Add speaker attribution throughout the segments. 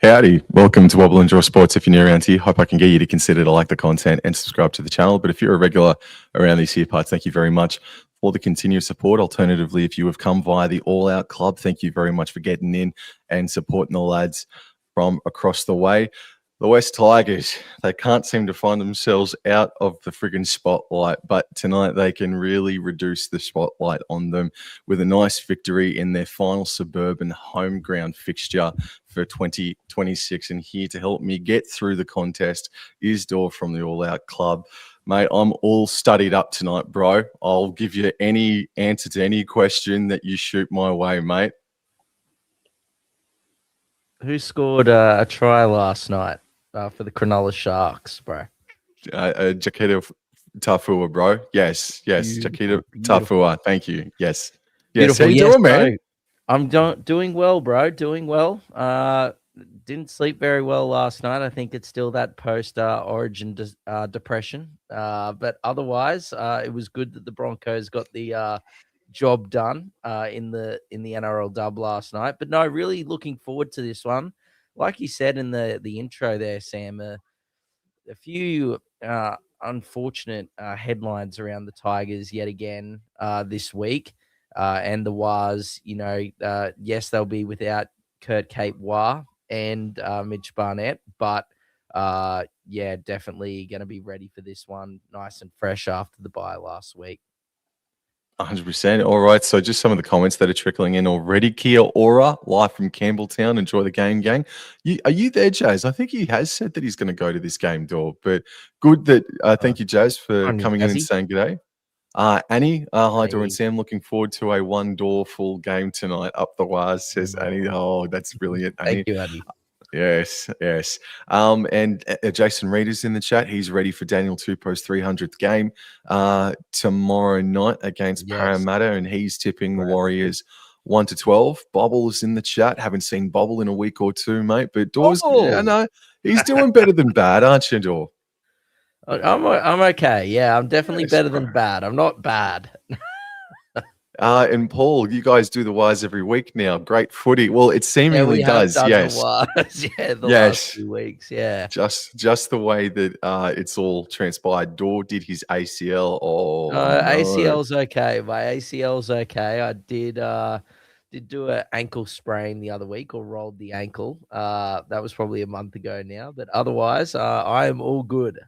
Speaker 1: Howdy, welcome to Wobble and Draw Sports. If you're new around here, hope I can get you to consider to like the content and subscribe to the channel. But if you're a regular around these here parts, thank you very much for the continued support. Alternatively, if you have come via the All Out Club, thank you very much for getting in and supporting the lads from across the way. The West Tigers, they can't seem to find themselves out of the friggin' spotlight, but tonight they can really reduce the spotlight on them with a nice victory in their final suburban home ground fixture for 2026. And here to help me get through the contest is Dor from the All Out Club. Mate, I'm all studied up tonight, bro. I'll give you any answer to any question that you shoot my way, mate.
Speaker 2: Who scored a try last night for the Cronulla Sharks, bro?
Speaker 1: Jakita Tafua, bro. Yes. Jakita
Speaker 2: Beautiful.
Speaker 1: Tafua. Thank you. Yes.
Speaker 2: Beautiful.
Speaker 1: How you doing, man?
Speaker 2: I'm doing well, bro. Doing well. Didn't sleep very well last night. I think it's still that post Origin depression. But otherwise, it was good that the Broncos got the job done in the NRL dub last night. But no, really looking forward to this one. Like you said in the intro there, Sam, a few unfortunate headlines around the Tigers yet again this week. And the Wars, yes, they'll be without Kurt Cape Wah and Mitch Barnett, but definitely going to be ready for this one, nice and fresh after the bye last week.
Speaker 1: 100%. All right. So just some of the comments that are trickling in already. Kia Ora, live from Campbelltown. Enjoy the game, gang. Are you there, Jazz? I think he has said that he's going to go to this game, Dor. But good that thank you, Jazz, for coming in and saying g'day. Annie, hi, Dor and Sam. Looking forward to a one-door full game tonight. Up the wires, says Annie. Oh, that's brilliant, Annie.
Speaker 2: Thank you, Annie.
Speaker 1: Yes. And Jason Reed is in the chat. He's ready for Daniel Tupou's 300th game tomorrow night against Parramatta, and he's tipping the Warriors 1-12. Bobble's in the chat. Haven't seen Bobble in a week or two, mate. But Dor's, he's doing better than bad, aren't you, Dor?
Speaker 2: I'm okay. Yeah, I'm definitely better than bad. I'm not bad.
Speaker 1: And Paul, you guys do the wires every week now. Great footy. Well, it seemingly does. Yes.
Speaker 2: The last 2 weeks. Yeah.
Speaker 1: Just the way that it's all transpired. Dor did his ACL. Oh,
Speaker 2: ACL's okay. My ACL's okay. I did do an ankle sprain the other week, or rolled the ankle. That was probably a month ago now. But otherwise, I am all good.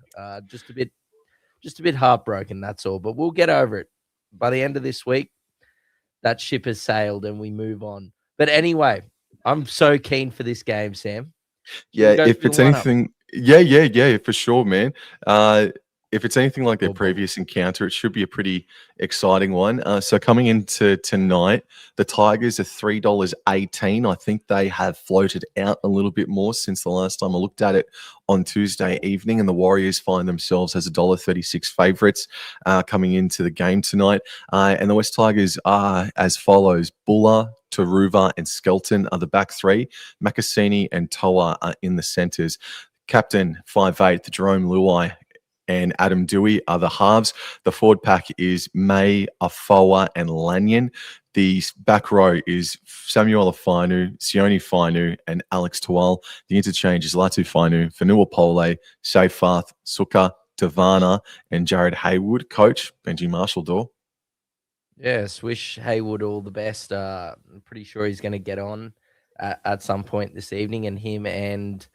Speaker 2: Just a bit heartbroken. That's all. But we'll get over it by the end of this week. That ship has sailed and we move on. But anyway, I'm so keen for this game, Sam.
Speaker 1: Yeah, if it's anything, for sure, man. If it's anything like their previous encounter, it should be a pretty exciting one. So coming into tonight, the Tigers are $3.18. I think they have floated out a little bit more since the last time I looked at it on Tuesday evening, and the Warriors find themselves as $1.36 favourites coming into the game tonight. And the West Tigers are as follows: Buller, Taruva and Skelton are the back three. Makasini and Toa are in the centres. Captain 5'8", Jerome Luai and Adam Dewey are the halves. The forward pack is May, Afoa, and Lanyon. The back row is Samuel Afinu, Sione Finu, and Alex Tual. The interchange is Latu Finu, Fanua Pole, Seyfarth, Suka, Tavana, and Jared Haywood. Coach, Benji Marshall, Dor.
Speaker 2: Yes, wish Haywood all the best. I'm pretty sure he's going to get on at some point this evening, and him and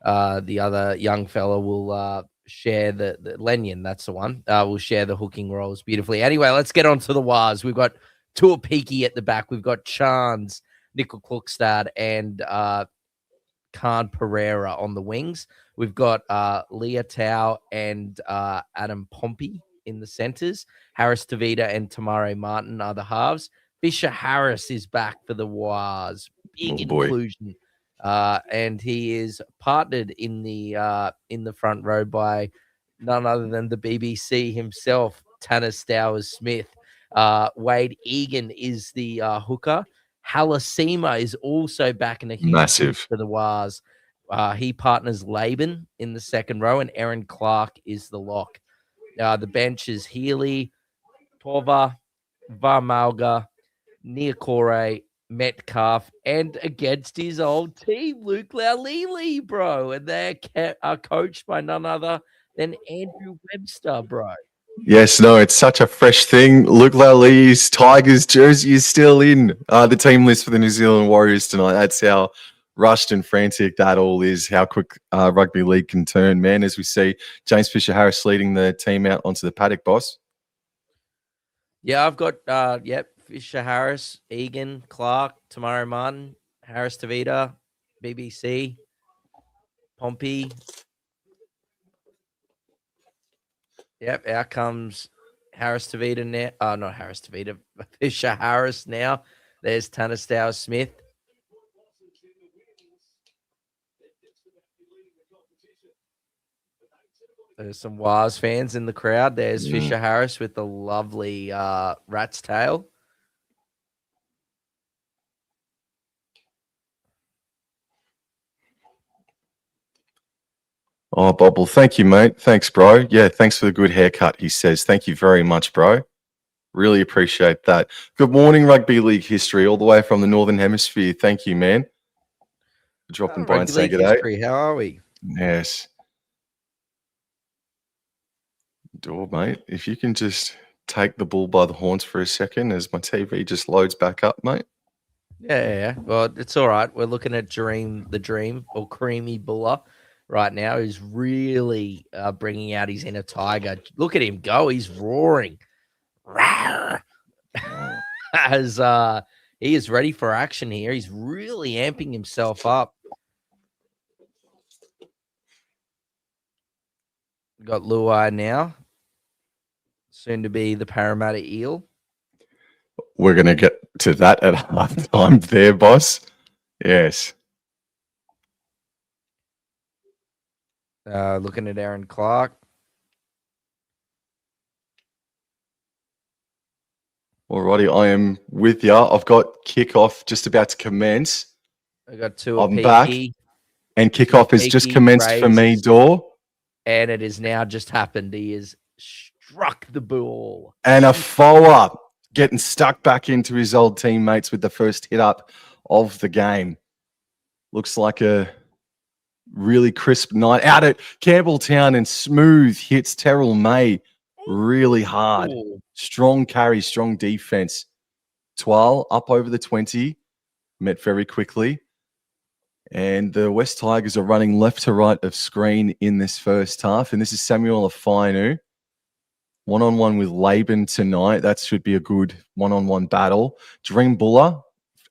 Speaker 2: the other young fella will share the Lenyon. That's the one. We'll share the hooking roles beautifully. Anyway, let's get on to the Wars. We've got Tuapiki at the back. We've got Chance, Nickel Klukstad, and Khan Pereira on the wings. We've got Leah Tau and Adam Pompey in the centers. Harris Tavita and Tamare Martin are the halves. Fisher Harris is back for the Wars. Big inclusion. And he is partnered in the front row by none other than the BBC himself, Tanner Stowers Smith. Wade Egan is the hooker. Halasima is also back in a huge
Speaker 1: massive
Speaker 2: for the Wars. He partners Laban in the second row, and Aaron Clark is the lock. The bench is Healy, Tova, Varmalga, Niokore, Metcalf, and against his old team, Luke Laulili, bro. And they are coached by none other than Andrew Webster, bro.
Speaker 1: Yes, no, it's such a fresh thing. Luke Lali's Tigers jersey is still in the team list for the New Zealand Warriors tonight. That's how rushed and frantic that all is, how quick rugby league can turn, man, as we see James Fisher-Harris leading the team out onto the paddock, boss.
Speaker 2: Yeah, I've got, Fisher-Harris, Egan, Clark, Tamara Martin, Harris Tavita, BBC, Pompey. Yep, out comes Harris Tavita now. Not Harris Tavita, Fisher-Harris now. There's Tanastow Smith. There's some Waz fans in the crowd. There's Fisher-Harris with the lovely rat's tail.
Speaker 1: Oh, Bobble, thank you, mate. Thanks, bro. Yeah, thanks for the good haircut, he says. Thank you very much, bro. Really appreciate that. Good morning, Rugby League history, all the way from the Northern Hemisphere. Thank you, man. Dropping by and saying good day.
Speaker 2: History, how are we?
Speaker 1: Yes. Door, mate. If you can just take the bull by the horns for a second as my TV just loads back up, mate.
Speaker 2: Yeah. Well, it's all right. We're looking at the Dream, or Creamy Buller right now, who's really bringing out his inner tiger. Look at him go. He's roaring. As he is ready for action here. He's really amping himself up. Got Luai now. Soon to be the Parramatta Eel.
Speaker 1: We're going to get to that at halftime there, boss. Yes.
Speaker 2: Looking at Aaron Clark.
Speaker 1: Alrighty, I am with you. I've got kickoff just about to commence.
Speaker 2: I got two.
Speaker 1: I'm back, and kickoff has just commenced for me, Door.
Speaker 2: And it has now just happened. He has struck the ball.
Speaker 1: And a follow-up, getting stuck back into his old teammates with the first hit up of the game. Looks like a really crisp night out at Campbelltown, and smooth hits Terrell May really hard.
Speaker 2: Ooh.
Speaker 1: Strong carry, strong defense. Twal up over the 20, met very quickly. And the West Tigers are running left to right of screen in this first half. And this is Samuel Afainu. One-on-one with Laban tonight. That should be a good one-on-one battle. Dream Buller,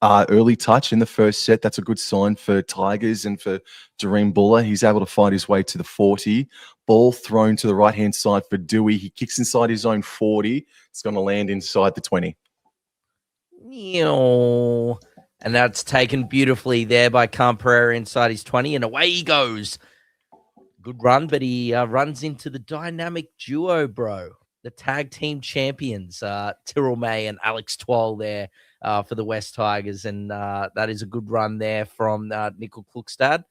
Speaker 1: early touch in the first set. That's a good sign for Tigers and for Dream Buller. He's able to fight his way to the 40. Ball thrown to the right-hand side for Dewey. He kicks inside his own 40. It's going to land inside the 20.
Speaker 2: And that's taken beautifully there by Camperera inside his 20. And away he goes. Good run, but he runs into the dynamic duo, bro. The tag team champions, Tyrrell May and Alex Twal there for the West Tigers. And that is a good run there from Nickel Klukstad.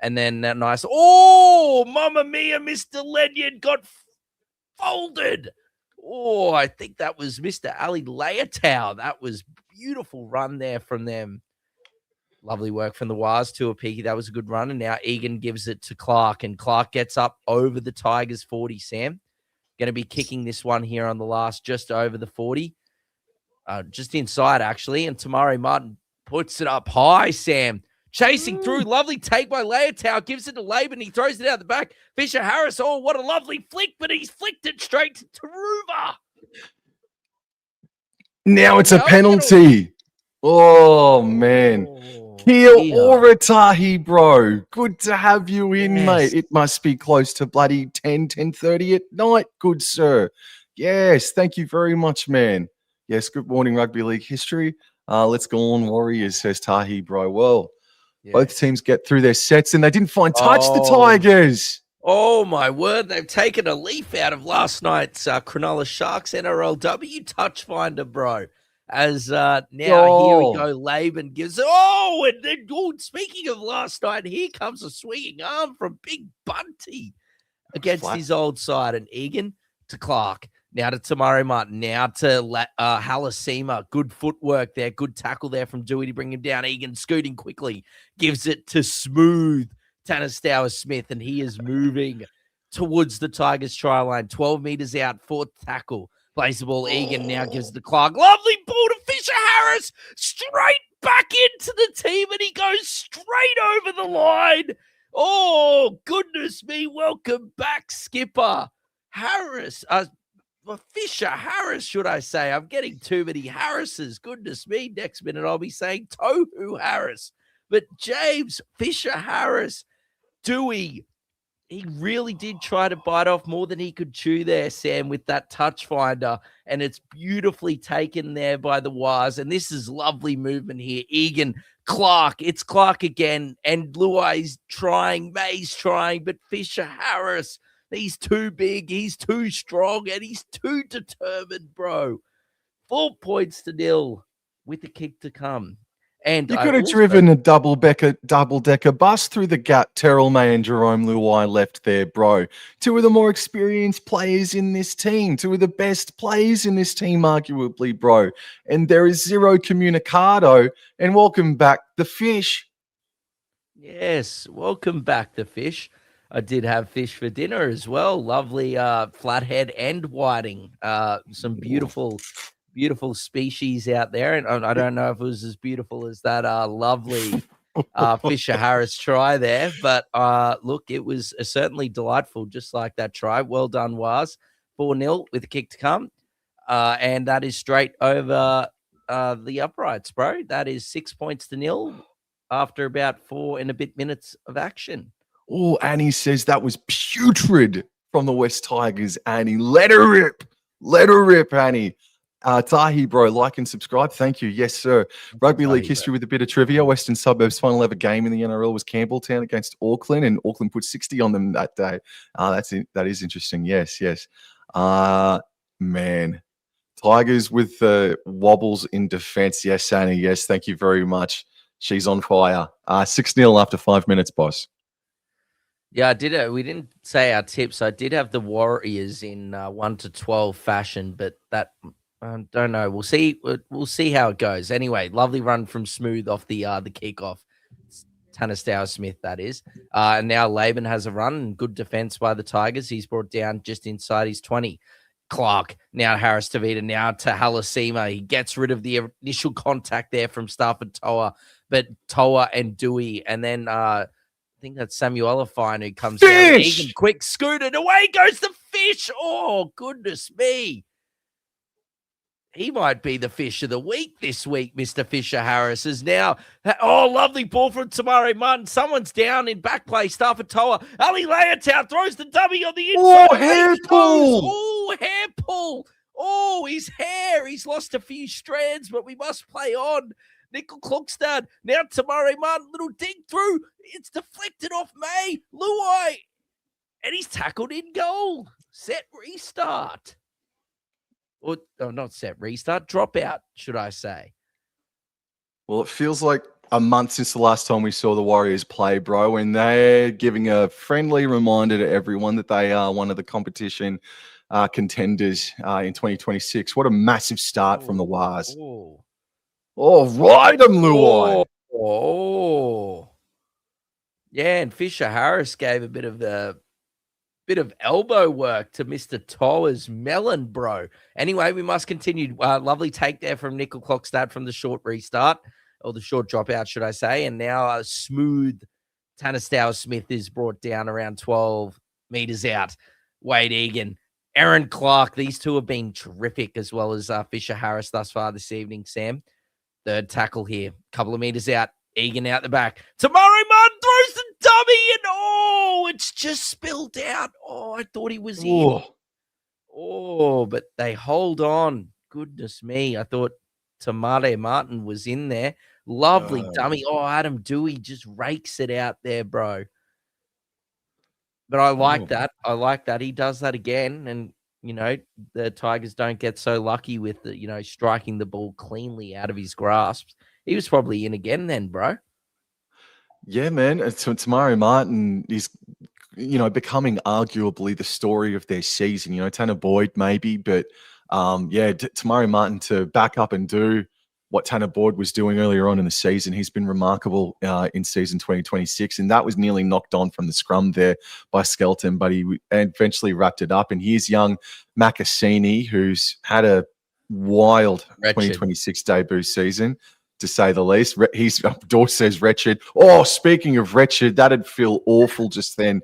Speaker 2: And then that nice, mamma mia, Mr. Ledyard got folded. Oh, I think that was Mr. Ali Leotow. That was beautiful run there from them. Lovely work from the Waz to a peaky. That was a good run. And now Egan gives it to Clark, and Clark gets up over the Tigers 40, Sam. Going to be kicking this one here on the last, just over the 40. Just inside, actually. And Tamari Martin puts it up high, Sam. Chasing through. Lovely take by Leotow. Gives it to Laban. He throws it out the back. Fisher-Harris. Oh, what a lovely flick, but he's flicked it straight to Taruva.
Speaker 1: Now it's a penalty. Oh, man. Kia ora tahi, bro. Good to have you in, mate. It must be close to bloody 10:30 at night, good sir. Yes, thank you very much, man. Yes, good morning, Rugby League history. Let's go on, Warriors, says Tahi, bro. Well, both teams get through their sets, and they didn't find touch, the Tigers.
Speaker 2: Oh, my word. They've taken a leaf out of last night's Cronulla Sharks NRLW touch finder, bro. As now, here we go. Laban gives it. And then, speaking of last night, here comes a swinging arm from Big Bunty against his old side. And Egan to Clark. Now to Tamari Martin. Now to Halasima. Good footwork there. Good tackle there from Dewey to bring him down. Egan scooting quickly. Gives it to Smooth Tanastower Smith, and he is moving towards the Tigers try line. 12 meters out. Fourth tackle. Plays the ball. Egan now gives it to Clark. Lovely ball to Fisher Harris. Straight back into the team, and he goes straight over the line. Oh, goodness me. Welcome back, Skipper. Harris. Fisher Harris, should I say? I'm getting too many Harrises. Goodness me. Next minute, I'll be saying Tohu Harris. But James Fisher Harris, Dewey, he really did try to bite off more than he could chew there, Sam, with that touch finder. And it's beautifully taken there by the Waz. And this is lovely movement here. Egan, Clark, it's Clark again. And Luai's trying, May's trying, but Fisher Harris, he's too big, he's too strong, and he's too determined, bro. 4 points to nil with the kick to come. And
Speaker 1: you could have driven a double-decker bus through the gap Terrell May and Jerome Luai left there, bro. Two of the more experienced players in this team. Two of the best players in this team, arguably, bro. And there is zero communicado. And welcome back, the Fish.
Speaker 2: Yes, welcome back, the Fish. I did have fish for dinner as well. Lovely flathead and whiting. Some beautiful species out there. And I don't know if it was as beautiful as that lovely Fisher Harris try there. But look, it was certainly delightful, just like that try. Well done, Waz. 4-0 with a kick to come. And that is straight over the uprights, bro. That is 6 points to nil after about 4 and a bit minutes of action.
Speaker 1: Oh, Annie says that was putrid from the West Tigers, Annie. Let her rip. Let her rip, Annie. Tahi, bro, like and subscribe. Thank you. Yes, sir. Rugby League history with a bit of trivia. Western Suburbs' final ever game in the NRL was Campbelltown against Auckland, and Auckland put 60 on them that day. That is interesting. Yes. Man. Tigers with the wobbles in defense. Yes, Annie. Yes, thank you very much. She's on fire. 6-0 after 5 minutes, boss.
Speaker 2: Yeah, I did. We didn't say our tips. I did have the Warriors in 1-12 fashion, but that I don't know. We'll see. We'll see how it goes. Anyway, lovely run from Smooth off the kickoff. Tanastower Smith, that is. And now Laban has a run and good defense by the Tigers. He's brought down just inside his 20. Clark, now Harris Tavita, now to Halasima. He gets rid of the initial contact there from Stafford Toa, but Toa and Dewey, and then I think that's Samuela Fine who comes down. Egan quick scooted. Away goes the Fish. Oh, goodness me. He might be the Fish of the week this week, Mr. Fisher Harris is now. Oh, lovely ball from Tamari Martin. Someone's down in back play. Stafford Toa. Ali Leotow throws the dummy on the inside.
Speaker 1: Oh, hair pull.
Speaker 2: Oh, hair pull. Oh, his hair. He's lost a few strands, but we must play on. Nickel Klokstad. Now Tamari Martin. Little dig through. It's deflected off May. Luai. And he's tackled in goal. Set restart. Or not set restart, drop out, should I say?
Speaker 1: Well, it feels like a month since the last time we saw the Warriors play, bro, and they're giving a friendly reminder to everyone that they are one of the competition contenders in 2026. What a massive start from the Waz. Oh, ride them, Luai.
Speaker 2: Oh. Yeah, and Fisher Harris gave a bit of elbow work to Mr. Toa's melon, bro. Anyway, we must continue. Lovely take there from Nickel Klokstad from the short restart, or the short dropout, should I say. And now Smooth Tanastower Smith is brought down around 12 meters out. Wade Egan, Aaron Clark. These two have been terrific, as well as Fisher Harris thus far this evening, Sam. Third tackle here, couple of meters out. Egan out the back. Tamari Martin throws the dummy, and it's just spilled out. Oh, I thought he was in. Oh, but they hold on. Goodness me. I thought Tamari Martin was in there. Lovely dummy. Oh, Adam Dewey just rakes it out there, bro. But I like that. I like that. He does that again. And, the Tigers don't get so lucky with, striking the ball cleanly out of his grasp. He was probably in again then, bro.
Speaker 1: Yeah, man. So Tamari Martin, he's becoming arguably the story of their season. Tanner Boyd maybe, but Tamari Martin to back up and do what Tanner Boyd was doing earlier on in the season. He's been remarkable in season 2026, and that was nearly knocked on from the scrum there by Skelton, but he eventually wrapped it up. And here's young Macassini, who's had a wild 2026 debut season, to say the least. He's Door says wretched. Oh, speaking of wretched, that'd feel awful just then.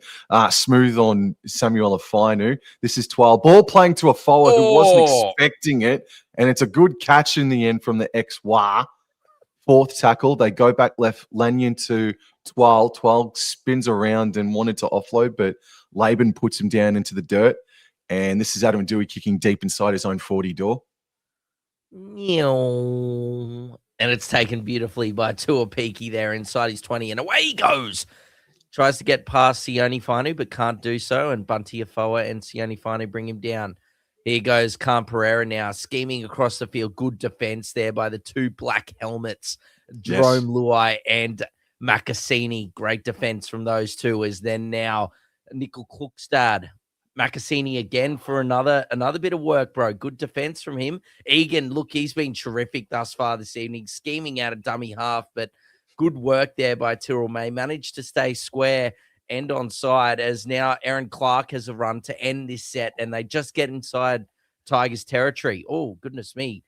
Speaker 1: Smooth on Samuel Afainu. This is 12. Ball playing to a forward who wasn't expecting it, and it's a good catch in the end from the ex-Wa. Fourth tackle. They go back left. Lanyon to Twal. Twal spins around and wanted to offload, but Laban puts him down into the dirt. And this is Adam Dewey kicking deep inside his own 40 door.
Speaker 2: And it's taken beautifully by Tuapiki there inside his 20, and away he goes. Tries to get past Sione Fainu, but can't do so, and Bunty Afoa and Sione Fainu bring him down. Here goes Khan Pereira now, scheming across the field. Good defense there by the two black helmets, Jerome Luai and Macassini. Great defense from those two, as then now Nickel Klukstad. Macassini again for another bit of work, bro. Good defense from him. Egan, look, he's been terrific thus far this evening, scheming out a dummy half, but good work there by Tyrrell May. Managed to stay square and onside, as now Aaron Clark has a run to end this set, and they just get inside Tigers territory. Oh, goodness me.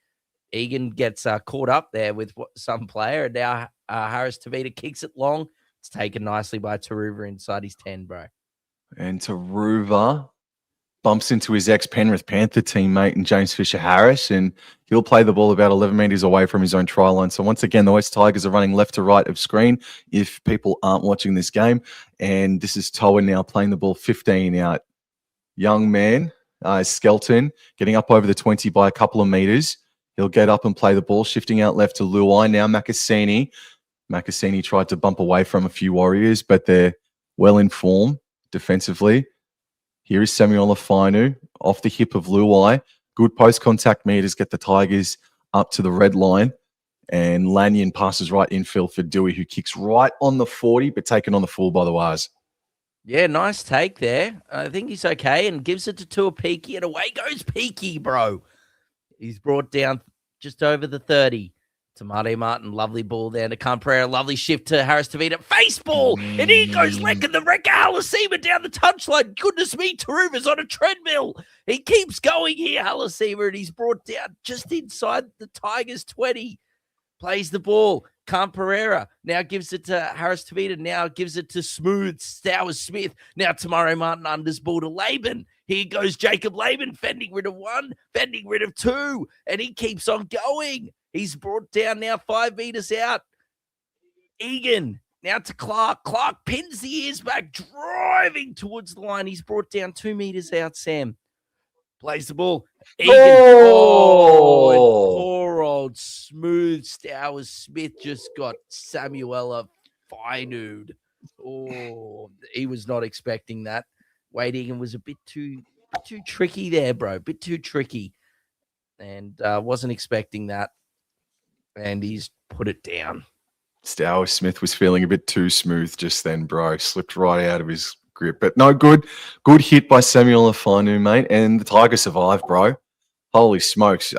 Speaker 2: Egan gets caught up there with some player, and now Harris Tavita kicks it long. It's taken nicely by Taruva inside his 10, bro.
Speaker 1: And Taruva bumps into his ex-Penrith Panther teammate and James Fisher-Harris, and he'll play the ball about 11 metres away from his own try line. So once again, the West Tigers are running left to right of screen if people aren't watching this game. And this is Toa now playing the ball 15 out. Young man, Skelton, getting up over the 20 by a couple of metres. He'll get up and play the ball, shifting out left to Luai. Now Macassini. Macassini tried to bump away from a few Warriors, but they're well in form defensively. Here is Samuel Afainu off the hip of Luai. Good post-contact meters get the Tigers up to the red line. And Lanyon passes right infield for Dewey, who kicks right on the 40, but taken on the full by the Wires.
Speaker 2: Yeah, nice take there. I think he's okay, and gives it to Tuapiki, and away goes Peaky, bro. He's brought down just over the 30. Tamari Martin, lovely ball there to Camprera, lovely shift to Harris Tavita, face ball, and here goes Leck the Wrecker Halasima down the touchline. Goodness me, Taruva's on a treadmill. He keeps going here, Halasima, and he's brought down just inside the Tigers 20. Plays the ball. Camprera now gives it to Harris Tavita, now gives it to Smooth Stowers Smith. Now Tamari Martin unders ball to Laban. Here goes Jacob Laban, fending rid of one, fending rid of two, and he keeps on going. He's brought down now 5 meters out. Egan now to Clark. Clark pins the ears back, driving towards the line. He's brought down 2 meters out, Sam. Plays the ball. Egan. Poor old Smooth Stowers Smith just got Samuela Fainud. Oh, he was not expecting that. Wade Egan was a bit too tricky there, bro. A bit too tricky. And wasn't expecting that. And he's put it down.
Speaker 1: Stowers Smith was feeling a bit too smooth just then, bro. Slipped right out of his grip. But no, good hit by Samuel Afainu, mate. And the Tigers survived, bro. Holy smokes.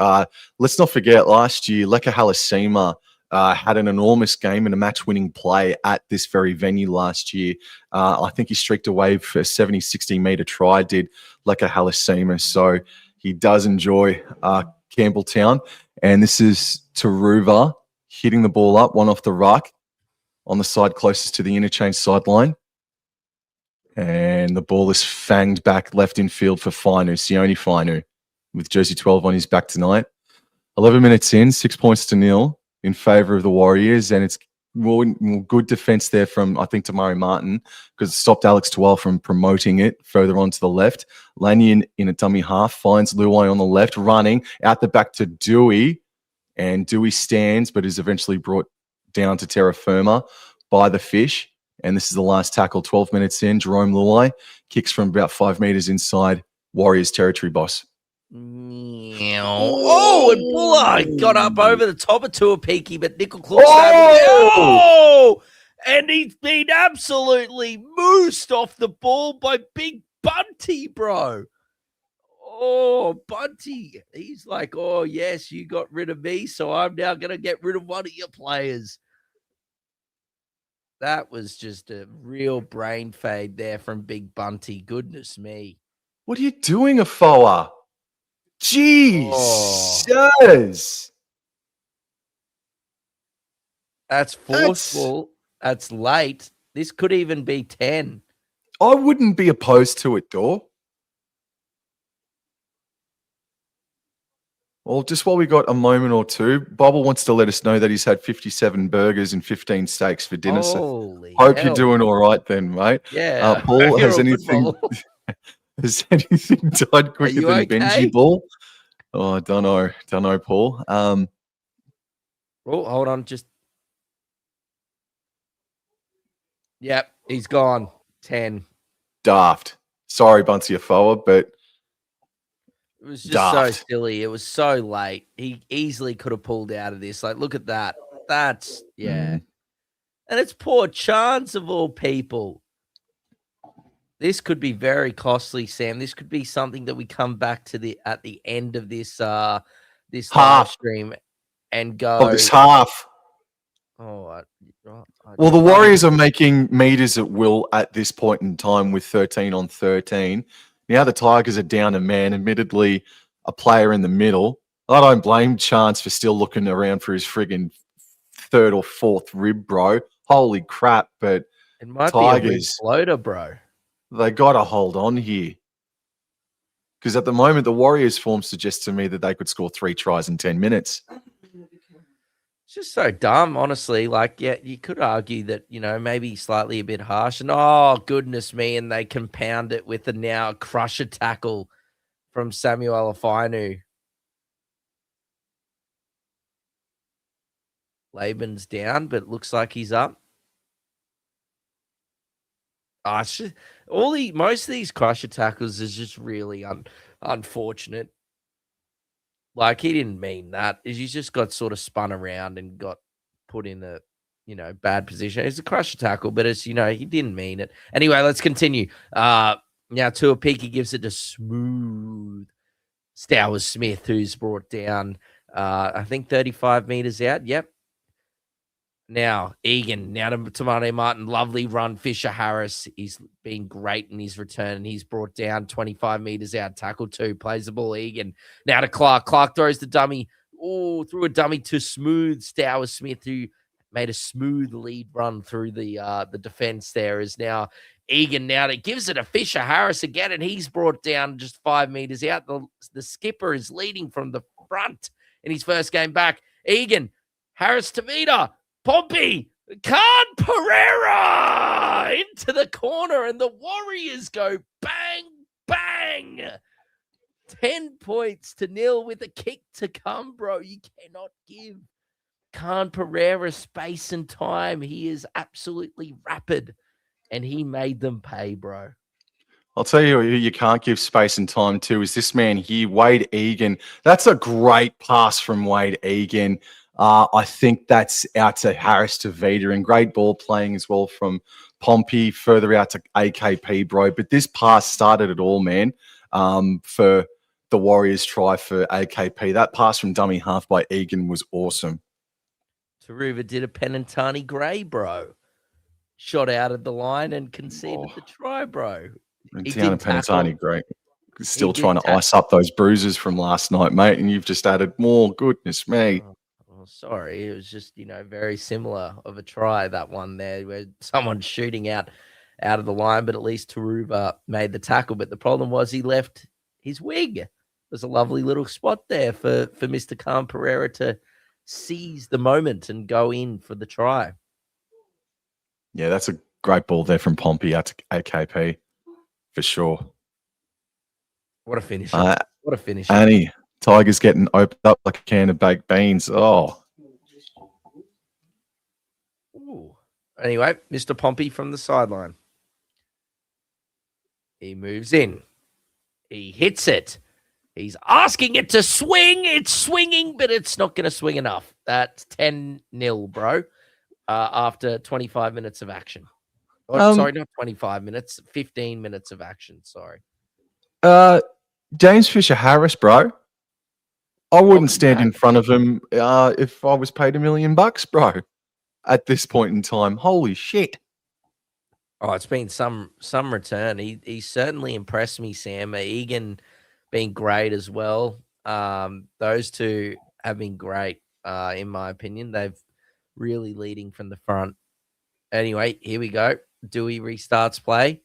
Speaker 1: Let's not forget last year, Leka Halasima had an enormous game and a match-winning play at this very venue last year. I think he streaked away for a 70, 60-metre try, did Leka Halasima. So he does enjoy Campbelltown. And this is Taruva hitting the ball up, one off the ruck on the side closest to the interchange sideline. And the ball is fanged back left in field for Sione Fainu, with jersey 12 on his back tonight. 11 minutes in, 6 points to nil in favour of the Warriors. And it's more good defence there from, I think, Tamari Martin, because it stopped Alex Twell from promoting it further on to the left. Lanyon in a dummy half finds Luai on the left, running out the back to Dewey. And Dewey stands, but is eventually brought down to terra firma by the Fish. And this is the last tackle, 12 minutes in. Jerome Luai kicks from about 5 metres inside Warriors territory, boss.
Speaker 2: Oh, and Buller got up over the top of Tuapiki, but Nickel Clark. And he's been absolutely moosed off the ball by Big Bunty, bro. Oh, Bunty. He's like, oh, yes, you got rid of me, so I'm now going to get rid of one of your players. That was just a real brain fade there from Big Bunty. Goodness me.
Speaker 1: What are you doing, Afoa?
Speaker 2: Oh,
Speaker 1: Jesus.
Speaker 2: that's forceful. That's late. This could even be 10.
Speaker 1: I wouldn't be opposed to it, Dor. Well, just while we got a moment or two, Bobble wants to let us know that he's had 57 burgers and 15 steaks for dinner.
Speaker 2: Holy
Speaker 1: so hope
Speaker 2: hell.
Speaker 1: you're doing all right then, mate.
Speaker 2: Yeah.
Speaker 1: Paul,
Speaker 2: You're
Speaker 1: has
Speaker 2: all good,
Speaker 1: anything
Speaker 2: Bobble.
Speaker 1: has anything died quicker
Speaker 2: you
Speaker 1: than
Speaker 2: okay?
Speaker 1: Benji Ball? Oh, I don't know, Paul.
Speaker 2: Oh, hold on, just yep, he's gone. 10.
Speaker 1: Daft. Sorry, Bunty Afoa, but
Speaker 2: It was just
Speaker 1: daft.
Speaker 2: so silly. It was so late. He easily could have pulled out of this. Like, look at that. That's yeah. And it's poor Chance of all people. This could be very costly, Sam. This could be something that we come back to at the end of this this live stream and go
Speaker 1: of this half.
Speaker 2: Oh,
Speaker 1: well, the Warriors are making meters at will at this point in time with 13 on 13. Now the Tigers are down a man, admittedly a player in the middle. I don't blame Chance for still looking around for his friggin' third or fourth rib, bro. Holy crap, but
Speaker 2: it might
Speaker 1: Tigers,
Speaker 2: be a rib floater, bro.
Speaker 1: They got to hold on here. Because at the moment, the Warriors' form suggests to me that they could score 3 tries in 10 minutes.
Speaker 2: It's just so dumb, honestly. Like, yeah, you could argue that, maybe slightly a bit harsh. And, oh, goodness me, and they compound it with a now crusher tackle from Samuel Afainu. Laban's down, but it looks like he's up. Oh, it's just, most of these crusher tackles is just really unfortunate. Like, he didn't mean that. He just got sort of spun around and got put in a, bad position. It's a crusher tackle, but it's, he didn't mean it. Anyway, let's continue. Now Tuapiki gives it to Smooth Stowers Smith, who's brought down, I think 35 meters out. Yep. Now, Egan, now to Monte Martin, lovely run. Fisher Harris, he's been great in his return, and he's brought down 25 meters out, tackle 2, plays the ball, Egan. Now to Clark. Clark throws the dummy, threw a dummy to Smooth Stowers Smith, who made a smooth lead run through the defense there. Is now Egan now that gives it to Fisher Harris again, and he's brought down just 5 meters out. The skipper is leading from the front in his first game back. Egan, Harris to Vida. Pompey, Khan Pereira into the corner, and the Warriors go bang, bang. 10 points to 0 with a kick to come, bro. You cannot give Khan Pereira space and time. He is absolutely rapid, and he made them pay, bro.
Speaker 1: I'll tell you who you can't give space and time to is this man here, Wade Egan. That's a great pass from Wade Egan. I think that's out to Harris to Vida, and great ball playing as well from Pompey, further out to AKP, bro. But this pass started it all, man, for the Warriors try for AKP. That pass from dummy half by Egan was awesome.
Speaker 2: Taruva did a Penantani Gray, bro. Shot out of the line and conceded the try, bro.
Speaker 1: Down Penantani Gray. Still trying to ice up those bruises from last night, mate, and you've just added more. Goodness me.
Speaker 2: Oh, sorry. It was just, very similar of a try, that one there, where someone's shooting out of the line, but at least Taruva made the tackle. But the problem was he left his wig. There's a lovely little spot there for Mr. Khan Pereira to seize the moment and go in for the try.
Speaker 1: Yeah, that's a great ball there from Pompey out to AKP, for sure.
Speaker 2: What a finish. What a finish.
Speaker 1: Annie, Tigers getting opened up like a can of baked beans. Oh.
Speaker 2: Ooh. Anyway, Mr. Pompey from the sideline. He moves in. He hits it. He's asking it to swing. It's swinging, but it's not going to swing enough. That's 10-0, bro. after 25 minutes of action. Sorry, not 25 minutes, 15 minutes of action. Sorry.
Speaker 1: James Fisher-Harris, bro. I wouldn't stand in front of him if I was paid $1 million, bro. At this point in time, holy shit!
Speaker 2: Oh, it's been some return. He certainly impressed me, Sam. Egan been great as well. Those two have been great, in my opinion. They've really leading from the front. Anyway, here we go. Dewey restarts play.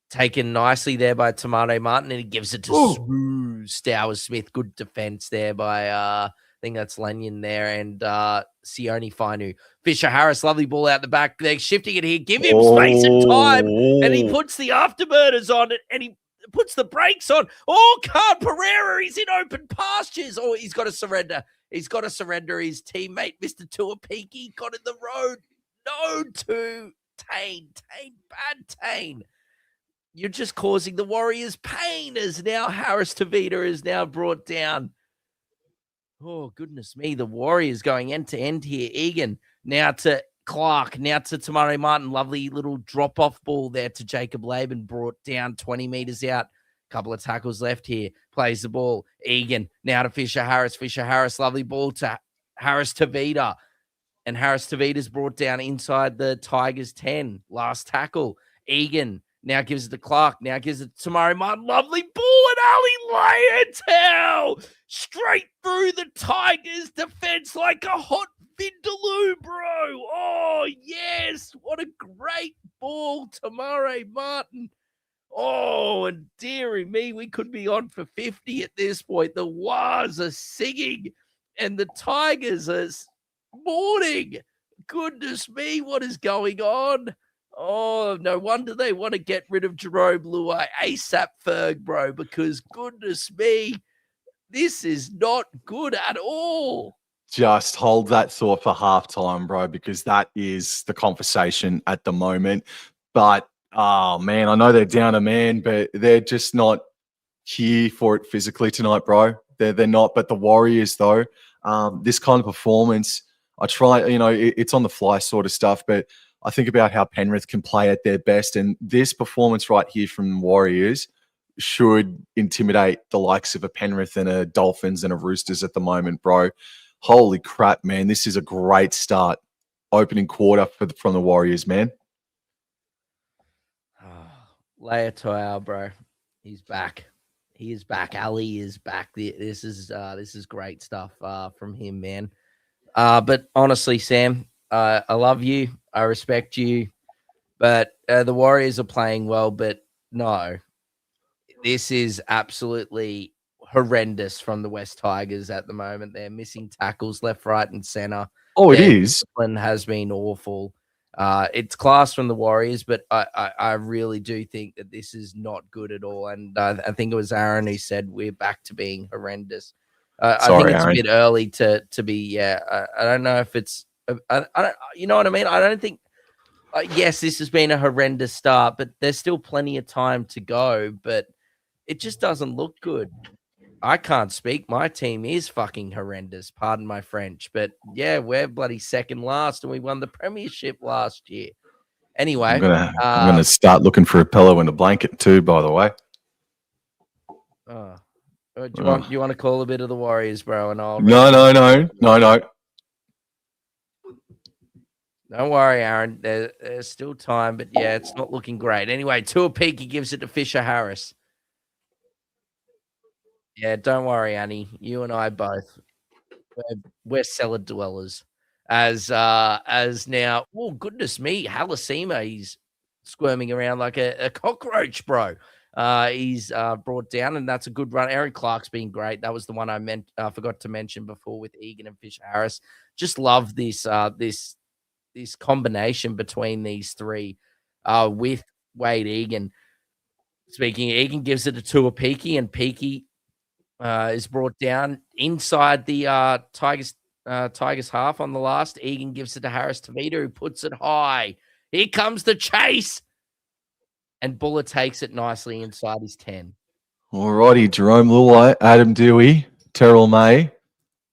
Speaker 2: Taken nicely there by Tomato Martin, and he gives it to Smooth Stowers Smith. Good defense there by I think that's Lanyon there, and Sione Fainu. Fisher-Harris, lovely ball out the back. They're shifting it here. Give him space and time, and he puts the afterburners on it, and he puts the brakes on. Oh, Khan Pereira, he's in open pastures. Oh, he's got to surrender. He's got to surrender his teammate, Mr. Tuapiki. Got in the road. No to Tane. Bad Tane. You're just causing the Warriors pain as now Harris Tavita is now brought down. Oh, goodness me. The Warriors going end to end here. Egan now to Clark, now to Tomato Martin. Lovely little drop-off ball there to Jacob Laban, brought down 20 meters out. Couple of tackles left here. Plays the ball. Egan now to Fisher-Harris. Fisher-Harris, lovely ball to Harris Tavita. And Harris Tavita's brought down inside the Tigers 10. Last tackle. Egan now gives it to Clark. Now gives it to Tomato Martin. Lovely ball, and Ali Layertel straight through the Tigers defense like a hot vindaloo, bro. Oh, yes. What a great ball, Tomato Martin. Oh, and dearie me, we could be on for 50 at this point. The Wars are singing, and the Tigers are mourning. Goodness me, what is going on? Oh, no wonder they want to get rid of Jerome Luai ASAP, Ferg, bro, because goodness me, this is not good at all.
Speaker 1: Just hold that thought for halftime, bro, because that is the conversation at the moment. But, oh, man, I know they're down a man, but they're just not here for it physically tonight, bro. They're not. But the Warriors, though, this kind of performance, I try, it's on the fly sort of stuff, but I think about how Penrith can play at their best, and this performance right here from the Warriors should intimidate the likes of a Penrith and a Dolphins and a Roosters at the moment, bro. Holy crap, man. This is a great start. Opening quarter from the Warriors, man.
Speaker 2: Leia Toa, bro. He's back. He is back. Ali is back. This is great stuff from him, man. But honestly, Sam, I love you. I respect you. But the Warriors are playing well, but no. This is absolutely horrendous from the West Tigers at the moment. They're missing tackles left, right, and center.
Speaker 1: Oh, it is.
Speaker 2: Discipline has been awful. It's class from the Warriors, but I really do think that this is not good at all. And I think it was Aaron who said we're back to being horrendous. I think it's Aaron. A bit early to be. I don't know if it's. You know what I mean? I don't think. Yes, this has been a horrendous start, but there's still plenty of time to go. But it just doesn't look good. I can't speak. My team is fucking horrendous. Pardon my French. But yeah, we're bloody second last and we won the premiership last year. Anyway.
Speaker 1: I'm gonna start looking for a pillow and a blanket too, by the way.
Speaker 2: Do you want to call a bit of the Warriors, bro? And I'll
Speaker 1: No.
Speaker 2: Don't worry, Aaron. There's still time, but yeah, it's not looking great. Anyway, Tuapiki gives it to Fisher-Harris. Yeah, don't worry, Annie. You and I both. We're cellar dwellers. As now, oh, goodness me, Halasima, he's squirming around like a cockroach, bro. He's brought down, and that's a good run. Aaron Clark's been great. That was the one I forgot to mention before with Egan and Fisher-Harris. Just love this this combination between these three with Wade Egan. Speaking, Egan gives it to Tuapiki, and Peaky is brought down inside the Tigers half on the last. Egan gives it to Harris Tavita, who puts it high. Here comes the chase. And Buller takes it nicely inside his 10.
Speaker 1: Alrighty, Jerome Luai, Adam Dewey, Terrell May,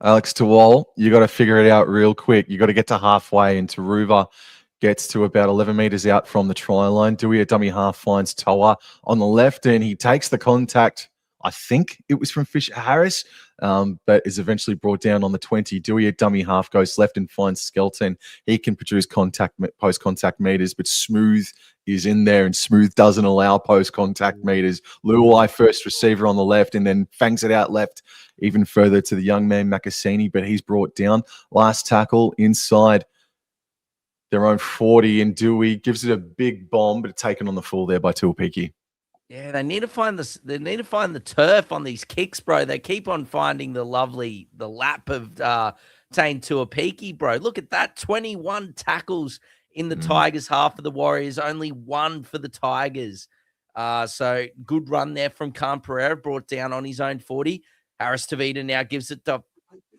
Speaker 1: Alex Tawal, you got to figure it out real quick. You got to get to halfway, and Taruva gets to about 11 meters out from the try line. Dewey at dummy half finds Toa on the left, and he takes the contact. I think it was from Fisher Harris, but is eventually brought down on the 20. Dewey at dummy half goes left and finds Skelton. He can produce post-contact meters, but Smooth is in there, and Smooth doesn't allow post-contact meters. Luai first receiver on the left, and then fangs it out left even further to the young man Makasini, but he's brought down. Last tackle inside their own 40, and Dewey gives it a big bomb, but taken on the full there by Tuapiki.
Speaker 2: Yeah, they need to find this. They need to find the turf on these kicks, bro. They keep on finding the lap of Tane Tuapiki, bro. Look at that, 21 tackles in the Tigers half of the Warriors, only 1 for the Tigers. So good run there from Khan Pereira, brought down on his own 40. Harris Tavita now gives it to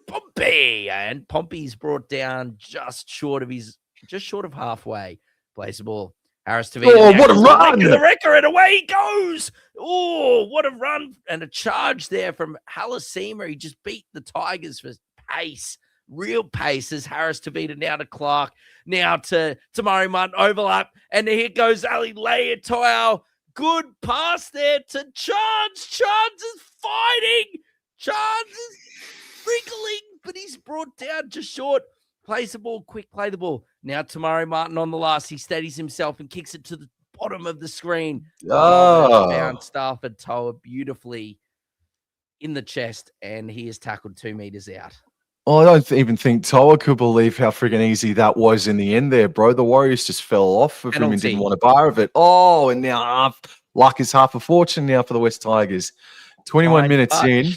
Speaker 2: Pompey, and Pompey's brought down just short of halfway. Plays the ball. Harris Tavita.
Speaker 1: Oh, what a run!
Speaker 2: The record, and away he goes. Oh, what a run and a charge there from Halasima. He just beat the Tigers for pace, real pace. As Harris Tavita now to Clark, now to Tamari Martin overlap, and here goes Ali Leatow. Good pass there to Chance. Chance is fighting. Chance is wriggling, but he's brought down just short. Plays the ball, quick, play the ball. Now Tamari Martin on the last. He steadies himself and kicks it to the bottom of the screen. Found Stafford Toa beautifully in the chest, and he is tackled 2 meters out.
Speaker 1: Oh, I don't even think Toa could believe how freaking easy that was in the end there, bro. The Warriors just fell off of him and didn't want a bar of it. Oh, and now luck is half a fortune now for the West Tigers. 21 minutes in.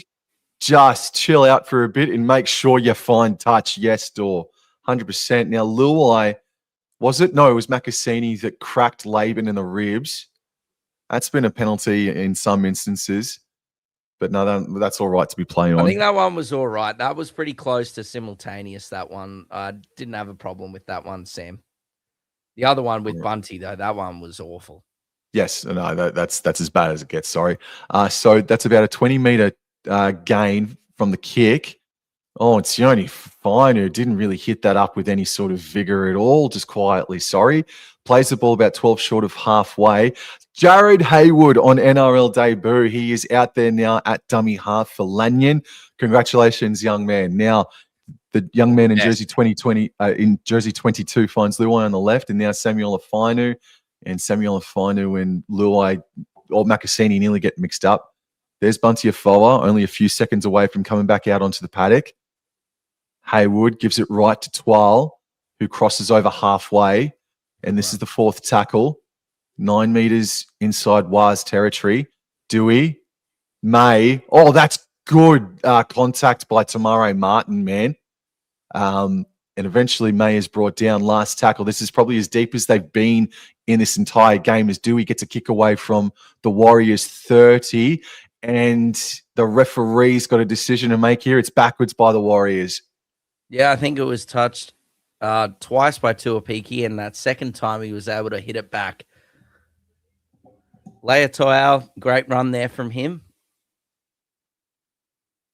Speaker 1: Just chill out for a bit and make sure you find touch. Yes, door. 100%. Now, Luai, was it? No, it was Makasini that cracked Laban in the ribs. That's been a penalty in some instances. But no, that's all right to be playing on.
Speaker 2: I think that one was all right. That was pretty close to simultaneous, that one. I didn't have a problem with that one, Sam. The other one with Bunty, though, that one was awful.
Speaker 1: Yes, no, that's as bad as it gets, sorry. So that's about a 20-meter gain from the kick. Oh, it's the only Finer didn't really hit that up with any sort of vigor at all, just quietly, sorry. Plays the ball about 12 short of halfway. Jared Haywood on NRL debut. He is out there now at dummy half for Lanyon. Congratulations, young man. Now, the young man in jersey 2020, in jersey 22 finds Luai on the left, and now Samuel Afinu. And Samuel Afinu and Luai or Makasini nearly get mixed up. There's Bunty Afoa, only a few seconds away from coming back out onto the paddock. Haywood gives it right to Twal, who crosses over halfway. And this is the fourth tackle. 9 meters inside Waz territory. Dewey, May. Oh, that's good contact by Tamare Martin, man. And eventually May is brought down. Last tackle. This is probably as deep as they've been in this entire game, as Dewey gets a kick away from the Warriors 30. And the referee's got a decision to make here. It's backwards by the Warriors.
Speaker 2: Yeah, I think it was touched twice by Tuapiki, and that second time he was able to hit it back. Leatow, great run there from him.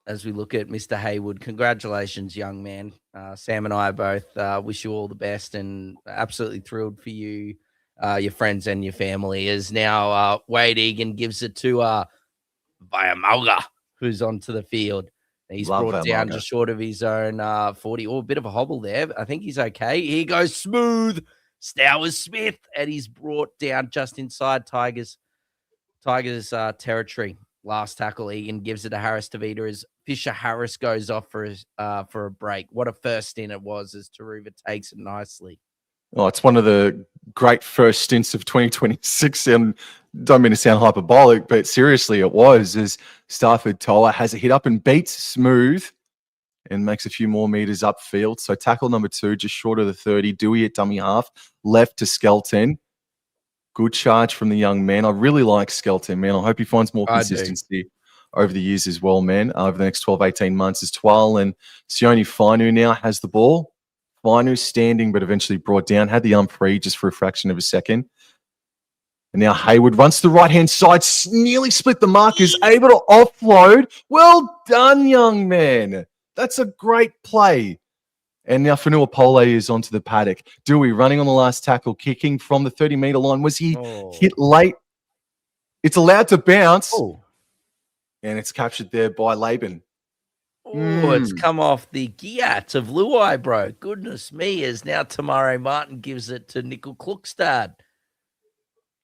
Speaker 2: As we look at Mr. Haywood, congratulations, young man. Sam and I both wish you all the best, and absolutely thrilled for you, your friends and your family. As now Wade Egan gives it to Viamalga, who's onto the field. He's brought down just short of his own 40. Oh, a bit of a hobble there. But I think he's okay. Here goes Smooth. Stowers Smith. And he's brought down just inside Tigers territory. Last tackle, Egan gives it to Harris Tavita as Fisher Harris goes off for a break. What a first stint it was as Taruva takes it nicely.
Speaker 1: Oh, it's one of the great first stints of 2026. And don't mean to sound hyperbolic, but seriously, it was, as Stafford Toa has a hit up and beats Smooth and makes a few more meters upfield. So tackle number 2, just short of the 30. Dewey at dummy half, left to Skelton. Good charge from the young man. I really like Skelton, man. I hope he finds more consistency over the years as well, man. Over the next 12, 18 months, as Twal and Sione Finu now has the ball. Finu standing, but eventually brought down. Had the arm free just for a fraction of a second. And now Haywood runs to the right-hand side, nearly split the mark, is able to offload. Well done, young man. That's a great play. And now Fanua Pole is onto the paddock. Dewey running on the last tackle, kicking from the 30-meter line. Was he hit late? It's allowed to bounce.
Speaker 2: Oh.
Speaker 1: And it's captured there by Laban.
Speaker 2: Oh, it's come off the Giat of Luai, bro. Goodness me, as now Tamare Martin gives it to Nickel Klukstad.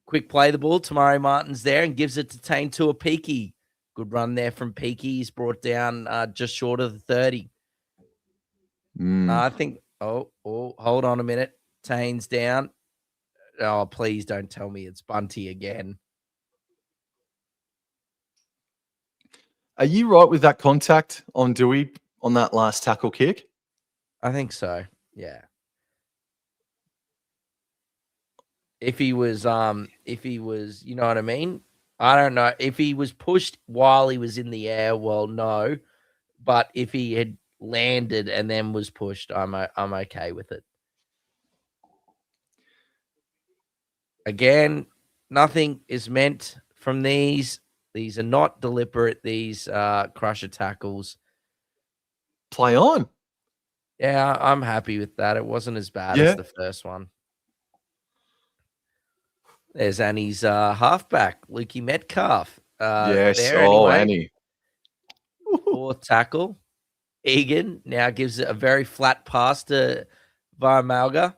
Speaker 2: Quick play the ball. Tamare Martin's there and gives it to Tane Tuapiki. Good run there from Peaky. He's brought down just short of the 30. I think, hold on a minute. Tane's down. Oh, please don't tell me it's Bunty again.
Speaker 1: Are you right with that contact on Dewey on that last tackle kick?
Speaker 2: I think so. Yeah. If he was, you know what I mean? I don't know. If he was pushed while he was in the air, well, no. But if he had landed and then was pushed, I'm okay with it. Again, nothing is meant from these. These are not deliberate. These crusher tackles.
Speaker 1: Play on.
Speaker 2: Yeah, I'm happy with that. It wasn't as bad as the first one. There's Annie's halfback, Lukey Metcalf.
Speaker 1: Yes.
Speaker 2: There anyway.
Speaker 1: Annie.
Speaker 2: Fourth tackle. Egan now gives it a very flat pass to Varamalga.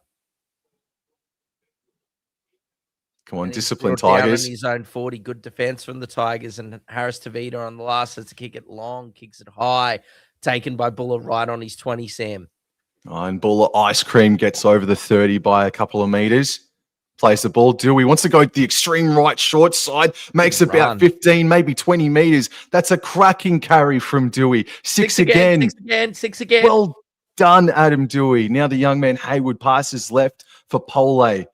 Speaker 1: Come on, disciplined Tigers.
Speaker 2: Down in his own 40, good defense from the Tigers, and Harris Tavita on the last has to kick it long, kicks it high, taken by Buller right on his 20, Sam.
Speaker 1: Oh, and Buller Ice Cream gets over the 30 by a couple of meters. Plays the ball. Dewey wants to go the extreme right short side. Makes about 15, maybe 20 meters. That's a cracking carry from Dewey. Six again. Well done, Adam Dewey. Now the young man Haywood passes left for Pole.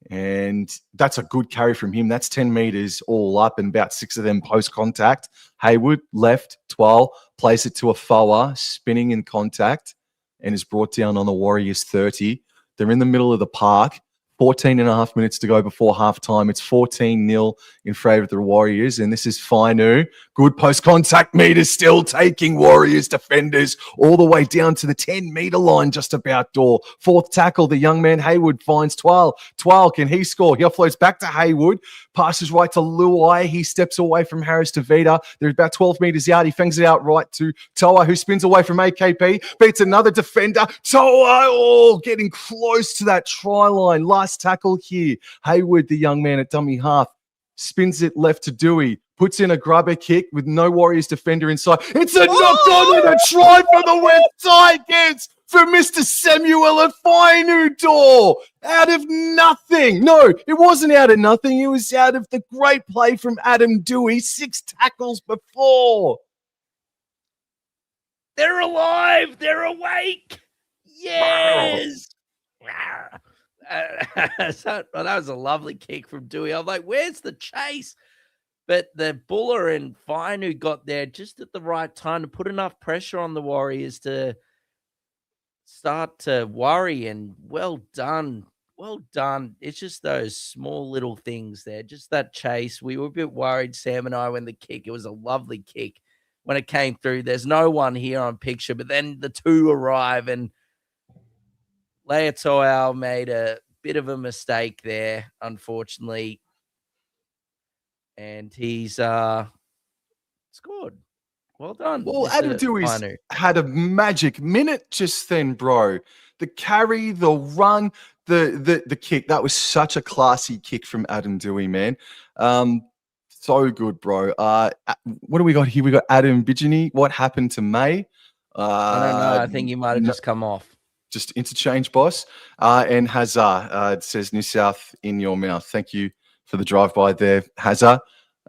Speaker 1: And that's a good carry from him. That's 10 meters all up and about 6 of them post-contact. Haywood, left, 12, plays it to a Foa, spinning in contact, and is brought down on the Warriors 30. They're in the middle of the park. 14 and a half minutes to go before halftime. It's 14-0 in favour of the Warriors, and this is Fainu. Good post-contact meters still taking Warriors defenders all the way down to the 10-metre line, just about door. Fourth tackle, the young man Haywood finds Twal. Twal, can he score? He offloads back to Haywood, passes right to Luai. He steps away from Harris Tavita. They're about 12 metres out. He fangs it out right to Toa, who spins away from AKP, beats another defender. Toa, getting close to that try line. Last tackle here. Haywood, the young man at dummy half, spins it left to Dewey, puts in a grubber kick with no Warriors defender inside. It's a knock on and a try for the West Tigers from Mr. Samuel Fainu out of nothing. No, it wasn't out of nothing. It was out of the great play from Adam Dewey, 6 tackles before.
Speaker 2: They're alive. They're awake. Yes. That was a lovely kick from Dewey. I'm like, where's the chase? But the Buller and Fainu got there just at the right time to put enough pressure on the Warriors to start to worry. And well done. Well done. It's just those small little things there. Just that chase. We were a bit worried, Sam and I, when the kick. It was a lovely kick when it came through. There's no one here on picture, but then the two arrive and Leatoao made a bit of a mistake there, unfortunately. And he's scored. Well done.
Speaker 1: Well, Adam Dewey's had a magic minute just then, bro. The carry, the run, the kick. That was such a classy kick from Adam Dewey, man. So good, bro. What do we got here? We got Adam Bijani. What happened to May?
Speaker 2: I don't know. I think you might have just come off.
Speaker 1: Just interchange, boss. And Hazard, it says New South in your mouth. Thank you for the drive-by there, Hazard.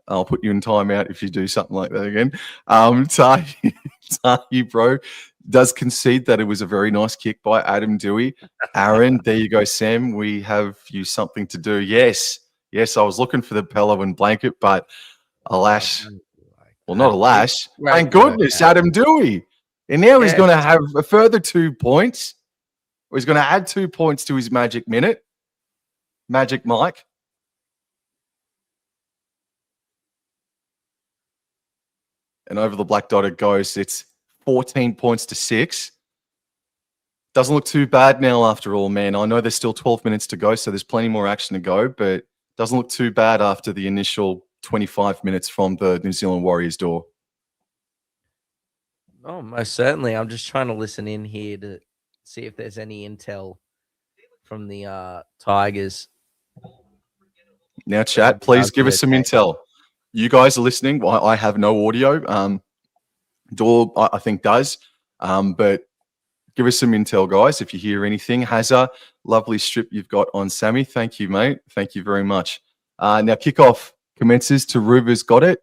Speaker 1: I'll put you in timeout if you do something like that again. Tahi, bro, does concede that it was a very nice kick by Adam Dewey. Aaron, there you go, Sam. We have you something to do. Yes, I was looking for the pillow and blanket, but alas, well, not alas. Thank goodness, Adam Dewey. And now he's going to have a further 2 points. He's going to add 2 points to his magic minute. Magic Mike. And over the black dot it goes. It's 14 points to 6. Doesn't look too bad now after all, man. I know there's still 12 minutes to go, so there's plenty more action to go, but doesn't look too bad after the initial 25 minutes from the New Zealand Warriors door.
Speaker 2: Oh, most certainly. I'm just trying to listen in here to see if there's any intel from the Tigers.
Speaker 1: Now, chat, please give us some intel. You guys are listening. I have no audio. Door, I think, does. But give us some intel, guys, if you hear anything. Hazza, lovely strip you've got on Sammy. Thank you, mate. Thank you very much. Now, kickoff commences. Taruva's got it.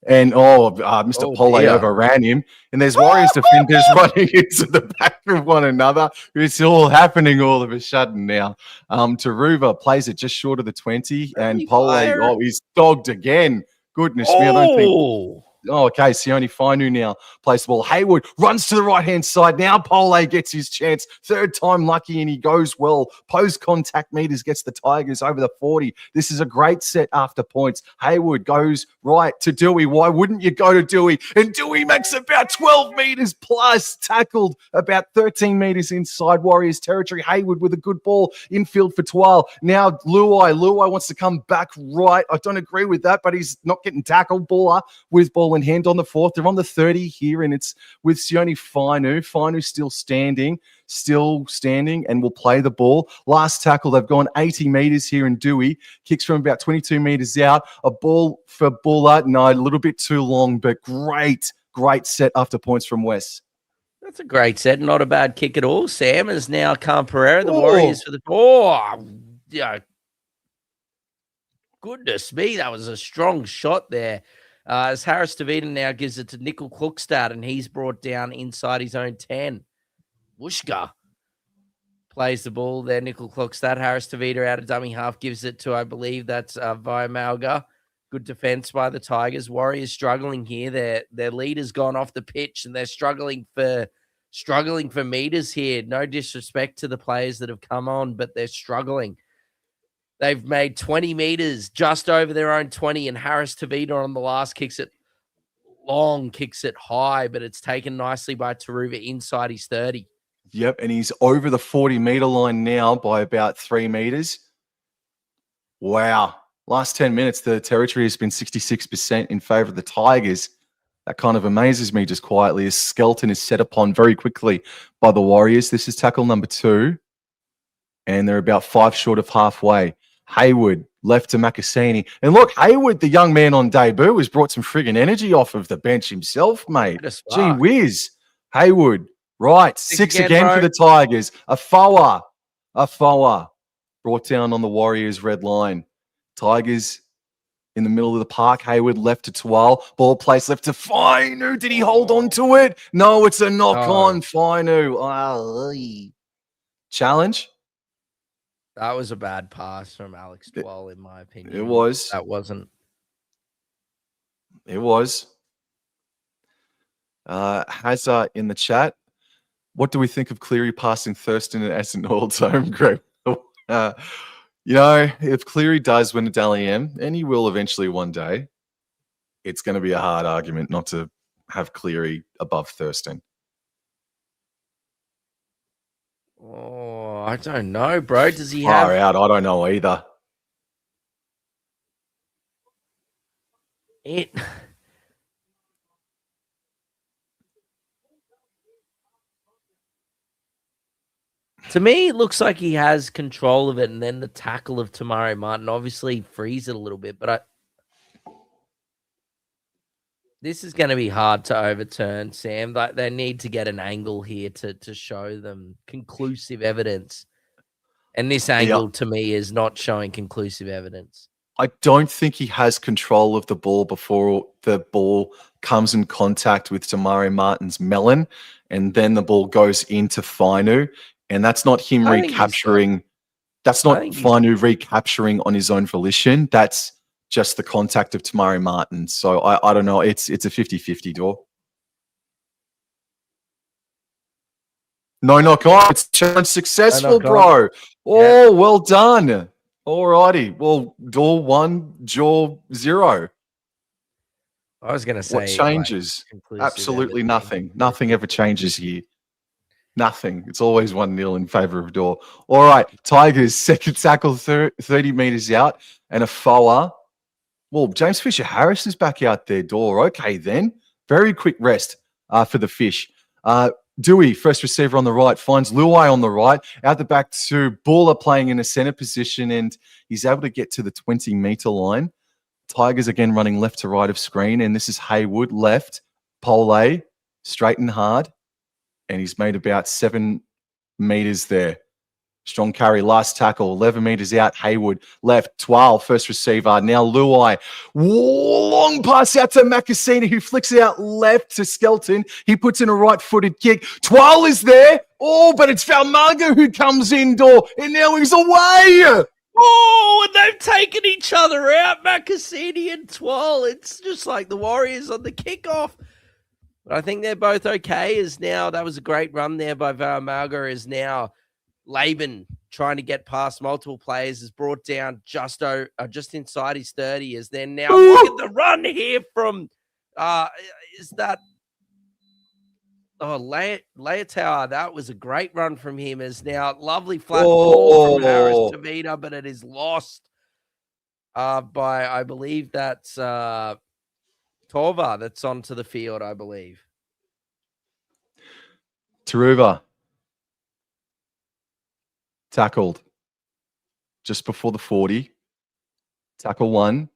Speaker 1: And, Mr. Pole overran him. And there's Warriors defenders running into the back of one another. It's all happening all of a sudden now. Taruva plays it just short of the 20. And Pole, he's dogged again. Goodness me, I don't think... Oh, okay. Sione Fainu now plays the ball. Hayward runs to the right-hand side. Now Pole gets his chance. Third time lucky, and he goes well. Post-contact meters gets the Tigers over the 40. This is a great set after points. Hayward goes right to Dewey. Why wouldn't you go to Dewey? And Dewey makes about 12 meters plus. Tackled about 13 meters inside Warriors territory. Hayward with a good ball. Infield for Twal. Now Luai. Luai wants to come back right. I don't agree with that, but he's not getting tackled. Baller with ball in hand on the 4th. They're on the 30 here, and it's with Sione Fainu. Fainu still standing, and will play the ball. Last tackle, they've gone 80 meters here, and Dewey kicks from about 22 meters out. A ball for Buller. No, a little bit too long, but great set after points from Wes.
Speaker 2: That's a great set. Not a bad kick at all. Sam is now Cam Pereira, the Warriors for the... Goodness me, that was a strong shot there. As Harris DeVita now gives it to Nickel Klukstad, and he's brought down inside his own 10. Wushka plays the ball there. Nickel Klukstad. Harris DeVita out of dummy half gives it to, I believe that's Vaimalga. Good defense by the Tigers. Warriors struggling here. Their leader's gone off the pitch, and they're struggling for meters here. No disrespect to the players that have come on, but they're struggling. They've made 20 meters just over their own 20, and Harris Tavita on the last kicks it long, kicks it high, but it's taken nicely by Taruva inside his 30.
Speaker 1: Yep, and he's over the 40-meter line now by about 3 meters. Wow. Last 10 minutes, the territory has been 66% in favor of the Tigers. That kind of amazes me just quietly as Skelton is set upon very quickly by the Warriors. This is tackle number 2, and they're about 5 short of halfway. Hayward left to Makasini. And look, Hayward, the young man on debut, has brought some friggin' energy off of the bench himself, mate. Gee whiz. Hayward, right. 6 again for the Tigers. Afoa brought down on the Warriors' red line. Tigers in the middle of the park. Hayward left to Twal. Ball placed left to Fainu. Did he hold on to it? No, it's a knock on Fainu. Challenge.
Speaker 2: That was a bad pass from Alex Twal, in my opinion.
Speaker 1: It was.
Speaker 2: That wasn't.
Speaker 1: It was. Hazza in the chat. What do we think of Cleary passing Thurston as an all-time great? If Cleary does win a Dally M, and he will eventually one day, it's going to be a hard argument not to have Cleary above Thurston.
Speaker 2: Oh, I don't know, bro. Does he
Speaker 1: Far out? I don't know either. To me, it looks like he has control of it, and then the tackle of Tamari Martin obviously frees it a little bit, but this is going to be hard to overturn, Sam. Like, they need to get an angle here to show them conclusive evidence. And this angle, to me, is not showing conclusive evidence. I don't think he has control of the ball before the ball comes in contact with Tamari Martin's melon, and then the ball goes into Fainu. And that's not him recapturing. That's not Fainu recapturing on his own volition. That's just the contact of Tamari Martin. So I don't know. It's a 50-50 door. No knock on. It's challenge successful, bro. Oh, well done. All righty. Well, door 1, jaw 0.
Speaker 2: I was going to
Speaker 1: What
Speaker 2: say, like,
Speaker 1: changes?
Speaker 2: conclusive
Speaker 1: Absolutely
Speaker 2: everything.
Speaker 1: nothing. Nothing ever changes here. Nothing. It's always 1-0 in favour of Door. All right, Tigers, second tackle, 30 metres out, and a foa. Well, James Fisher-Harris is back out there, Door. Okay, then. Very quick rest for the Fish. Dewey, first receiver on the right, finds Luai on the right. Out the back to Buller playing in a centre position, and he's able to get to the 20-metre line. Tigers again running left to right of screen, and this is Haywood, left. Pole, straight and hard. And he's made about 7 meters there. Strong carry, last tackle, 11 meters out. Haywood, left, 12, first receiver. Now Luai, long pass out to Makasina, who flicks it out left to Skelton. He puts in a right-footed kick. Twal is there. Oh, but it's Falmaga who comes indoor, and now he's away.
Speaker 2: Oh, and they've taken each other out, Makasini and Twal. It's just like the Warriors on the kickoff. But I think they're both okay. As now, that was a great run there by Valmarga. Is now Laban trying to get past multiple players, is brought down just inside his 30. Is then now look at the run here from is that Leotau? That was a great run from him. Is now lovely flat ball from Harris Tavita, but it is lost by, I believe that's Tova that's onto the field, I believe.
Speaker 1: Taruva tackled just before the 40. Tackle 1.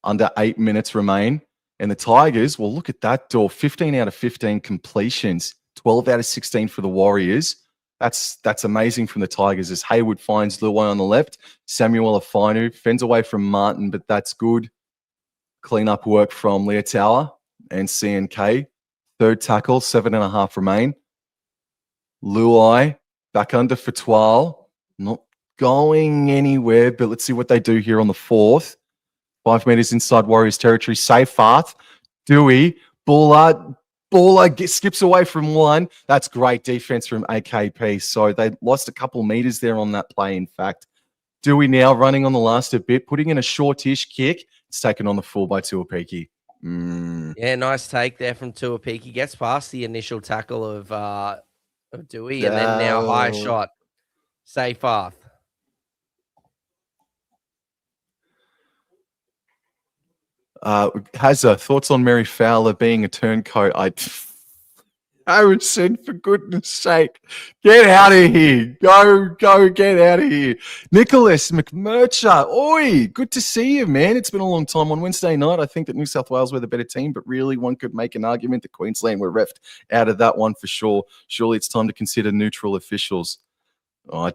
Speaker 1: Under 8 minutes remain. And the Tigers, well, look at that, Door. 15 out of 15 completions. 12 out of 16 for the Warriors. That's amazing from the Tigers as Haywood finds Luai on the left. Samuel Afinu fends away from Martin, but that's good. Clean-up work from Leotauer and CNK. Third tackle, 7.5 remain. Luai back under for Twal. Not going anywhere, but let's see what they do here on the 4th. 5 meters inside Warriors territory. Seyfarth. Dewey. Buller skips away from 1. That's great defense from AKP. So they lost a couple meters there on that play, in fact. Dewey now running on the last a bit, putting in a shortish kick. It's taken on the full by Tuapiki.
Speaker 2: Yeah, nice take there from Tuapiki. Gets past the initial tackle of Dewey, and then now high shot. Seyfarth.
Speaker 1: Hazza, thoughts on Mary Fowler being a turncoat? Harrison, for goodness sake, get out of here. Go, get out of here. Nicholas McMurcher, oi, good to see you, man. It's been a long time. On Wednesday night, I think that New South Wales were the better team, but really one could make an argument that Queensland were reffed out of that one for sure. Surely it's time to consider neutral officials. You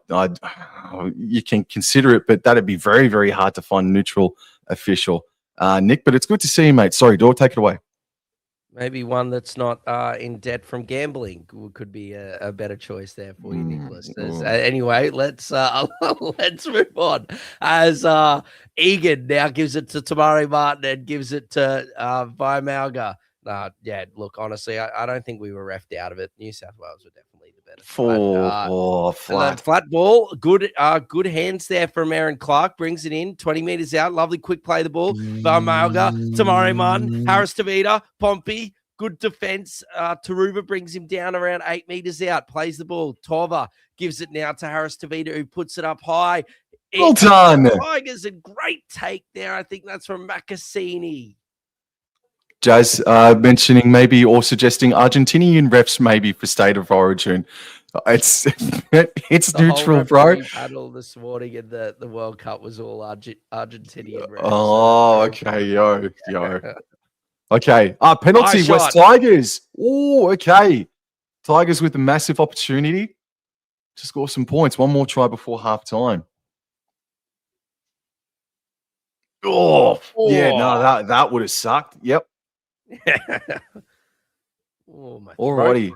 Speaker 1: can consider it, but that'd be very, very hard to find a neutral official. Nick, but it's good to see you, mate. Sorry, Dor, take it away.
Speaker 2: Maybe one that's not in debt from gambling could be a better choice there for you, Nicholas. Anyway, let's move on. As Egan now gives it to Tamari Martin and gives it to Vaimalga. Yeah, look, honestly, I don't think we were reffed out of it. New South Wales were definitely the better.
Speaker 1: Flat.
Speaker 2: Flat ball. Good hands there from Aaron Clark. Brings it in. 20 meters out. Lovely quick play the ball. Vaimalga, Tamari Martin, Harris Tavita, Pompey. Good defense. Taruva brings him down around 8 meters out. Plays the ball. Tova gives it now to Harris Tavita, who puts it up high.
Speaker 1: Well done.
Speaker 2: Tigers, a great take there. I think that's from Makasini.
Speaker 1: Jazz mentioning maybe or suggesting Argentinian refs maybe for State of Origin. It's neutral, bro.
Speaker 2: Panel this morning in the World Cup was all Argentinian refs.
Speaker 1: Oh, okay, yo. Okay, penalty,
Speaker 2: Nice
Speaker 1: West
Speaker 2: shot.
Speaker 1: Tigers. Oh, okay. Tigers with a massive opportunity to score some points. One more try before halftime. Oh, yeah, no, that would have sucked. Yep. Alrighty.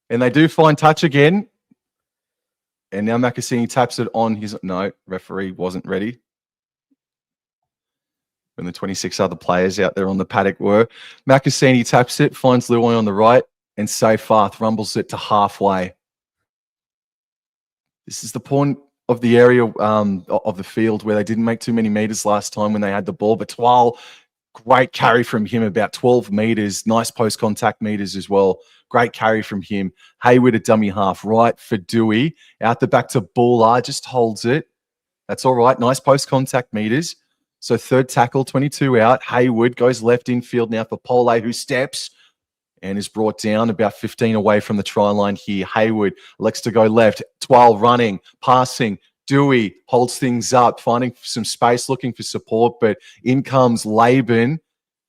Speaker 1: And they do find touch again. And now Makasini taps it on his... No, referee wasn't ready. When the 26 other players out there on the paddock were. Makasini taps it, finds Luai on the right, and Seyfarth rumbles it to halfway. This is the point of the area of the field where they didn't make too many meters last time when they had the ball. But Twal Great carry from him, about 12 meters. Nice post contact meters as well. Great carry from him. Hayward a dummy half, right for Dewey. Out the back to Buller, just holds it. That's all right. Nice post contact meters. So third tackle, 22 out. Hayward goes left infield now for Pole, who steps and is brought down about 15 away from the try line here. Hayward elects to go left. 12 running, passing. Dewey holds things up, finding some space, looking for support, but in comes Laban,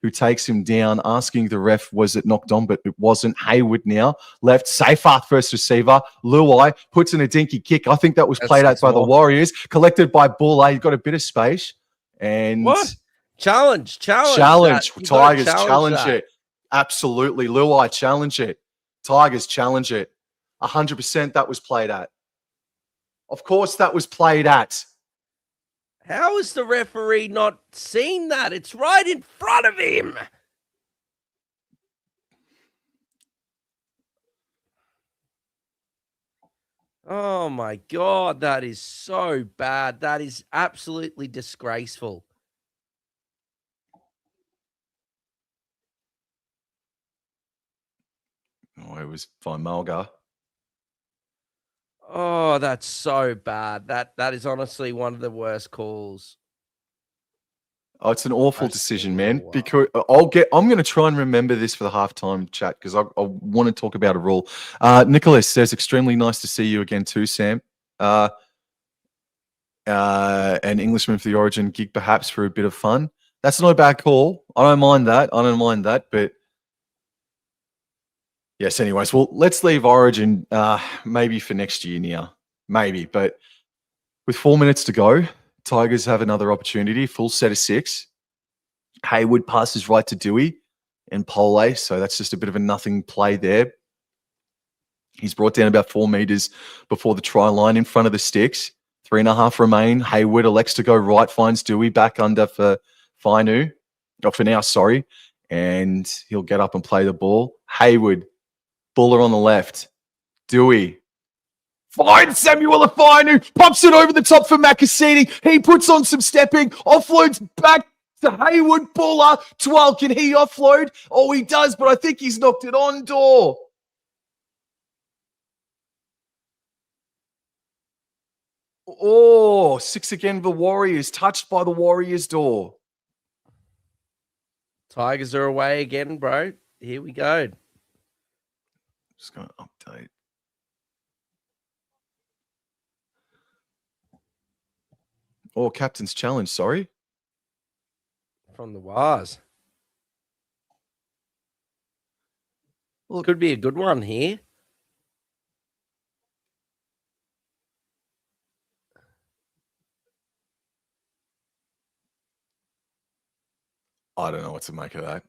Speaker 1: who takes him down, asking the ref, was it knocked on? But it wasn't. Hayward now, left, safer first receiver. Luai puts in a dinky kick. I think that was played out by the Warriors, collected by Buller. You've got a bit of space. And
Speaker 2: what? Challenge.
Speaker 1: Tigers challenge it. Absolutely. Luai challenge it. Tigers challenge it. 100% that was played at. Of course that was played at.
Speaker 2: How has the referee not seen that? It's right in front of him. Oh my God, that is so bad. That is absolutely disgraceful.
Speaker 1: Oh, it was fine, Mulga.
Speaker 2: Oh, that's so bad. That is honestly one of the worst calls.
Speaker 1: Oh, it's an awful decision, man. Because I'm going to try and remember this for the halftime chat because I want to talk about a rule. Nicholas says, extremely nice to see you again too, Sam. An Englishman for the Origin gig, perhaps for a bit of fun. That's not a bad call. I don't mind that. But yes, anyways, well, let's leave Origin maybe for next year now. Maybe. But with 4 minutes to go, Tigers have another opportunity, full set of 6. Hayward passes right to Dewey and Pole, so that's just a bit of a nothing play there. He's brought down about 4 meters before the try line in front of the sticks. 3.5 remain. Hayward elects to go right, finds Dewey back under for Fainu. Oh, for now, sorry. And he'll get up and play the ball. Hayward, Buller on the left. Dewey. Finds Samuel Fainu, pops it over the top for Makasini. He puts on some stepping, offloads back to Hayward. Buller. 12, can he offload? Oh, he does, but I think he's knocked it on door. Oh, 6 again for Warriors. Touched by the Warriors door.
Speaker 2: Tigers are away again, bro. Here we go.
Speaker 1: Just going to update. Oh, captain's challenge, sorry.
Speaker 2: From the Wars. Well, could be a good one here.
Speaker 1: I don't know what to make of that.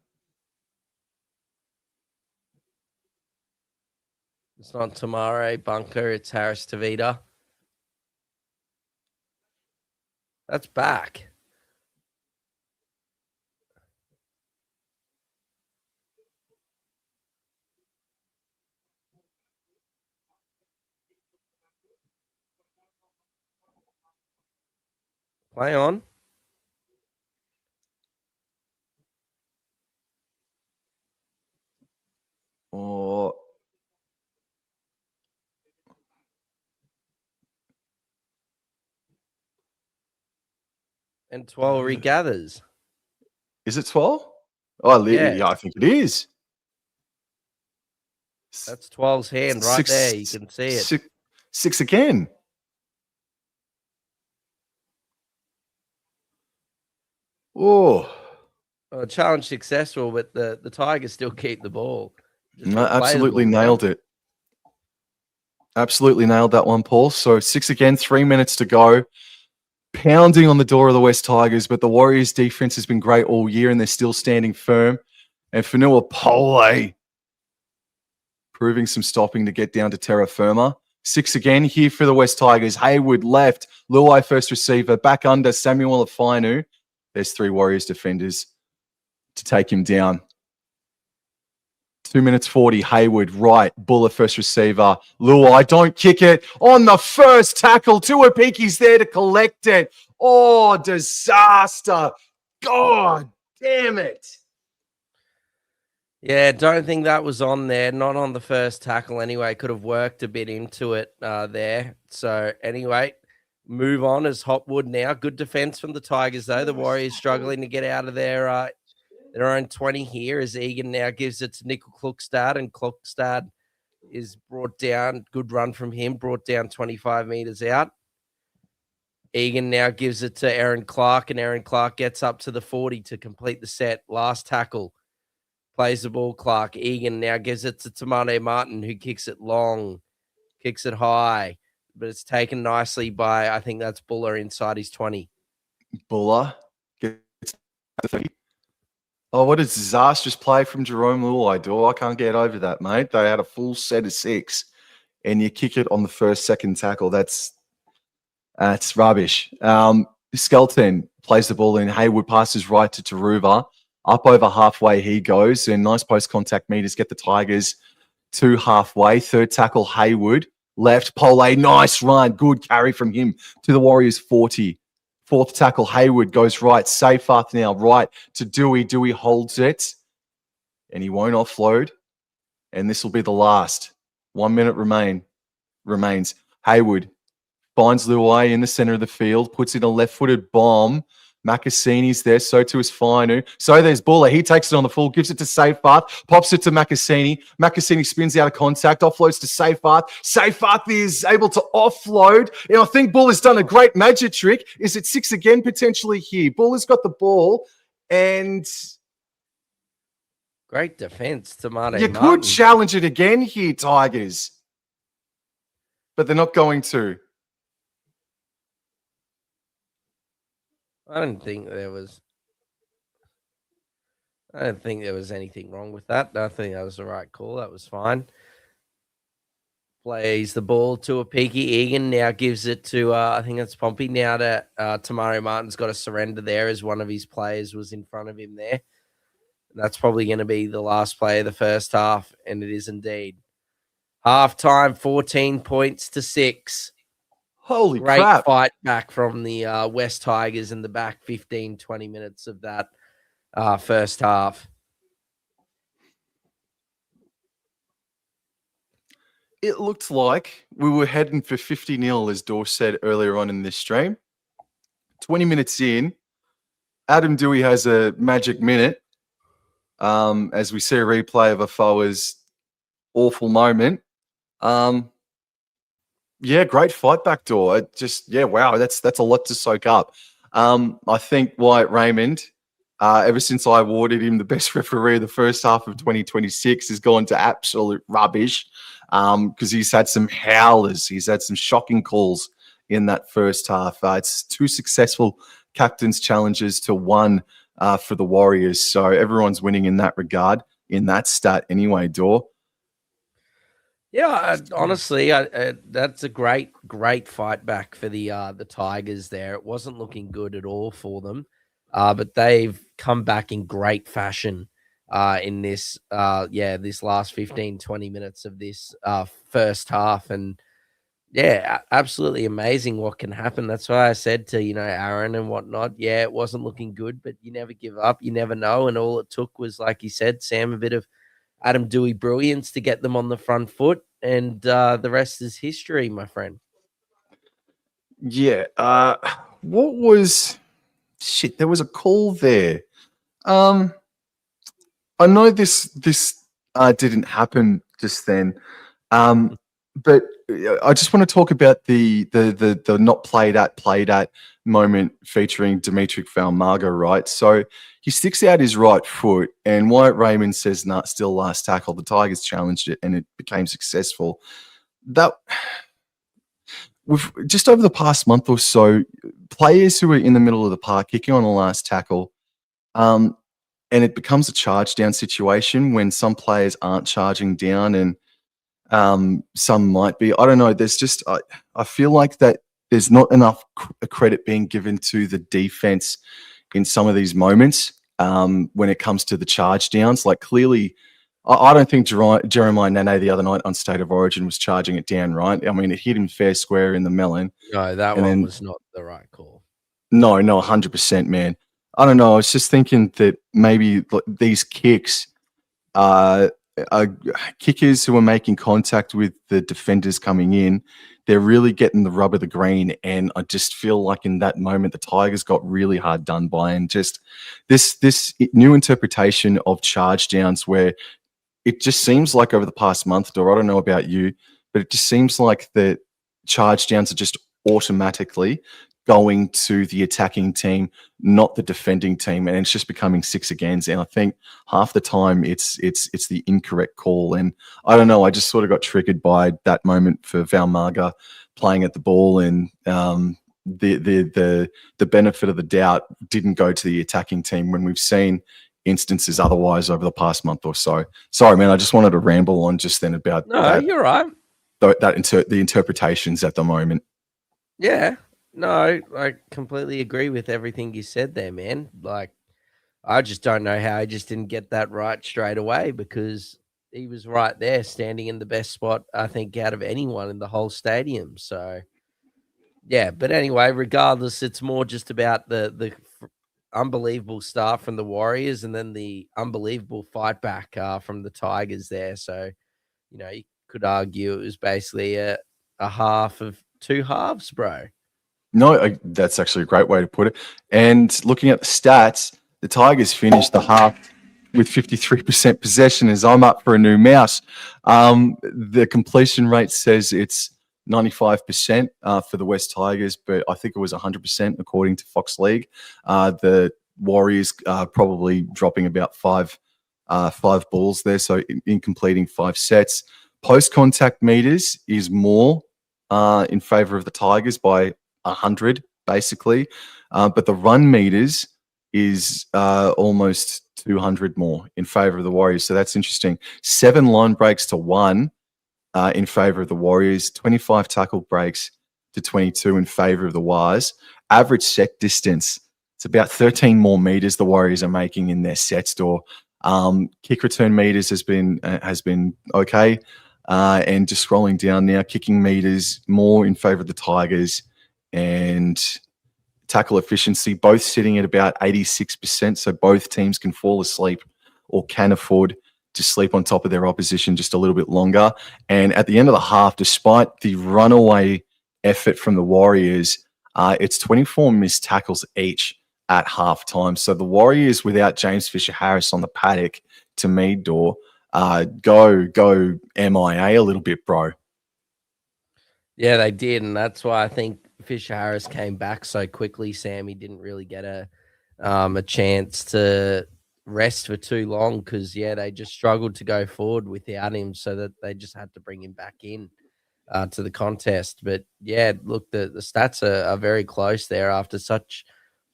Speaker 2: It's not Tamare Bunker, it's Harris Tavita. That's back. Play on.
Speaker 1: Oh.
Speaker 2: And 12 regathers.
Speaker 1: Is it 12? Oh, yeah, I think it is.
Speaker 2: That's 12's hand right there. You can see it.
Speaker 1: 6 again. Oh.
Speaker 2: Challenge successful, but the Tigers still keep the ball.
Speaker 1: Absolutely nailed it. Absolutely nailed that one, Paul. So 6 again, 3 minutes to go. Pounding on the door of the West Tigers, but the Warriors' defense has been great all year and they're still standing firm. And Fanua Pole proving some stopping to get down to terra firma. 6 again here for the West Tigers. Hayward left. Luai first receiver. Back under Samuel Fainu. There's 3 Warriors defenders to take him down. 2 minutes 40. Hayward right. Buller first receiver. Luai, don't kick it. On the first tackle. Tuapiki's there to collect it. Oh, disaster. God Damn it.
Speaker 2: Yeah, don't think that was on there. Not on the first tackle anyway. Could have worked a bit into it there. So anyway, move on as Hopwood now. Good defense from the Tigers though. The Warriors struggling to get out of their own 20 here as Egan now gives it to Nickel Klukstad, and Klukstad is brought down. Good run from him, brought down 25 meters out. Egan now gives it to Aaron Clark, and Aaron Clark gets up to the 40 to complete the set. Last tackle. Plays the ball, Clark. Egan now gives it to Tamane Martin, who kicks it long, kicks it high, but it's taken nicely by, I think that's Buller inside his 20.
Speaker 1: Buller gets the 30. Oh, what a disastrous play from Jerome Luai. I can't get over that, mate. They had a full set of 6, and you kick it on the first, second tackle. That's rubbish. Skelton plays the ball in. Haywood passes right to Taruva. Up over halfway he goes, and nice post-contact meters get the Tigers to halfway. Third tackle, Haywood. Left, Pole, nice run. Good carry from him to the Warriors 40. Fourth tackle, Haywood goes right. Seyfarth now right to Dewey. Dewey holds it, and he won't offload. And this will be the last. 1 minute remains. Haywood finds Luai in the center of the field, puts in a left-footed bomb. Macassini's there, so too is Fainu. So there's Buller. He takes it on the full, gives it to Seyfarth, pops it to Macassini. Macassini spins out of contact, offloads to Seyfarth. Seyfarth is able to offload. And I think Buller's done a great magic trick. Is it 6 again potentially here? Buller's got the ball, and
Speaker 2: great defense, Tamane
Speaker 1: you
Speaker 2: Martin.
Speaker 1: could challenge it again here, Tigers. But they're not going to.
Speaker 2: I don't think there was anything wrong with that. I think that was the right call. That was fine. Plays the ball to a peaky. Egan now gives it to, I think it's Pompey now to Tamari Martin's got a surrender there as one of his players was in front of him there. That's probably going to be the last play of the first half, and it is indeed. Halftime, 14 points to 6.
Speaker 1: Holy
Speaker 2: Great
Speaker 1: crap.
Speaker 2: fight back from the West Tigers in the back 15, 20 minutes of that first half.
Speaker 1: It looked like we were heading for 50-0, as Dor said earlier on in this stream. 20 minutes in, Adam Dewey has a magic minute as we see a replay of Afoa's awful moment. Yeah, great fight back, Dor. Wow, that's a lot to soak up. I think Wyatt Raymond, ever since I awarded him the best referee of the first half of 2026, has gone to absolute rubbish because he's had some howlers. He's had some shocking calls in that first half. It's 2 successful captain's challenges to 1 for the Warriors. So everyone's winning in that regard, in that stat anyway, Dor.
Speaker 2: Yeah, honestly, that's a great fight back for the Tigers there. It wasn't looking good at all for them, but they've come back in great fashion in this this last 15, 20 minutes of this first half. And yeah, absolutely amazing what can happen. That's why I said to, Aaron and whatnot, yeah, it wasn't looking good, but you never give up. You never know. And all it took was, like you said, Sam, a bit of Adam Dewey brilliance to get them on the front foot, and the rest is history, my friend.
Speaker 1: Yeah. What was... Shit, there was a call there. I know this didn't happen just then, but I just want to talk about the not played at moment featuring Dimitri Valmago, right? So he sticks out his right foot, and Wyatt Raymond says, "Nah, still last tackle." The Tigers challenged it, and it became successful. We've just over the past month or so, players who are in the middle of the park kicking on the last tackle, and it becomes a charge down situation when some players aren't charging down and some might be. I don't know. There's just I feel like that there's not enough credit being given to the defense in some of these moments when it comes to the charge downs. Like clearly, I don't think Jeremiah Nene the other night on State of Origin was charging it down, right? I mean, it hit him fair square in the melon.
Speaker 2: No, that one was not the right call.
Speaker 1: No, 100%, man. I don't know. I was just thinking that maybe these kicks are kickers who are making contact with the defenders coming in. They're really getting the rub of the green, and I just feel like in that moment the Tigers got really hard done by, and just this new interpretation of charge downs where it just seems like over the past month, Dor, I don't know about you, but it just seems like the charge downs are just automatically going to the attacking team, not the defending team, and it's just becoming six agains. And I think half the time it's the incorrect call. And I don't know, I just sort of got triggered by that moment for Valmarga playing at the ball, and the benefit of the doubt didn't go to the attacking team when we've seen instances otherwise over the past month or so. Sorry, man. I just wanted to ramble on just then about that.
Speaker 2: You're right.
Speaker 1: The interpretations at the moment.
Speaker 2: Yeah. No, I completely agree with everything you said there, man. Like, I just don't know how he just didn't get that right straight away, because he was right there standing in the best spot, I think, out of anyone in the whole stadium. So, yeah. But anyway, regardless, it's more just about the unbelievable start from the Warriors and then the unbelievable fight back from the Tigers there. So, you could argue it was basically a half of two halves, bro.
Speaker 1: No, that's actually a great way to put it. And looking at the stats, the Tigers finished the half with 53% possession as I'm up for a new mouse. The completion rate says it's 95% for the West Tigers, but I think it was 100% according to Fox League. The Warriors probably dropping about five balls there, so in completing 5 sets. Post-contact meters is more in favour of the Tigers by 100, basically. But the run meters is almost 200 more in favour of the Warriors. So that's interesting. 7 line breaks to 1 in favour of the Warriors. 25 tackle breaks to 22 in favour of the Wires. Average set distance, it's about 13 more meters the Warriors are making in their sets. Or kick return meters has been okay. And just scrolling down now, kicking meters more in favour of the Tigers, and tackle efficiency both sitting at about 86%. So both teams can fall asleep or can afford to sleep on top of their opposition just a little bit longer. And at the end of the half, despite the runaway effort from the Warriors, it's 24 missed tackles each at halftime. So the Warriors, without James Fisher-Harris on the paddock, to me, Dor, go MIA a little bit, bro.
Speaker 2: Yeah, they did, and that's why I think Fisher-Harris came back so quickly, Sam. He didn't really get a chance to rest for too long because, they just struggled to go forward without him, so that they just had to bring him back in to the contest. But, look, the stats are very close there after such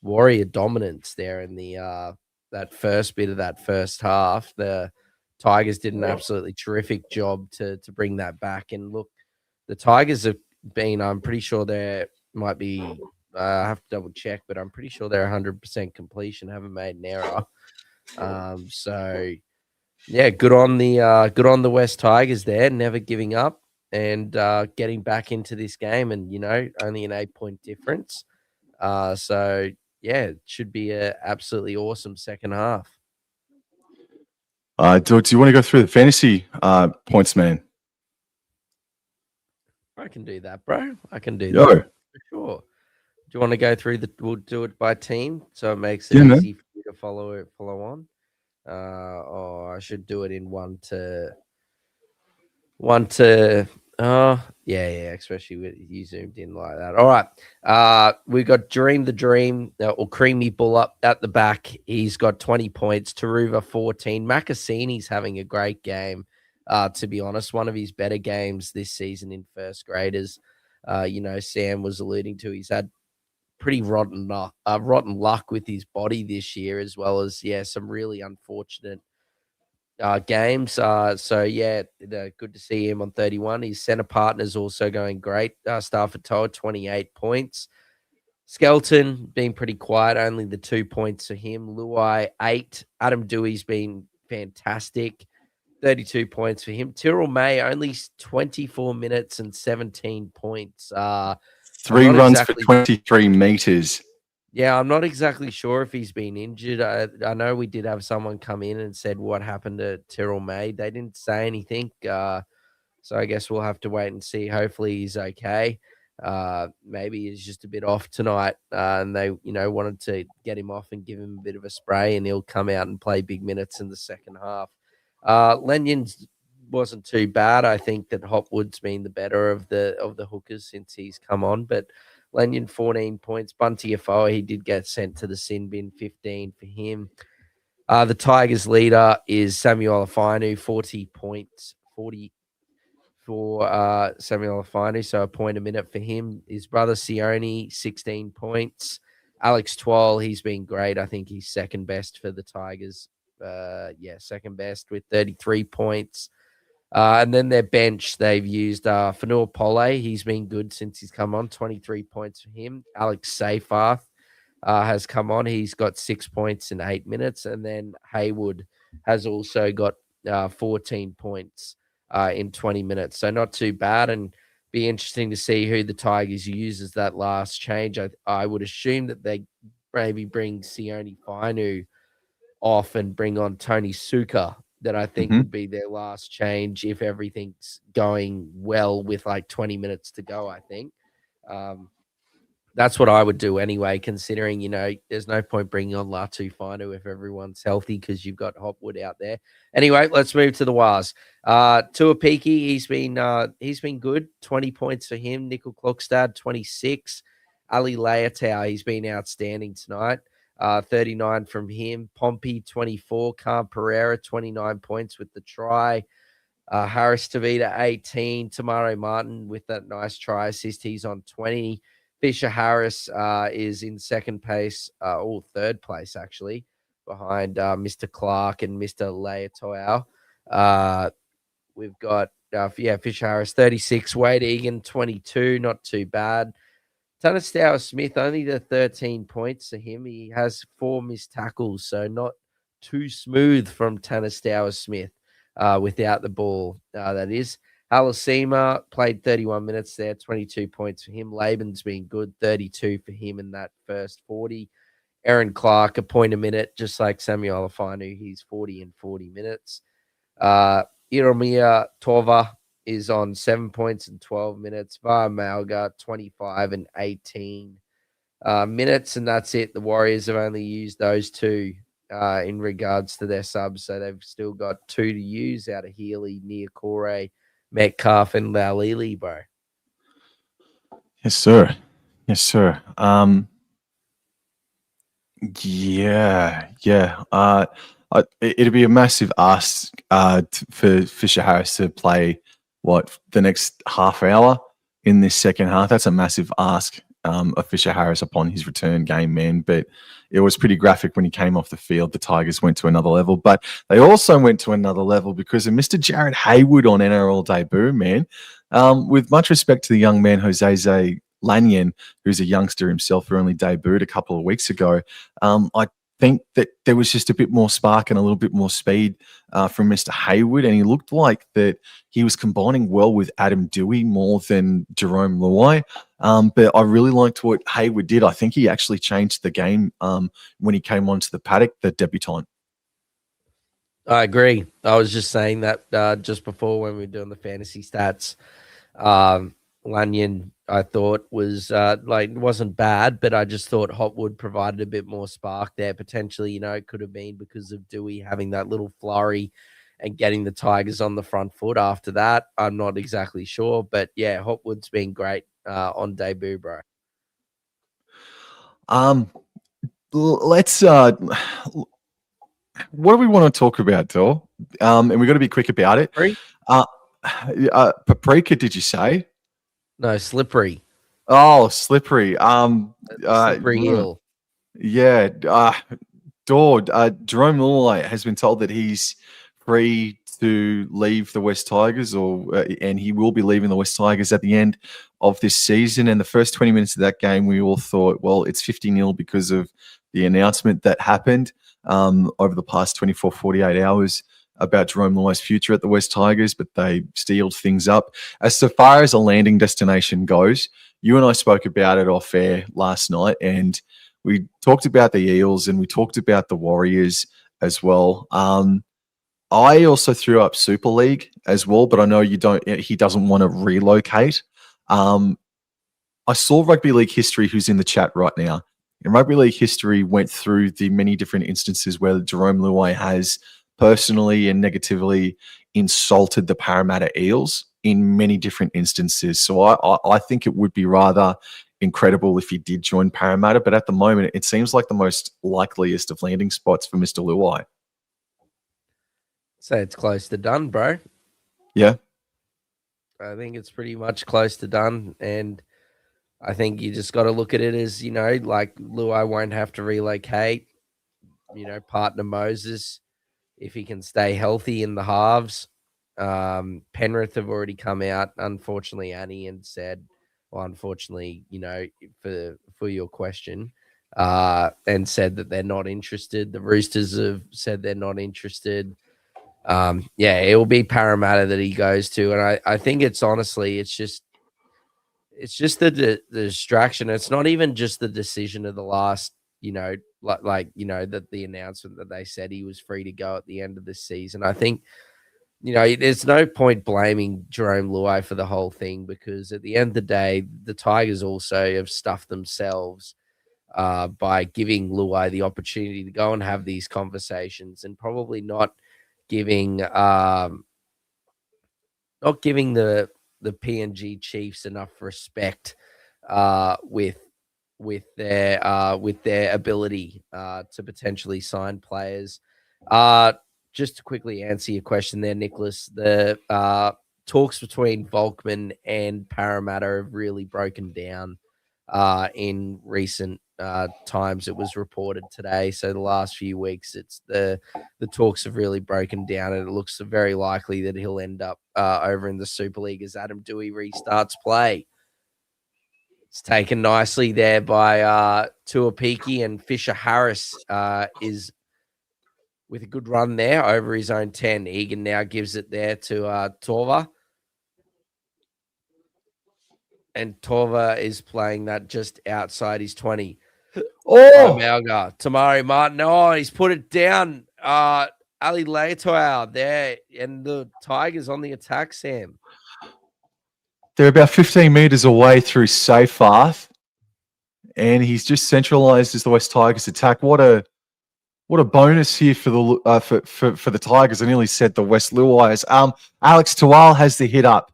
Speaker 2: Warrior dominance there in the that first bit of that first half. The Tigers did an absolutely terrific job to bring that back. And, look, the Tigers have been, I'm pretty sure they might be, I have to double check, but I'm pretty sure they're 100% completion, haven't made an error. So good on the West Tigers there, never giving up and getting back into this game, and only an 8-point difference. So it should be a absolutely awesome second half.
Speaker 1: Do you want to go through the fantasy points, man?
Speaker 2: I can do that, bro. I can do that for sure. Do you want to go through we'll do it by team so it makes it easy for you to follow on. I should do it in one to especially with you zoomed in like that. All right. We got Dream the Dream or Creamy Bull up at the back. He's got 20 points. Taruva 14. Macassini's having a great game. To be honest, one of his better games this season in first graders. Sam was alluding to, he's had pretty rotten luck with his body this year, as well as some really unfortunate games. Good to see him on 31. His center partner's also going great. Stafford Toa 28 points. Skelton being pretty quiet, only the 2 points for him. Luai 8. Adam Dewey's been fantastic. 32 points for him. Tyrrell May only 24 minutes and 17 points.
Speaker 1: 3 runs for 23 meters.
Speaker 2: Yeah, I'm not exactly sure if he's been injured. I know we did have someone come in and said what happened to Tyrrell May. They didn't say anything. So I guess we'll have to wait and see. Hopefully he's okay. Maybe he's just a bit off tonight, and they, wanted to get him off and give him a bit of a spray, and he'll come out and play big minutes in the second half. Lenyon's wasn't too bad. I think that Hopwood's been the better of the hookers since he's come on, but Lenyon 14 points. Bunty Afoa, he did get sent to the sin bin, 15 for him. The Tigers leader is Samuel Afinu, 40 points, 40 for Samuel Afinu, so a point a minute for him. His brother Sione, 16 points. Alex Twal, he's been great. I think he's second best for the Tigers. Second best with 33 points. And then their bench, they've used Fanua Pole. He's been good since he's come on, 23 points for him. Alex Seyfarth has come on. He's got 6 points in 8 minutes. And then Haywood has also got 14 points in 20 minutes. So not too bad, and be interesting to see who the Tigers use as that last change. I would assume that they maybe bring Sione Fainu off and bring on Tony Suka. That I think would be their last change if everything's going well with like 20 minutes to go, I think. That's what I would do anyway, considering, there's no point bringing on Latu Fainu if everyone's healthy because you've got Hopwood out there. Anyway, let's move to the Wars. Tuapiki, he's been good. 20 points for him. Nickel Klokstad, 26. Ali Leatau, he's been outstanding tonight. 39 from him. Pompey, 24. Khan Pereira, 29 points with the try. Harris Tavita, 18. Tamaro Martin with that nice try assist. He's on 20. Fisher Harris is in second place, or third place, actually, behind Mr. Clark and Mr. Leatoau. We've got, Fisher Harris, 36. Wade Egan, 22. Not too bad. Tanastow Smith, only the 13 points to him. He has 4 missed tackles, so not too smooth from Tanastow Smith without the ball, that is. Halasima played 31 minutes there, 22 points for him. Laban's been good, 32 for him in that first 40. Aaron Clark, a point a minute, just like Samuel Afinu. He's 40 in 40 minutes. Iromia Tova is on 7 points in 12 minutes. Var Malga, 25 and 18 minutes, and that's it. The Warriors have only used those two in regards to their subs, so they've still got 2 to use out of Healy, Niokore, Metcalf, and Laulili, bro.
Speaker 1: Yes, sir. Yes, sir. Yeah. It'd be a massive ask for Fisher Harris to play the next half hour in this second half. That's a massive ask of Fisher Harris upon his return game, man. But it was pretty graphic when he came off the field. The Tigers went to another level, but they also went to another level because of Mr. Jared Haywood on NRL debut, man. With much respect to the young man, Jose Lanyon, who's a youngster himself who only debuted a couple of weeks ago, I think that there was just a bit more spark and a little bit more speed from Mr. Haywood, and he looked like that he was combining well with Adam Dewey more than Jerome Luai. But I really liked what Haywood did. I think he actually changed the game when he came onto the paddock, the debutant.
Speaker 2: I agree. I was just saying that just before when we were doing the fantasy stats. Lanyon, I thought, was wasn't bad, but I just thought Hopwood provided a bit more spark there. Potentially, it could have been because of Dewey having that little flurry and getting the Tigers on the front foot after that. I'm not exactly sure, but yeah, Hopwood's been great on debut, bro.
Speaker 1: Let's what do we want to talk about, Dor? And we've got to be quick about it. Paprika, did you say?
Speaker 2: No, slippery.
Speaker 1: Oh, slippery.
Speaker 2: Slippery eel.
Speaker 1: Yeah. Jerome Luai has been told that he's free to leave the West Tigers, and he will be leaving the West Tigers at the end of this season. And the first 20 minutes of that game, we all thought, well, it's 50-0 because of the announcement that happened over the past 24, 48 hours about Jerome Luai's future at the West Tigers, but they steeled things up. As so far as a landing destination goes, you and I spoke about it off air last night, and We talked about the Eels and we talked about the Warriors as well. I also threw up Super League as well, but I know you don't. He doesn't want to relocate. I saw Rugby League History, who's in the chat right now. And Rugby League History went through the many different instances where Jerome Luai has personally and negatively insulted the Parramatta Eels in many different instances. So I think it would be rather incredible if he did join Parramatta. But at the moment, it seems like the most likeliest of landing spots for Mr. Luai.
Speaker 2: So it's close to done, bro.
Speaker 1: Yeah.
Speaker 2: I think it's pretty much close to done. And I think you just got to look at it as, like Luai won't have to relocate. Partner Moses, if he can stay healthy in the halves. Penrith have already come out, unfortunately, Annie, and said, well, unfortunately, for your question, and said that they're not interested. The Roosters have said they're not interested. It will be Parramatta that he goes to. And I think it's honestly, it's just the distraction. It's not even just the decision of the last, that the announcement that they said he was free to go at the end of the season. I think, there's no point blaming Jerome Luai for the whole thing, because at the end of the day, the Tigers also have stuffed themselves by giving Luai the opportunity to go and have these conversations, and probably not giving the PNG Chiefs enough respect with their ability to potentially sign players. Just to quickly answer your question there, Nicholas, the talks between Volkman and Parramatta have really broken down in recent times. It was reported today. So the last few weeks, it's the talks have really broken down, and it looks very likely that he'll end up over in the Super League as Adam Dewey restarts play. It's taken nicely there by Tuapiki, and Fisher Harris is with a good run there over his own 10. Egan now gives it there to Torva. And Torva is playing that just outside his 20.
Speaker 1: Oh,
Speaker 2: Malga. Tamari Martin. Oh, he's put it down. Ali Leitow there. And the Tigers on the attack, Sam.
Speaker 1: They're about 15 meters away through Seyfarth. And he's just centralized as the West Tigers attack. What a bonus here for the Tigers. I nearly said the West Luais. Alex Tawal has the hit up,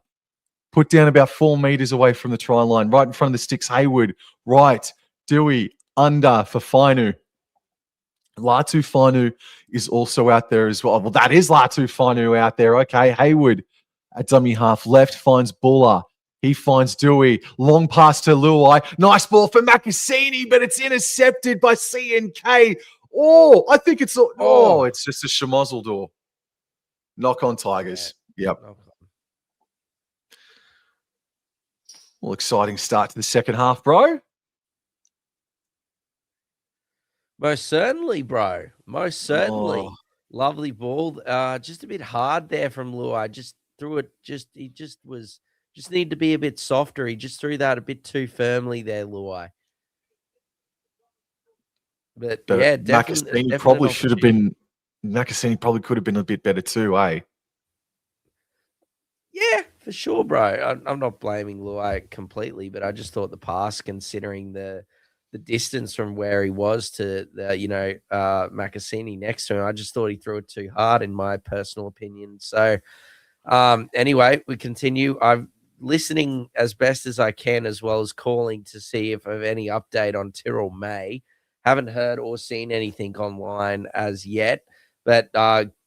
Speaker 1: put down about 4 meters away from the try line, right in front of the sticks. Hayward, right. Dewey, under for Fainu. Latu Fainu is also out there as well. Well, that is Latu Fainu out there. Okay, Hayward at dummy half left finds Buller. He finds Dewey. Long pass to Luai. Nice ball for Makasini, but it's intercepted by CNK. Oh, I think it's it's just a Schmozzle door. Knock on Tigers. Yeah. Yep. Well, exciting start to the second half, bro.
Speaker 2: Most certainly, bro. Most certainly. Oh. Lovely ball. Just a bit hard there from Luai. Just threw it. He just needed to be a bit softer. He just threw that a bit too firmly there, Luai. But yeah, definitely.
Speaker 1: Makasini probably should have been. Makasini probably could have been a bit better too, eh?
Speaker 2: Yeah, for sure, bro. I'm not blaming Luai completely, but I just thought the pass, considering the distance from where he was to the Makasini next to him, I just thought he threw it too hard, in my personal opinion. So anyway, we continue. I'm listening as best as I can, as well as calling to see if I have any update on Tyrrell May. Haven't heard or seen anything online as yet, but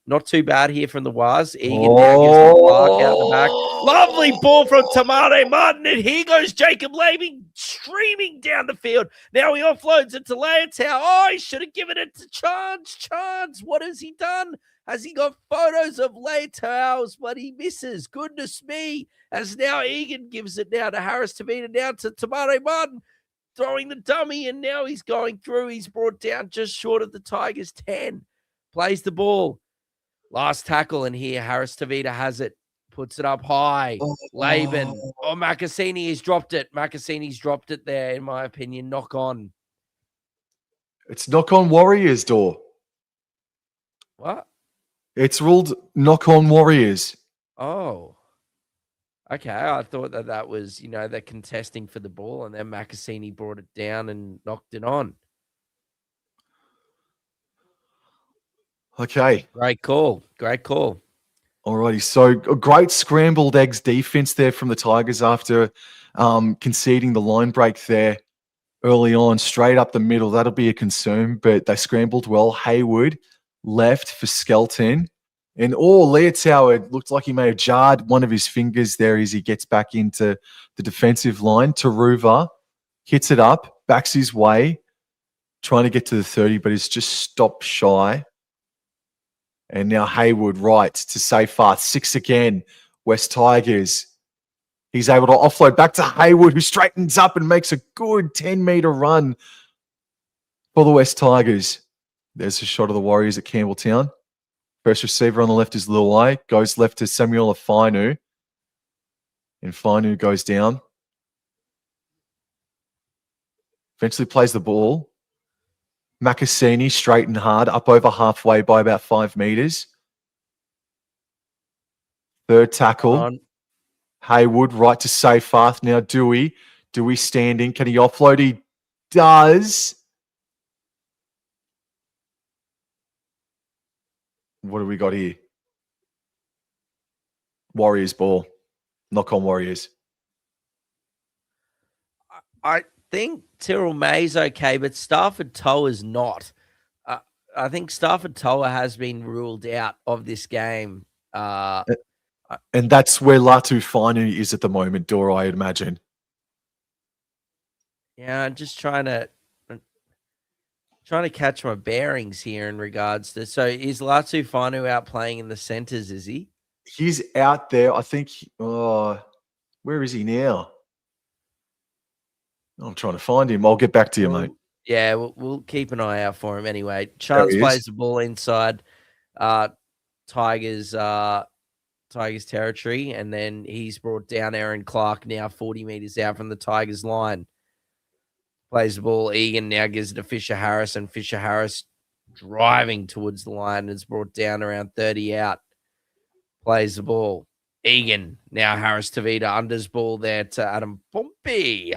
Speaker 2: not too bad here from the Waz. Egan now gives him Clark out the back. Lovely ball from Tamare Martin. And here goes Jacob Laving streaming down the field. Now he offloads it to Leitow. Oh, he should have given it to Chance. Chance, what has he done? Has he got photos of Leitow's, but he misses? Goodness me. As now Egan gives it now to Harris Tavita, now to Tamare Martin, throwing the dummy, and now he's going through. He's brought down just short of the Tigers' 10. Plays the ball. Last tackle, and here Harris Tavita has it. Puts it up high. Laban. Oh, Makasini has dropped it. Makasini's dropped it there, in my opinion. Knock on.
Speaker 1: It's knock on Warriors door.
Speaker 2: What?
Speaker 1: It's ruled knock on Warriors.
Speaker 2: Oh. Okay, I thought that was, they're contesting for the ball, and then Macassini brought it down and knocked it on.
Speaker 1: Okay.
Speaker 2: Great call. Great call.
Speaker 1: Alrighty. So a great scrambled eggs defense there from the Tigers after conceding the line break there early on, straight up the middle. That'll be a concern, but they scrambled well. Haywood left for Skelton. And Leotau looked like he may have jarred one of his fingers there as he gets back into the defensive line. Taruva hits it up, backs his way, trying to get to the 30, but it's just stopped shy. And now Haywood right to Seyfarth. 6 again. West Tigers. He's able to offload back to Haywood, who straightens up and makes a good 10-meter run for the West Tigers. There's a shot of the Warriors at Campbelltown. First receiver on the left is Luai. Goes left to Samuel Afinu. And Finu goes down. Eventually plays the ball. Macassini straight and hard, up over halfway by about 5 meters. Third tackle. Haywood right to Seyfarth. Now Dewey. Dewey standing. Can he offload? He does. What do we got here? Warriors ball. Knock on Warriors.
Speaker 2: I think Tyrrell May's okay, but Stafford Toa is not. I think Stafford Toa has been ruled out of this game.
Speaker 1: And that's where Latu Finu is at the moment, Dora, I imagine.
Speaker 2: Yeah, I'm just trying to catch my bearings here in regards to. So is Latu Finu out playing in the centers? Is he?
Speaker 1: He's out there. I think. Where is he now? I'm trying to find him. I'll get back to you, mate.
Speaker 2: Yeah, we'll keep an eye out for him anyway. Chance plays the ball inside Tigers territory, and then he's brought down Aaron Clark, now 40 meters out from the Tigers line. Plays the ball. Egan now gives it to Fisher Harris, and Fisher Harris driving towards the line is brought down around 30 out. Plays the ball. Egan, now Harris Tavita unders ball there to Adam Pompey.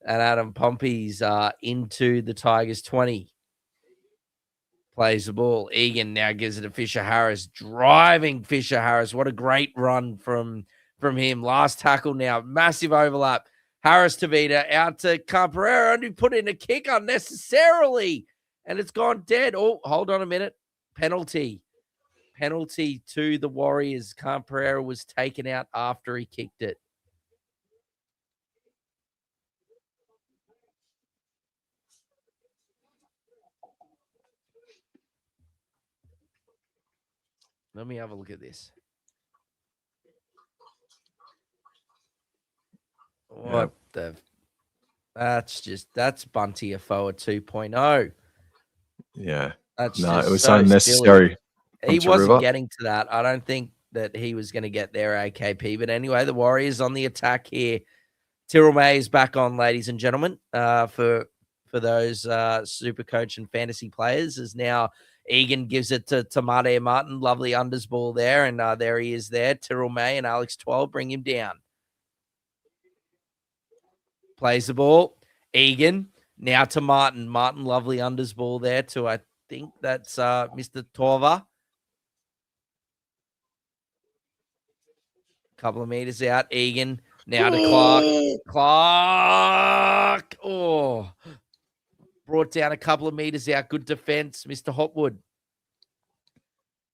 Speaker 2: And Adam Pompey's into the Tigers 20. Plays the ball. Egan now gives it to Fisher Harris. Driving Fisher Harris. What a great run from him. Last tackle now. Massive overlap. Harris Tavita out to Cabrera, and he put in a kick unnecessarily. And it's gone dead. Oh, hold on a minute. Penalty to the Warriors. Cabrera was taken out after he kicked it. Let me have a look at this. What the? That's Bunty Afoa 2.0.
Speaker 1: Yeah.
Speaker 2: That's
Speaker 1: no, it was
Speaker 2: so
Speaker 1: unnecessary.
Speaker 2: He wasn't getting to that. I don't think that he was going to get there, AKP. But anyway, the Warriors on the attack here. Tyrrell May is back on, ladies and gentlemen, for those super coach and fantasy players. Is now Egan gives it to Tamade Martin. Lovely unders ball there. And there he is there. Tyrrell May and Alex 12 bring him down. Plays the ball. Egan now to Martin. Martin, lovely unders ball there to, I think that's Mr. Torva. Couple of meters out. Egan now to Clark. Clark. Oh. Brought down a couple of meters out. Good defense, Mr. Hopwood.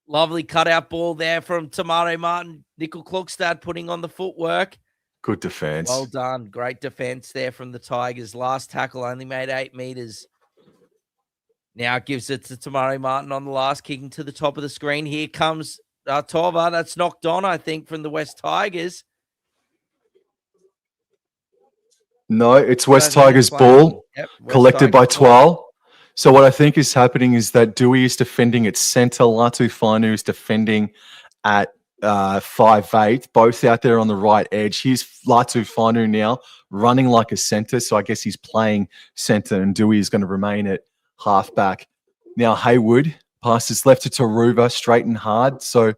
Speaker 2: Lovely cutout ball there from Tamare Martin. Nickel Klugstad putting on the footwork.
Speaker 1: Good defense.
Speaker 2: Well done. Great defense there from the Tigers. Last tackle only made 8 meters. Now gives it to Tamare Martin on the last, kicking to the top of the screen. Here comes Tova. That's knocked on, I think, from the West Tigers.
Speaker 1: No, it's West Tigers ball, collected by Twal. So what I think is happening is that Dewey is defending at center. Latu Finu is defending at 5'8", both out there on the right edge. Here's Latu Finu now running like a center. So I guess he's playing center, and Dewey is going to remain at halfback. Now Haywood passes left to Taruva, straight and hard. So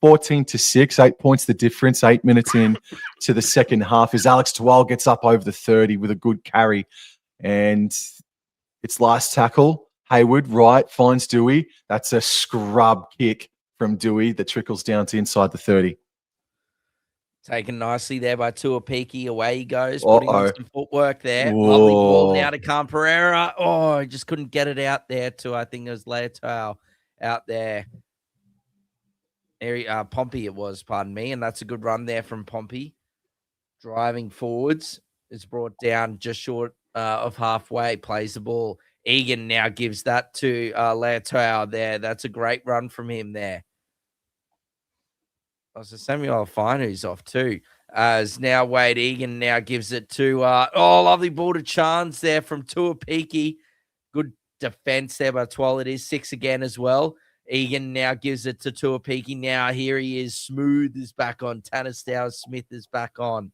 Speaker 1: 14-6, 8 points the difference, 8 minutes in to the second half as Alex Twal gets up over the 30 with a good carry. And it's last tackle. Haywood, right, finds Dewey. That's a scrub kick from Dewey that trickles down to inside the 30.
Speaker 2: Taken nicely there by Tuapiki. Away he goes, putting on some footwork there.
Speaker 1: Whoa.
Speaker 2: Lovely ball now to Khan Pereira. Oh, he just couldn't get it out there to, I think it was Leotau out there. Pompey it was, pardon me. And that's a good run there from Pompey. Driving forwards. It's brought down just short of halfway. Plays the ball. Egan now gives that to Leotau there. That's a great run from him there. So Samuel Fine who's off too. As now Wade Egan now gives it to lovely ball to Chance there from Tuapiki. Good defense there by Twal. It is 6 again as well. Egan now gives it to Tuapiki. Now here he is. Smooth is back on. Tanner Smith is back on.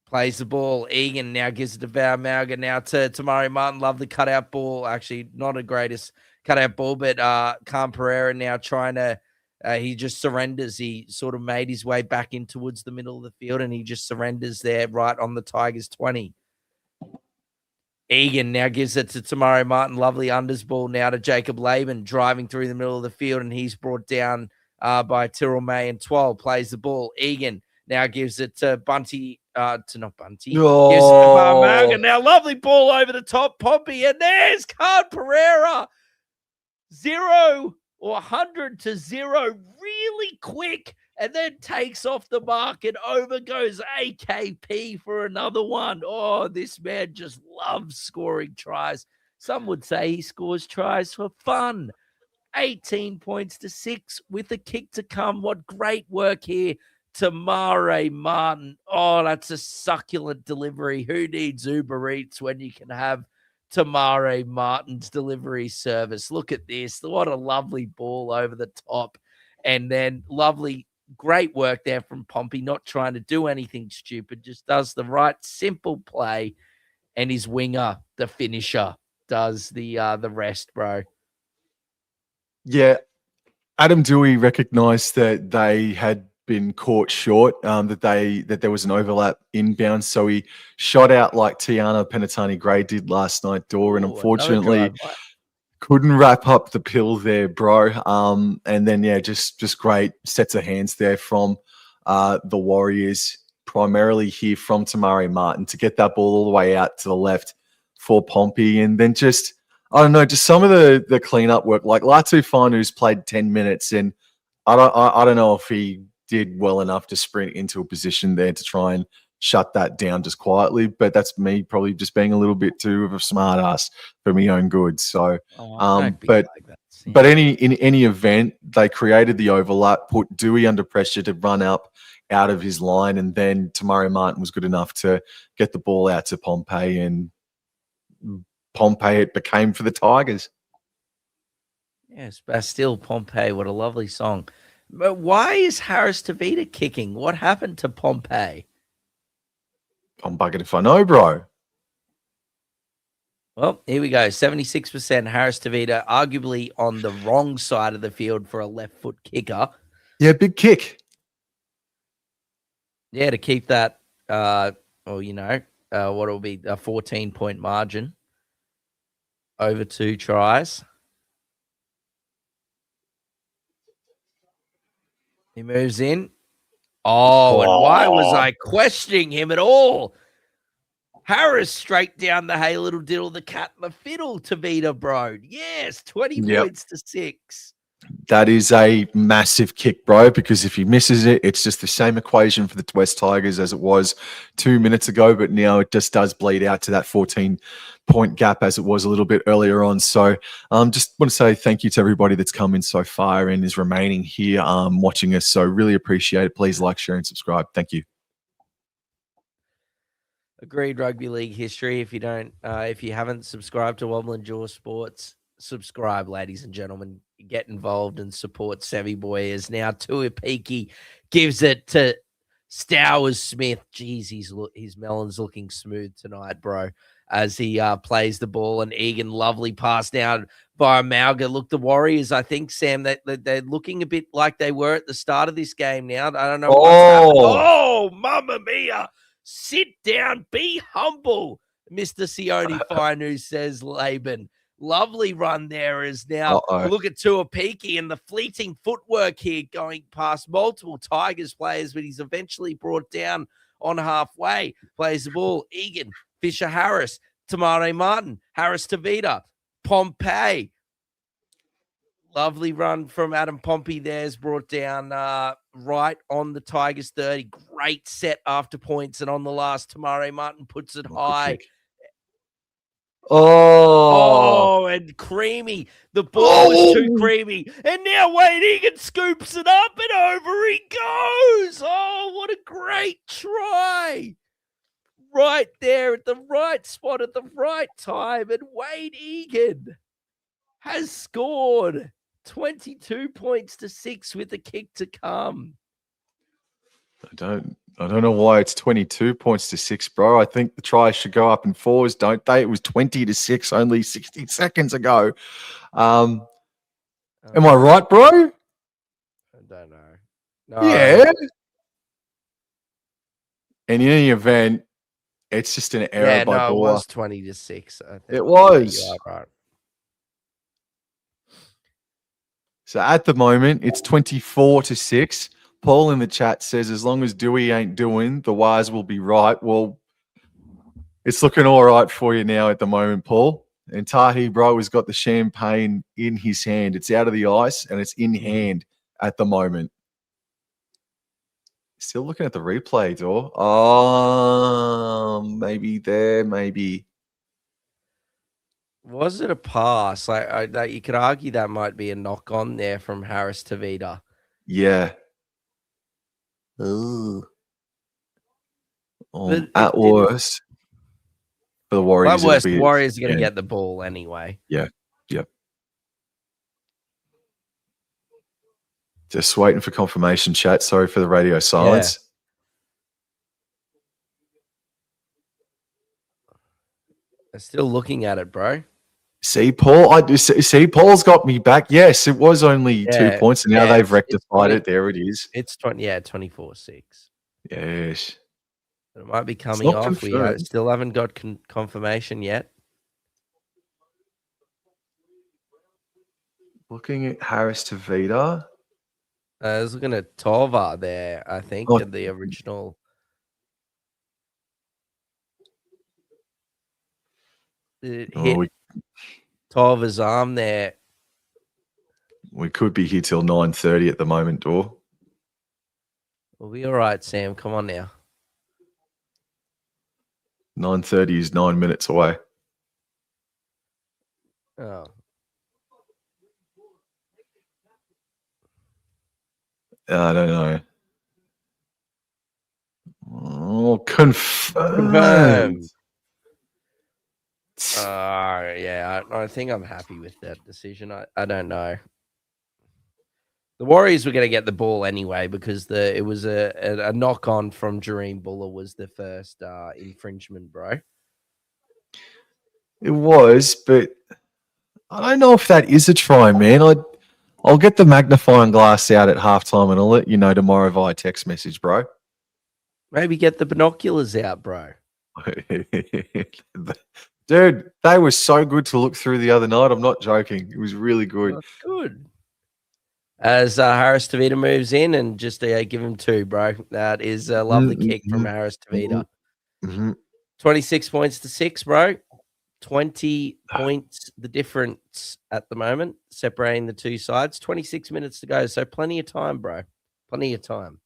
Speaker 2: Plays the ball. Egan now gives it to Malga. Now to Tamari Martin. Lovely cutout ball. Actually, not the greatest cutout ball, but Khan Pereira now trying to, he just surrenders. He sort of made his way back in towards the middle of the field, and he just surrenders there right on the Tigers 20. Egan now gives it to Tamari Martin. Lovely unders ball now to Jacob Laban, driving through the middle of the field, and he's brought down by Tyrrell May, and 12 plays the ball. Egan now gives it to Bunty, not Bunty.
Speaker 1: Oh.
Speaker 2: Gives it to Barmaga. Now lovely ball over the top, Pompey, and there's Khan Pereira. 0 or 100 to 0 really quick, and then takes off the mark, and over goes AKP for another one. Oh, this man just loves scoring tries. Some would say he scores tries for fun. 18 points to 6 with a kick to come. What great work here. Tamari Martin. Oh, that's a succulent delivery. Who needs Uber Eats when you can have Tamari Martin's delivery service? Look at this. What a lovely ball over the top. And then lovely, great work there from Pompey, not trying to do anything stupid, just does the right simple play. And his winger, the finisher, does the rest, bro.
Speaker 1: Yeah. Adam Dewey recognized that they had been caught short, that there was an overlap inbound, so he shot out like Tiana Penatani Gray did last night, and unfortunately couldn't wrap up the pill there, bro. And then just great sets of hands there from the Warriors, primarily here from Tamari Martin, to get that ball all the way out to the left for Pompey, and then just I don't know, just some of the cleanup work, like Latu Fanu's played 10 minutes, and I don't know if he did well enough to sprint into a position there to try and shut that down just quietly. But that's me probably just being a little bit too of a smart ass for my own good. So, but in any event, they created the overlap, put Dewey under pressure to run up out of his line, and then Tamari Martin was good enough to get the ball out to Pompey, and Pompey it became for the Tigers.
Speaker 2: Yes, Bastille Pompey, what a lovely song. But why is Harris Tavita kicking? What happened to Pompey?
Speaker 1: I'm bugging if I know, bro.
Speaker 2: Well, here we go. 76% Harris Tavita, arguably on the wrong side of the field for a left foot kicker.
Speaker 1: Yeah, big kick.
Speaker 2: Yeah, to keep that, what will be a 14-point margin over 2 tries. He moves in. Oh, and why was I questioning him at all? Harris straight down the hey little diddle, the cat and the fiddle to Vita bro. Yes, 20 points to 6.
Speaker 1: That is a massive kick, bro, because if he misses it, it's just the same equation for the West Tigers as it was 2 minutes ago, but now it just does bleed out to that 14-point gap as it was a little bit earlier on. So just want to say thank you to everybody that's come in so far and is remaining here watching us. So really appreciate it. Please like, share, and subscribe. Thank you.
Speaker 2: Agreed. Rugby league history. If you haven't subscribed to Wobble and Jaw Sports, subscribe, ladies and gentlemen. Get involved and support Savvy Boy. As now Tuapiki gives it to Stowers Smith. Jeez, his melon's looking smooth tonight, bro. As he plays the ball, and Egan, lovely pass down by Malga. Look, the Warriors, I think, Sam, that they're looking a bit like they were at the start of this game now. I don't know what's happened. Oh, mamma mia. Sit down, be humble, Mr. Sione Fine, says Laban. Lovely run there is now. Look at Tuapiki and the fleeting footwork here going past multiple Tigers players, but he's eventually brought down on halfway. Plays the ball. Egan, Fisher Harris, Tamare Martin, Harris Tavita, Pompey. Lovely run from Adam Pompey there is brought down right on the Tigers 30. Great set after points. And on the last, Tamare Martin puts it high. Oh, and creamy. The ball was too creamy. And now Wayne Egan scoops it up and over he goes. Oh, what a great try. Right there at the right spot at the right time. And Wayne Egan has scored 22 points to 6 with a kick to come.
Speaker 1: I don't know why it's 22 points to 6, bro. I think the tries should go up in fours, don't they? It was 20 to 6 only 60 seconds ago. Am I right, bro?
Speaker 2: I don't know. No.
Speaker 1: Yeah. And in any event, it's just an error by Bula.
Speaker 2: It was 20 to 6. I think.
Speaker 1: It was.
Speaker 2: You are right.
Speaker 1: So at the moment, it's 24 to 6. Paul in the chat says, as long as Dewey ain't doing, the wires will be right. Well, it's looking all right for you now at the moment, Paul. And Tahi, bro, has got the champagne in his hand. It's out of the ice and it's in hand at the moment. Still looking at the replay, door. Oh, maybe there, maybe.
Speaker 2: Was it a pass? Like you could argue that might be a knock on there from Harris Tavita.
Speaker 1: Yeah. At worst, for the Warriors.
Speaker 2: At worst, the Warriors are going to get the ball anyway.
Speaker 1: Yeah. Yep. Just waiting for confirmation, chat. Sorry for the radio silence.
Speaker 2: I'm still looking at it, bro.
Speaker 1: See, Paul. Paul's got me back. Yes, it was only 2 points, and now they've rectified it. There it is.
Speaker 2: It's 24-6.
Speaker 1: Yes.
Speaker 2: It might be coming off.
Speaker 1: Confirmed.
Speaker 2: We still haven't got confirmation yet.
Speaker 1: Looking at Harris Tavita.
Speaker 2: I was looking at Tova there, I think, in the original. It hit Tova's arm there.
Speaker 1: We could be here till 9:30 at the moment, Dor.
Speaker 2: We'll be all right, Sam. Come on now.
Speaker 1: 9:30 is 9 minutes away.
Speaker 2: Oh.
Speaker 1: I don't know. Oh, confirmed.
Speaker 2: Yeah, I think I'm happy with that decision. I don't know. The Warriors were going to get the ball anyway because it was a knock on from Jareem Buller was the first infringement, bro.
Speaker 1: It was, but I don't know if that is a try, man. I'll get the magnifying glass out at halftime and I'll let you know tomorrow via text message, bro.
Speaker 2: Maybe get the binoculars out, bro.
Speaker 1: Dude, they were so good to look through the other night. I'm not joking. It was really good.
Speaker 2: That's good. As Harris Tavita moves in and just give him 2, bro. That is a lovely kick from Harris Tavita. 26 points to 6, bro. 20 points the difference at the moment, separating the two sides. 26 minutes to go, so plenty of time, bro. Plenty of time.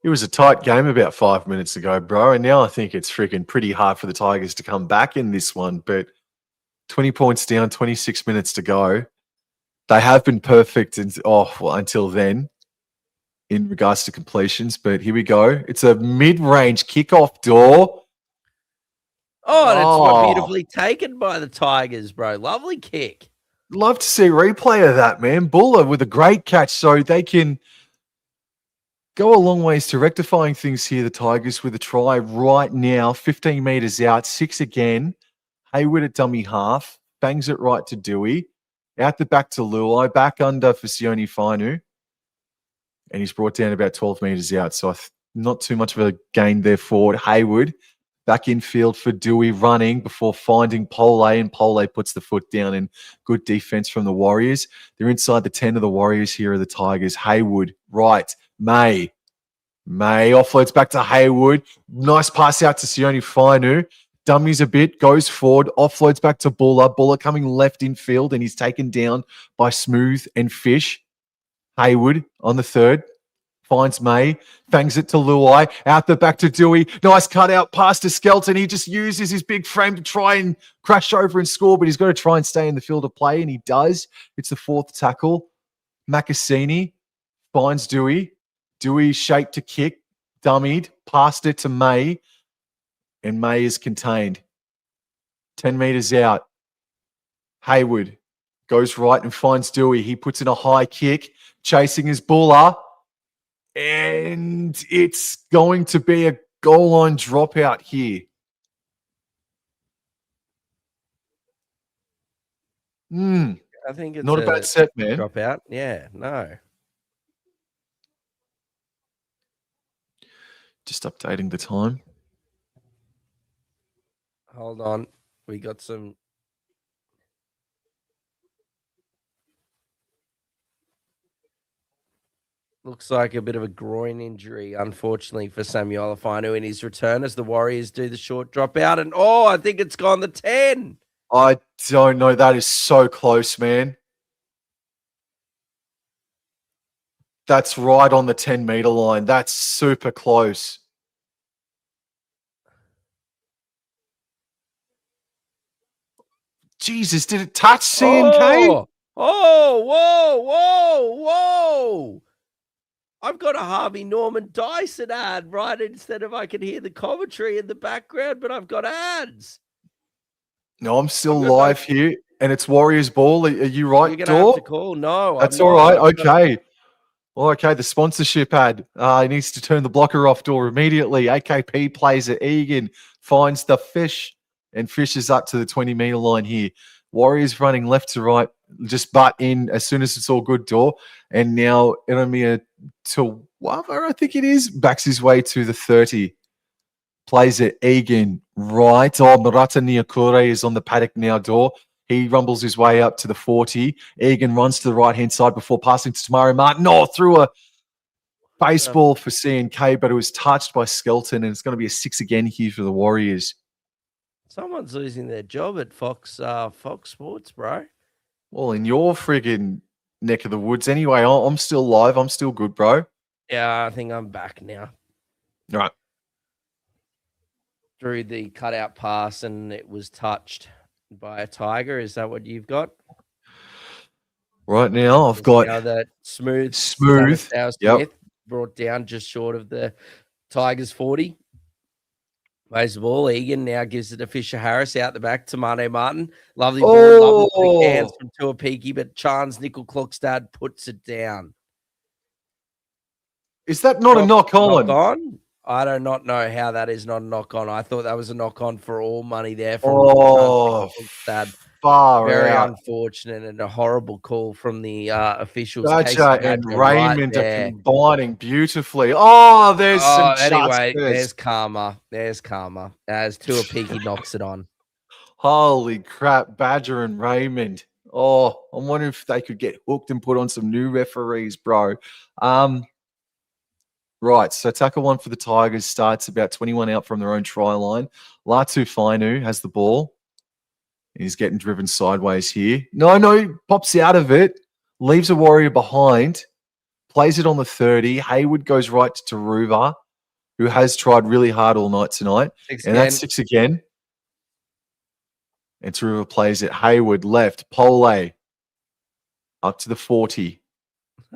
Speaker 1: It was a tight game about 5 minutes ago, bro, and now I think it's freaking pretty hard for the Tigers to come back in this one, but 20 points down, 26 minutes to go. They have been perfect until then in regards to completions, but here we go. It's a mid-range kickoff, Door.
Speaker 2: Oh, that's beautifully taken by the Tigers, bro. Lovely kick.
Speaker 1: Love to see a replay of that, man. Buller with a great catch, so they can go a long ways to rectifying things here. The Tigers with a try right now, 15 meters out, 6 again. Hayward at dummy half, bangs it right to Dewey. Out the back to Luai, back under for Sione Fainu. And he's brought down about 12 meters out, so not too much of a gain there forward. Hayward back infield for Dewey running before finding Pole, and Pole puts the foot down, and good defense from the Warriors. They're inside the 10 of the Warriors here are the Tigers. Hayward, right. May offloads back to Hayward. Nice pass out to Sione Fainu. Dummies a bit, goes forward, offloads back to Buller. Buller coming left infield, and he's taken down by Smooth and Fish. Hayward on the third. Finds May, fangs it to Luai, out the back to Dewey. Nice cut out pass to Skelton. He just uses his big frame to try and crash over and score, but he's got to try and stay in the field of play, and he does. It's the fourth tackle. Makasini finds Dewey. Dewey shaped to kick, dummied, passed it to May, and May is contained. 10 meters out. Hayward goes right and finds Dewey. He puts in a high kick, chasing his Buller. And it's going to be a goal line dropout here.
Speaker 2: I think it's
Speaker 1: not a bad set, man.
Speaker 2: Dropout. Yeah, no.
Speaker 1: Just updating the time.
Speaker 2: Hold on. We got some. Looks like a bit of a groin injury, unfortunately, for Samuel Fainu in his return as the Warriors do the short dropout. And, I think it's gone the 10.
Speaker 1: I don't know. That is so close, man. That's right on the 10-meter line. That's super close. Jesus, did it touch CNK?
Speaker 2: Whoa. I've got a Harvey Norman Dyson ad right instead of I can hear the commentary in the background, but I've got ads.
Speaker 1: No, I'm still live here, and it's Warriors ball. Are you right,
Speaker 2: You're going to have to call. No,
Speaker 1: that's all right. Okay. Well, okay, the sponsorship ad. He needs to turn the blocker off door immediately. AKP plays it. Egan finds the Fish, and Fish is up to the 20-meter line here. Warriors running left to right, just butt in as soon as it's all good door. And now Eremia Tawava, I think it is, backs his way to the 30. Plays it. Egan right. Murata Niokure is on the paddock now door. He rumbles his way up to the 40. Egan runs to the right-hand side before passing to Tamari Martin. Through a baseball for CNK, but it was touched by Skelton, and it's going to be a 6 again here for the Warriors.
Speaker 2: Someone's losing their job at Fox Sports, bro.
Speaker 1: Well, in your friggin' neck of the woods anyway. I'm still live. I'm still good, bro.
Speaker 2: Yeah, I think I'm back now.
Speaker 1: All right.
Speaker 2: Through the cutout pass, and it was touched by a Tiger. Is that what you've got?
Speaker 1: Right now, I've got
Speaker 2: that smooth.
Speaker 1: Yep.
Speaker 2: Brought down just short of the Tigers 40. Plays the ball. Egan now gives it to Fisher Harris out the back to Mane Martin. Lovely ball. Lovely hands from Tuapiki, but Chance Nickel Klokstad puts it down.
Speaker 1: Is that not a knock on?
Speaker 2: I do not know how that is not a knock on. I thought that was a knock on for all money there from
Speaker 1: that. Very
Speaker 2: unfortunate and a horrible call from the officials.
Speaker 1: Badger and Raymond are combining beautifully. There's some
Speaker 2: anyway, there's karma. There's karma. As Tuapiki knocks it on.
Speaker 1: Holy crap, Badger and Raymond. I'm wondering if they could get hooked and put on some new referees, bro. Right, so tackle one for the Tigers starts about 21 out from their own try line. Latu Fainu has the ball. He's getting driven sideways here. No, pops out of it, leaves a Warrior behind, plays it on the 30. Hayward goes right to Taruva, who has tried really hard all night tonight. That's 6 again. And Taruva plays it. Hayward left. Pole up to the 40.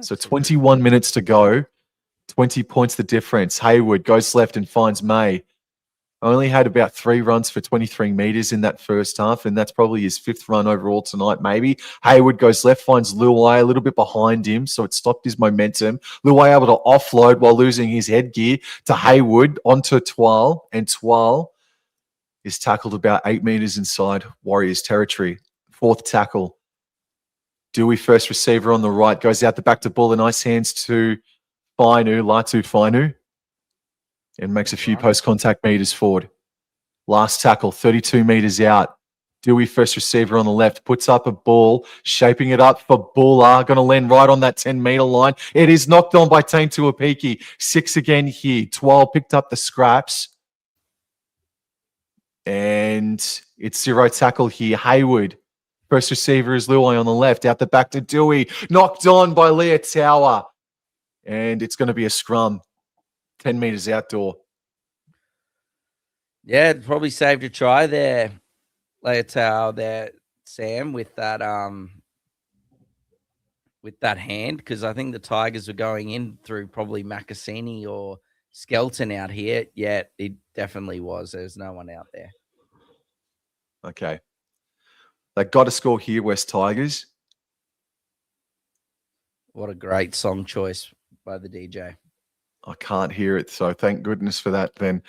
Speaker 1: So 21 minutes to go. 20 points the difference. Hayward goes left and finds May. Only had about 3 runs for 23 meters in that first half, and that's probably his 5th run overall tonight, maybe. Hayward goes left, finds Luai a little bit behind him, so it stopped his momentum. Luai able to offload while losing his headgear to Hayward onto Twal, and Twal is tackled about 8 meters inside Warriors territory. 4th tackle. Dewey, first receiver on the right, goes out the back to Buller. Nice hands to Latu Fainu, and makes a few post-contact meters forward. Last tackle, 32 meters out. Dewey, first receiver on the left, puts up a ball, shaping it up for Buller. Going to land right on that 10-meter line. It is knocked on by Tane Tuapiki. 6 again here. Twal picked up the scraps. And it's 0 tackle here. Hayward, first receiver is Luai on the left. Out the back to Dewey. Knocked on by Leah Tower. And it's going to be a scrum. 10 meters outdoor.
Speaker 2: Yeah, it probably saved a try there, Leotao there, Sam, with that hand, because I think the Tigers were going in through probably Makasini or Skelton out here. Yeah, it definitely was. There's no one out there.
Speaker 1: Okay. They got to score here, West Tigers.
Speaker 2: What a great song choice by the DJ.
Speaker 1: I can't hear it, so thank goodness for that then.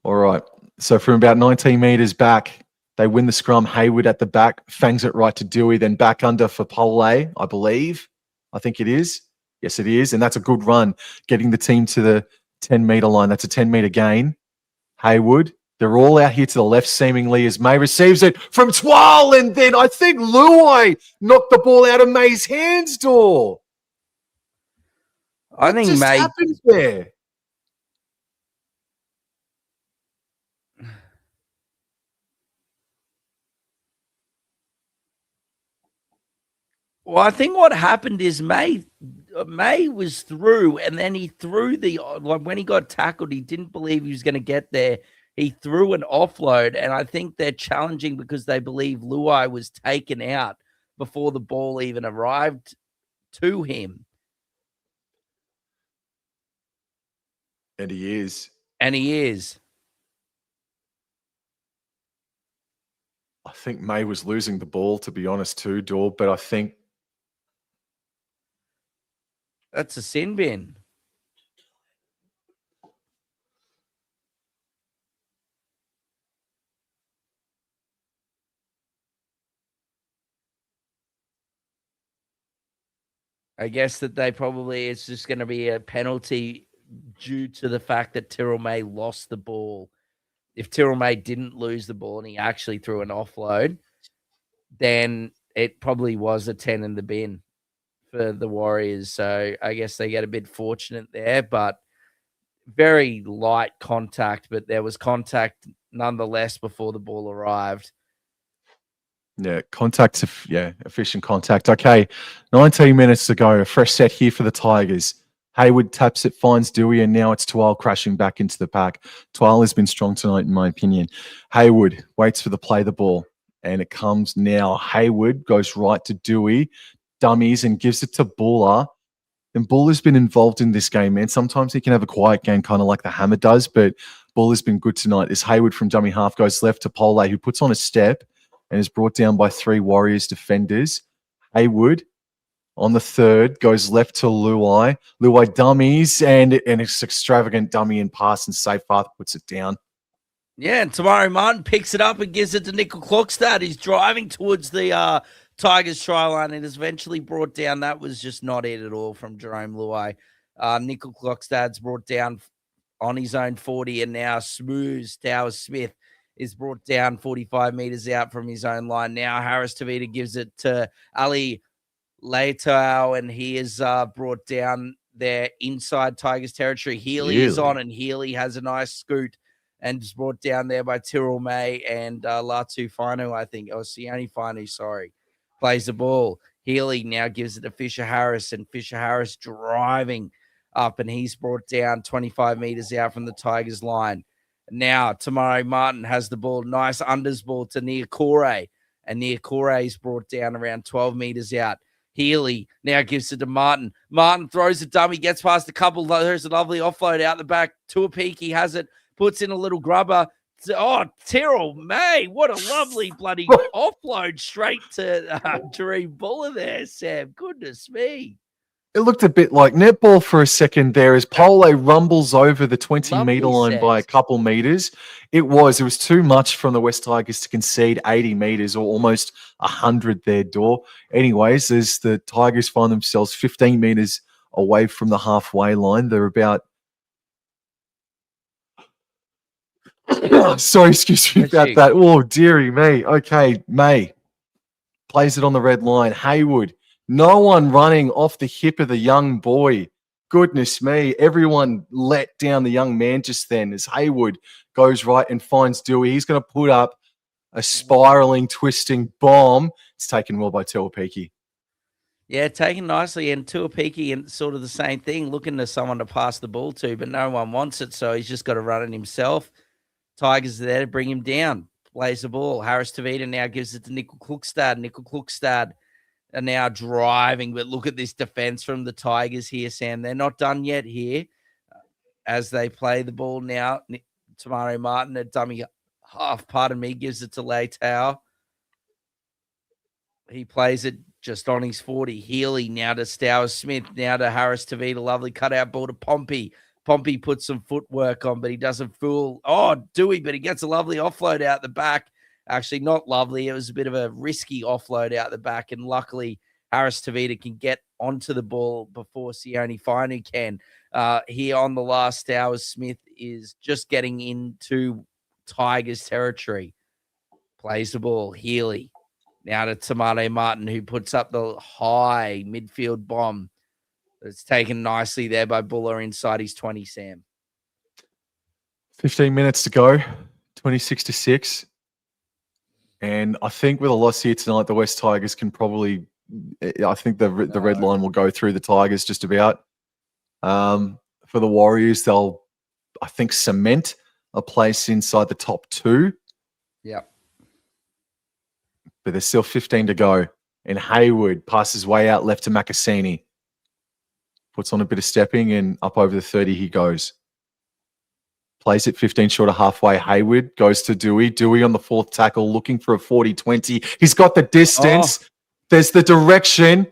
Speaker 1: All right. So from about 19 meters back, they win the scrum. Hayward at the back, fangs it right to Dewey, then back under for Pole, I believe. I think it is. Yes, it is. And that's a good run, getting the team to the 10-meter line. That's a 10-meter gain. Hayward, they're all out here to the left, seemingly, as May receives it from Twal. And then I think Luai knocked the ball out of May's hands, Dor.
Speaker 2: I think May
Speaker 1: happened there.
Speaker 2: Well, I think what happened is May was through, and then he threw when he got tackled, he didn't believe he was going to get there. He threw an offload, and I think they're challenging because they believe Luai was taken out before the ball even arrived to him.
Speaker 1: And he is. I think May was losing the ball, to be honest, too, Dor, but I think
Speaker 2: that's a sin bin. I guess that it's just going to be a penalty due to the fact that Tyrrell May lost the ball. If Tyrrell May didn't lose the ball and he actually threw an offload, then it probably was a 10 in the bin for the Warriors. So I guess they get a bit fortunate there, but very light contact, but there was contact nonetheless before the ball arrived.
Speaker 1: Yeah, efficient contact. Okay, 19 minutes to go. A fresh set here for the Tigers. Hayward taps it, finds Dewey, and now it's Twal crashing back into the pack. Twal has been strong tonight, in my opinion. Hayward waits for the play the ball, and it comes now. Hayward goes right to Dewey, dummies, and gives it to Buller. And Buller's been involved in this game, man. Sometimes he can have a quiet game, kind of like the Hammer does, but Buller's been good tonight. As Hayward from dummy half goes left to Pole, who puts on a step and is brought down by 3 Warriors defenders. Hayward on the third goes left to Luai. Luai dummies, and it's extravagant dummy and pass, and safe path puts it down.
Speaker 2: Yeah, and Tamari Martin picks it up and gives it to Nickel Clockstad. He's driving towards the Tigers try line and is eventually brought down. That was just not it at all from Jerome Luai. Nickel Clockstad's brought down on his own 40, and now Smooth Towers Smith is brought down 45 meters out from his own line. Now Harris Tavita gives it to Ali Leitao, and he is brought down there inside Tigers territory. Healy is on, and Healy has a nice scoot and is brought down there by Tyrrell May and Latu Fainu, I think. Oh, Sione Fainu, sorry. Plays the ball. Healy now gives it to Fisher Harris, and Fisher Harris driving up, and he's brought down 25 meters out from the Tigers line. Now, Tamari Martin has the ball. Nice unders ball to Niakore, and Niakore is brought down around 12 meters out. Healy now gives it to Martin. Martin throws a dummy, gets past a couple. There's a lovely offload out the back. Tuapiki has it, puts in a little grubber Terrell May, what a lovely bloody offload straight to Dream Buller there, Sam. Goodness me.
Speaker 1: It looked a bit like netball for a second there as Pole rumbles over the 20-meter line by a couple meters. It was too much from the West Tigers to concede 80 meters or almost 100 their door. Anyways, as the Tigers find themselves 15 meters away from the halfway line, they're about... Sorry, excuse me about that. Oh, dearie me. Okay, May plays it on the red line. Haywood. No one running off the hip of the young boy. Goodness me. Everyone let down the young man just then as Haywood goes right and finds Dewey. He's going to put up a spiraling, twisting bomb. It's taken well by Tuapiki.
Speaker 2: Yeah, taken nicely. And Tuapiki and sort of the same thing, looking to someone to pass the ball to, but no one wants it, so he's just got to run it himself. Tigers are there to bring him down. Plays the ball. Harris Tavita now gives it to Nickel Klukstad. Nickel Klukstad are now driving, but look at this defense from the Tigers here, Sam. They're not done yet here as they play the ball now. Tamari Martin, a dummy half, gives it to Leitao. He plays it just on his 40. Healy now to Stowers Smith, now to Harris Tavita. Lovely cutout ball to Pompey. Pompey puts some footwork on, but he doesn't fool. Dewey, but he gets a lovely offload out the back. Actually, not lovely. It was a bit of a risky offload out the back, and luckily Harris Tavita can get onto the ball before Sione Fainu can. Here on the last hour, Smith is just getting into Tigers territory. Plays the ball. Healy. Now to Tamale Martin, who puts up the high midfield bomb. It's taken nicely there by Buller inside his 20, Sam.
Speaker 1: 15 minutes to go. 26-6. And I think with a loss here tonight, the West Tigers can probably... I think the red line will go through the Tigers just about. For the Warriors, they'll, I think, cement a place inside the top 2.
Speaker 2: Yeah.
Speaker 1: But there's still 15 to go. And Haywood passes way out left to Makasini. Puts on a bit of stepping and up over the 30 he goes. Plays it 15 short of halfway. Haywood goes to Dewey. Dewey on the 4th tackle looking for a 40-20. He's got the distance. There's the direction.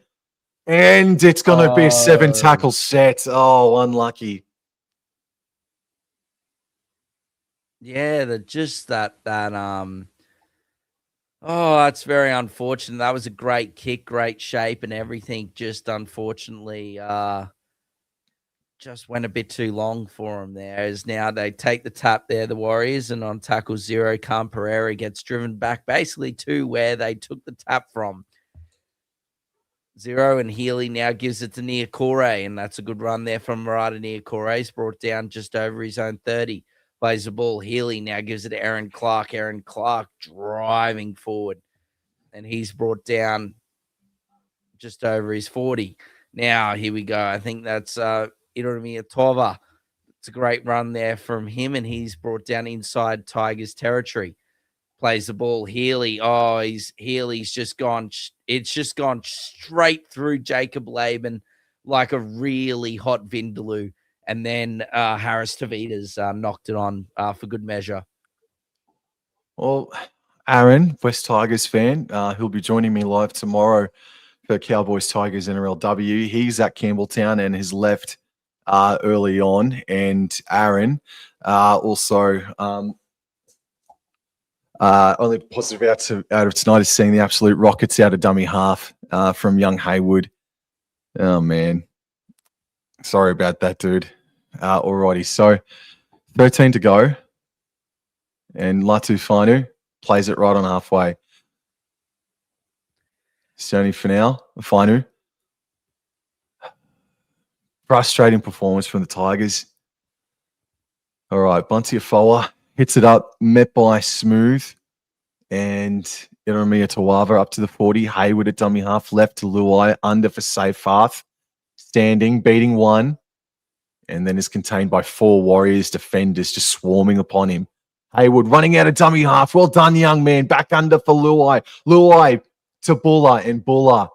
Speaker 1: And it's going to be a 7-tackle set. Oh, unlucky.
Speaker 2: Yeah, that's very unfortunate. That was a great kick, great shape and everything. Just unfortunately, just went a bit too long for him there. As now they take the tap there, the Warriors, and on tackle 0, Cam Pereira gets driven back basically to where they took the tap from. 0, and Healy now gives it to Niokore, and that's a good run there from Murata Niokore. He's brought down just over his own 30. Plays the ball. Healy now gives it to Aaron Clark. Aaron Clark driving forward, and he's brought down just over his 40. Now, here we go. I think that's Irumi Atova. It's a great run there from him, and he's brought down inside Tigers territory. Plays the ball. Healy. Healy's just gone. It's just gone straight through Jacob Laban like a really hot vindaloo. And then Harris Tavita's knocked it on for good measure.
Speaker 1: Well, Aaron, West Tigers fan, he'll be joining me live tomorrow for Cowboys Tigers NRLW. He's at Campbelltown and has left early on. And Aaron also only positive out of tonight is seeing the absolute rockets out of dummy half from young Haywood. Oh, man. Sorry about that, dude. Alrighty, so 13 to go. And Latu Fainu plays it right on halfway. Sony Fainu. Frustrating performance from the Tigers. All right, Bunty Afoa hits it up, met by Smooth. And Irumia Tawava up to the 40. Haywood at dummy half, left to Luai, under for Seyfarth. Standing, beating 1. And then is contained by 4 Warriors defenders just swarming upon him. Haywood running out of dummy half. Well done, young man. Back under for Luai. Luai to Buller, and Buller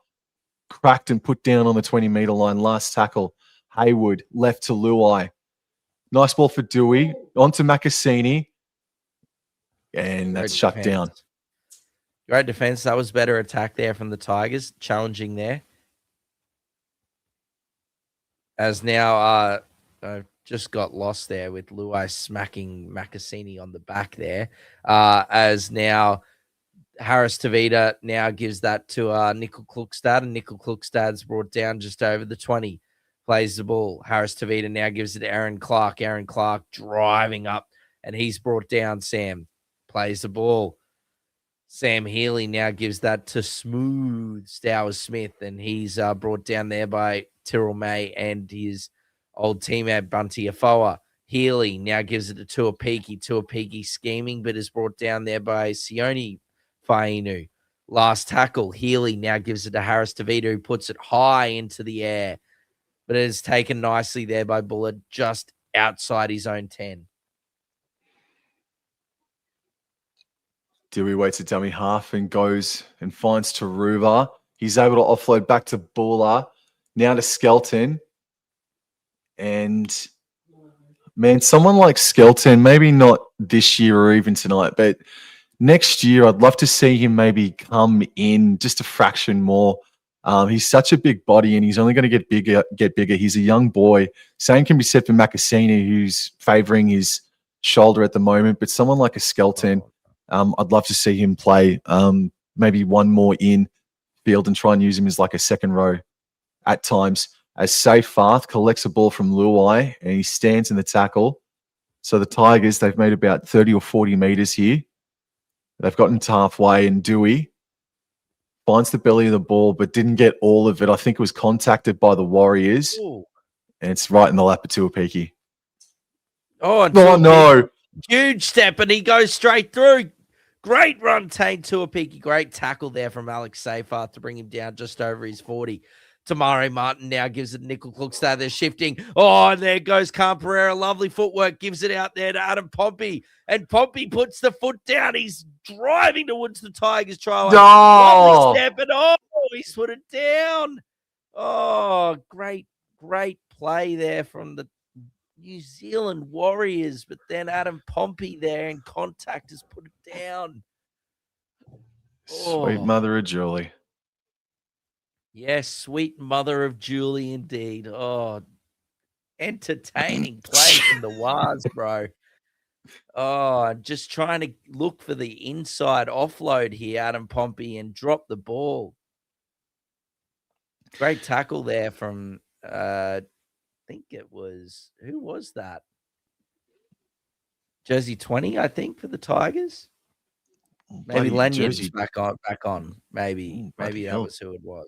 Speaker 1: cracked and put down on the 20-meter line. Last tackle. Haywood left to Luai. Nice ball for Dewey. On to Makasini. and that's shut down.
Speaker 2: Great defense. That was better attack there from the Tigers, challenging there. As now, just got lost there with Luai smacking Makasini on the back there. As now, Harris Tavita now gives that to Nickel Klukstad, and Nickel Klukstad's brought down just over the 20. Plays the ball. Harris Tavita now gives it to Aaron Clark. Aaron Clark driving up, and he's brought down Sam. Plays the ball. Sam Healy now gives that to Smooth Stowers Smith, and he's brought down there by Tyrrell May and his old teammate Bunty Afoa. Healy now gives it to Tuapiki. Tuapiki scheming, but is brought down there by Sione Fainu. Last tackle, Healy now gives it to Harris Tavita, who puts it high into the air, but it is taken nicely there by Bullet just outside his own 10.
Speaker 1: Dewey waits a dummy half and goes and finds Taruva. He's able to offload back to Buller. Now to Skelton. And, man, someone like Skelton, maybe not this year or even tonight, but next year I'd love to see him maybe come in just a fraction more. He's such a big body and he's only going to get bigger. He's a young boy. Same can be said for Makasini, who's favouring his shoulder at the moment, but someone like a Skelton, I'd love to see him play maybe one more in field and try and use him as like a second row at times. As Seyfarth collects a ball from Luai and he stands in the tackle. So the Tigers, they've made about 30 or 40 metres here. They've gotten to halfway and Dewey finds the belly of the ball but didn't get all of it. I think it was contacted by the Warriors.
Speaker 2: Ooh.
Speaker 1: And it's right in the lap of Tuapiki.
Speaker 2: Oh,
Speaker 1: no.
Speaker 2: Huge step and he goes straight through. Great run, Tane Tuapiki. Great tackle there from Alex Seyfarth to bring him down just over his 40. Tamari Martin now gives it Nickel Klukstad. They're shifting. Oh, and there goes Khan Pereira. Lovely footwork. Gives it out there to Adam Pompey. And Pompey puts the foot down. He's driving towards the Tigers try line. Lovely step. And he's put it down. Oh, great play there from the New Zealand Warriors. But then Adam Pompey there in contact has put it down.
Speaker 1: Sweet mother of Julie.
Speaker 2: Yes, sweet mother of Julie, indeed. Oh, entertaining play from the Waz, bro. Oh, just trying to look for the inside offload here, Adam Pompey, and drop the ball. Great tackle there from, I think it was, who was that? Jersey 20, I think, for the Tigers. Maybe Lanyard's back on. Maybe that was who it was.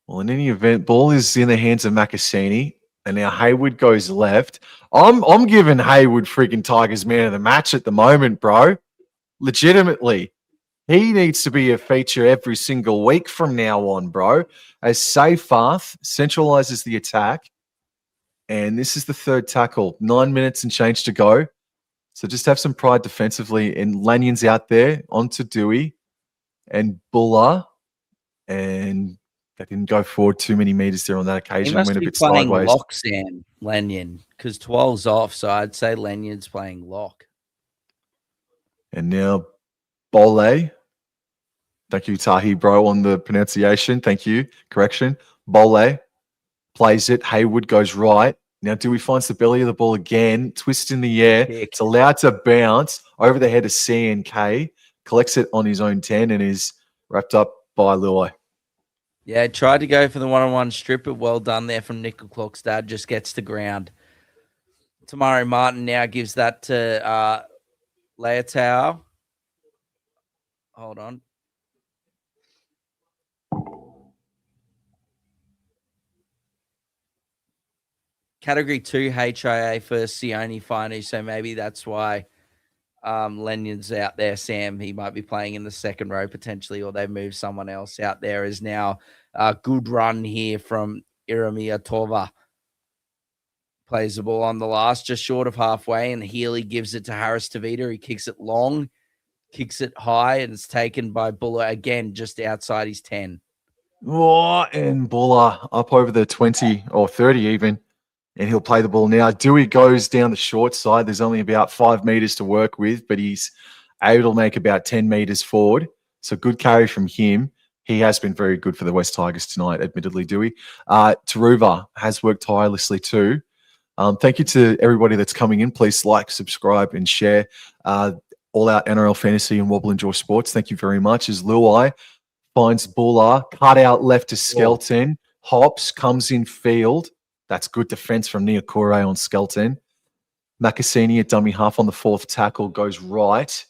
Speaker 1: Well, in any event, ball is in the hands of Makasini, and now Hayward goes left. I'm giving Hayward freaking Tigers man of the match at the moment, bro. Legitimately. He needs to be a feature every single week from now on, bro. As Seyfarth centralizes the attack, and this is the third tackle. 9 minutes and change to go. So just have some pride defensively. And Lanyon's out there onto Dewey and Buller, and they didn't go forward too many meters there on that occasion.
Speaker 2: He must
Speaker 1: went a
Speaker 2: be
Speaker 1: bit
Speaker 2: playing
Speaker 1: sideways.
Speaker 2: lock, Sam, Lanyon, because 12's off, so I'd say Lanyon's playing lock.
Speaker 1: And now Bole. Thank you, Tahi, bro, on the pronunciation. Thank you. Correction. Bole plays it. Hayward goes right. Now Dewey finds the belly of the ball again. Twist in the air. It's allowed to bounce over the head of C&K. Collects it on his own 10 and is wrapped up by Luai.
Speaker 2: Yeah, tried to go for the one-on-one strip, but well done there from Nickel Klokstad. Just gets to ground. Tamari Martin now gives that to Leotau. Hold on. Category 2 HIA for Sione Fainu, so maybe that's why Lenyon's out there, Sam. He might be playing in the second row potentially, or they move someone else out there. Is now a good run here from Iramia Tova. Plays the ball on the last, just short of halfway, and Healy gives it to Harris Tavita. He kicks it long, kicks it high, and it's taken by Buller again, just outside his 10.
Speaker 1: Oh, and Buller up over the 20 or 30 even. And he'll play the ball now. Dewey goes down the short side. There's only about 5 meters to work with, but he's able to make about 10 meters forward. So good carry from him. He has been very good for the West Tigers tonight, admittedly, Dewey. Taruva has worked tirelessly too. Thank you to everybody that's coming in. Please like, subscribe, and share. All out NRL Fantasy and Wobble Enjoy Sports. Thank you very much. As Luai finds Buller, cut out left to Skelton. Hops comes in field. That's good defense from Niokore on Skelton. Makasini at dummy half on the fourth tackle goes right.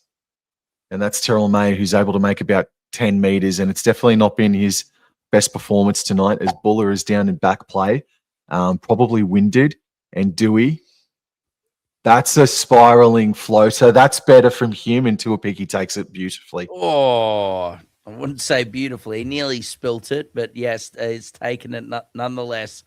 Speaker 1: And that's Terrell May, who's able to make about 10 meters. And it's definitely not been his best performance tonight as Buller is down in back play, probably winded. And Dewey, that's a spiraling floater. That's better from him, and Tuapiki takes it beautifully.
Speaker 2: Oh, I wouldn't say beautifully. He nearly spilt it, but yes, he's taken it nonetheless.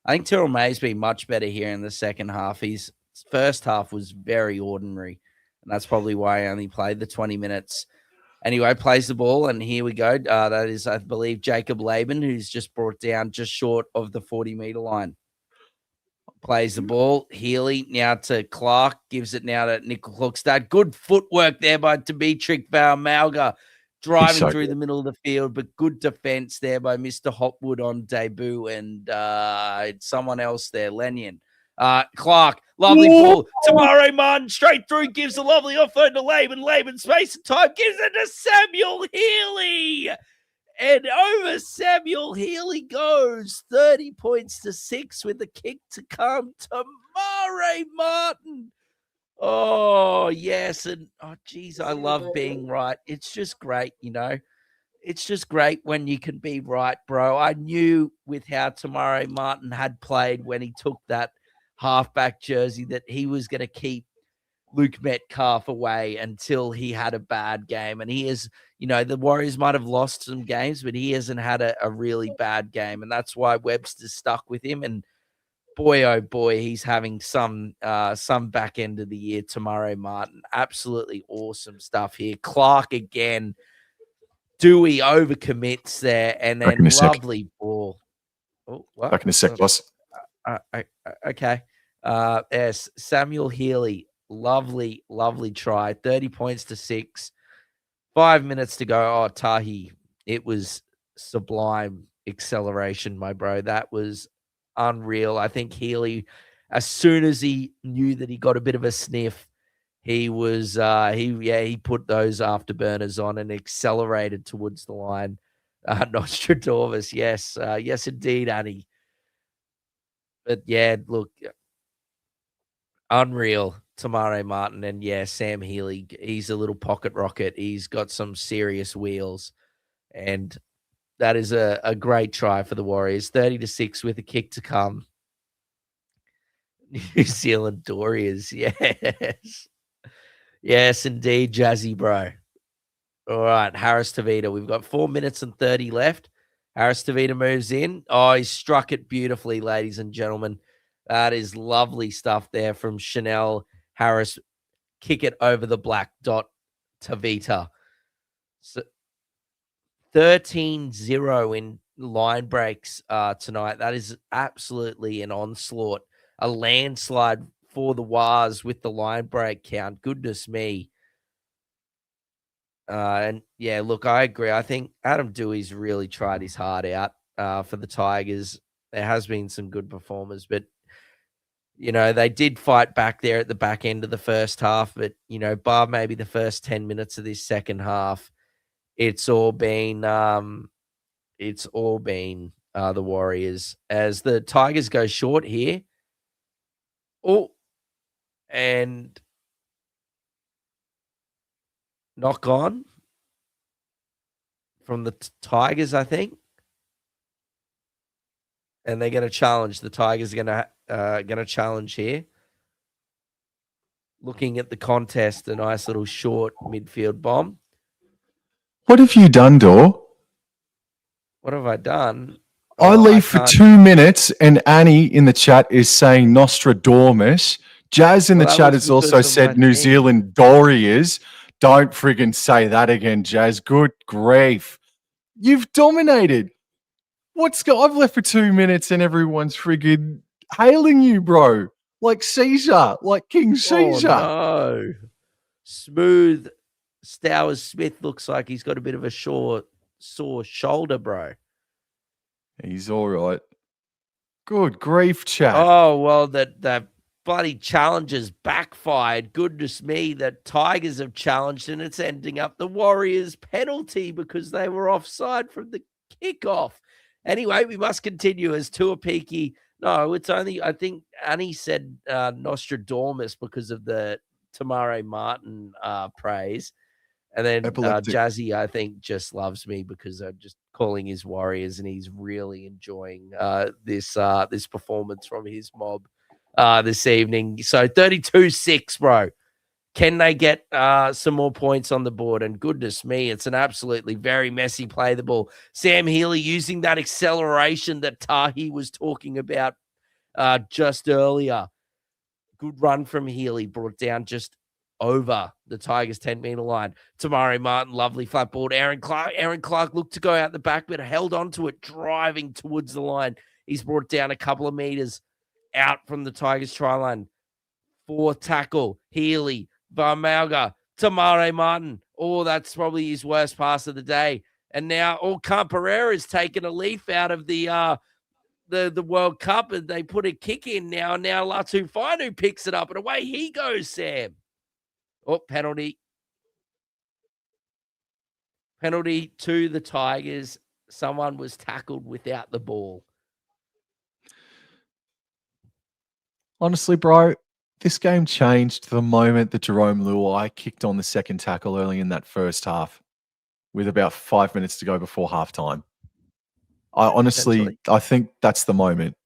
Speaker 2: I think Terrell May's been much better here in the second half. His first half was very ordinary, and that's probably why he only played the 20 minutes. Anyway, plays the ball, and here we go. That is, I believe, Jacob Laban, who's just brought down just short of the 40-meter line. Plays the ball. Healy now to Clark. Gives it now to Nickel Klokstad. Good footwork there by Dimitri Valmalga. Driving through the middle of the field, but good defense there by Mr. Hopwood on debut. And someone else there, Lenyon. Clark, lovely ball. Tamare Martin straight through. Gives a lovely offload to Laban. Laban space and time. Gives it to Samuel Healy. And over Samuel Healy goes 30 points to 6 with the kick to come. Tamare Martin. Oh, yes. And, oh, geez, I love being right. It's just great, you know. It's just great when you can be right, bro. I knew with how Tamare Martin had played when he took that halfback jersey that he was going to keep Luke Metcalf away until he had a bad game. And he is, you know, the Warriors might have lost some games, but he hasn't had a really bad game. And that's why Webster's stuck with him. And boy, oh boy, he's having some back end of the year. Tamare Martin, absolutely awesome stuff here. Clark again. Dewey overcommits there, and then lovely ball. Oh, what?
Speaker 1: Back in a sec, boss.
Speaker 2: Okay. Yes, Samuel Healy. Lovely, lovely try. 30 points to 6. 5 minutes to go. Oh, Tahi. It was sublime acceleration, my bro. That was unreal. I think Healy, as soon as he knew that he got a bit of a sniff, he was he put those afterburners on and accelerated towards the line. Nostradamus, yes. Yes, indeed, Annie. But yeah, look, unreal. Tamare Martin, and yeah, Sam Healy, he's a little pocket rocket. He's got some serious wheels, and that is a great try for the Warriors. 30 to 6 with a kick to come. New Zealand Warriors, yes. Yes, indeed, Jazzy, bro. All right, Harris Tavita. We've got 4 minutes and 30 left. Harris Tavita moves in. Oh, he struck it beautifully, ladies and gentlemen. That is lovely stuff there from Chanel Harris. Kick it over the black dot, Tavita. So 13-0 in line breaks tonight. That is absolutely an onslaught. A landslide for the Wars with the line break count. Goodness me. And yeah, look, I agree. I think Adam Dewey's really tried his heart out for the Tigers. There has been some good performers, but you know, they did fight back there at the back end of the first half, but you know, bar maybe the first 10 minutes of this second half, it's all been the Warriors as the Tigers go short here. Oh, and knock on from the Tigers, I think. And they're going to challenge. The Tigers are going to challenge here. Looking at the contest, a nice little short midfield bomb.
Speaker 1: What have you done, Dor?
Speaker 2: What have I done?
Speaker 1: I leave for 2 minutes, and Annie in the chat is saying Nostradamus. Jazz in the chat has also said New Zealand Warriors. Don't friggin' say that again, Jazz. Good grief. You've dominated. I've left for 2 minutes and everyone's friggin' hailing you, bro. Like Caesar, like King Caesar.
Speaker 2: Oh, no. Smooth Stowers Smith looks like he's got a bit of a sore shoulder, bro.
Speaker 1: He's all right. Good grief, chat.
Speaker 2: Oh, well, that bloody challenges backfired. Goodness me, the Tigers have challenged and it's ending up the Warriors penalty because they were offside from the kickoff. Anyway, we must continue as Tuapiki. No, it's only, I think Annie said Nostradamus because of the Tamare Martin praise. And then Jazzy, I think, just loves me because I'm just calling his Warriors, and he's really enjoying this performance from his mob this evening. So 32-6, bro. Can they get some more points on the board? And goodness me, it's an absolutely very messy play the ball. Sam Healy using that acceleration that Tahi was talking about just earlier. Good run from Healy, brought down just over the Tigers' 10-meter line. Tamari Martin, lovely flat ball. Aaron Clark looked to go out the back, but held on to it, driving towards the line. He's brought down a couple of meters out from the Tigers' try line. Fourth tackle, Healy, Varmalga, Tamare Martin. Oh, that's probably his worst pass of the day. And now, Camperera's taken a leaf out of the World Cup, and they put a kick in now. Now Latu Fainu picks it up, and away he goes, Sam. Oh, penalty. Penalty to the Tigers. Someone was tackled without the ball.
Speaker 1: Honestly, bro, this game changed the moment that Jerome Luai kicked on the second tackle early in that first half with about 5 minutes to go before halftime. I think that's the moment.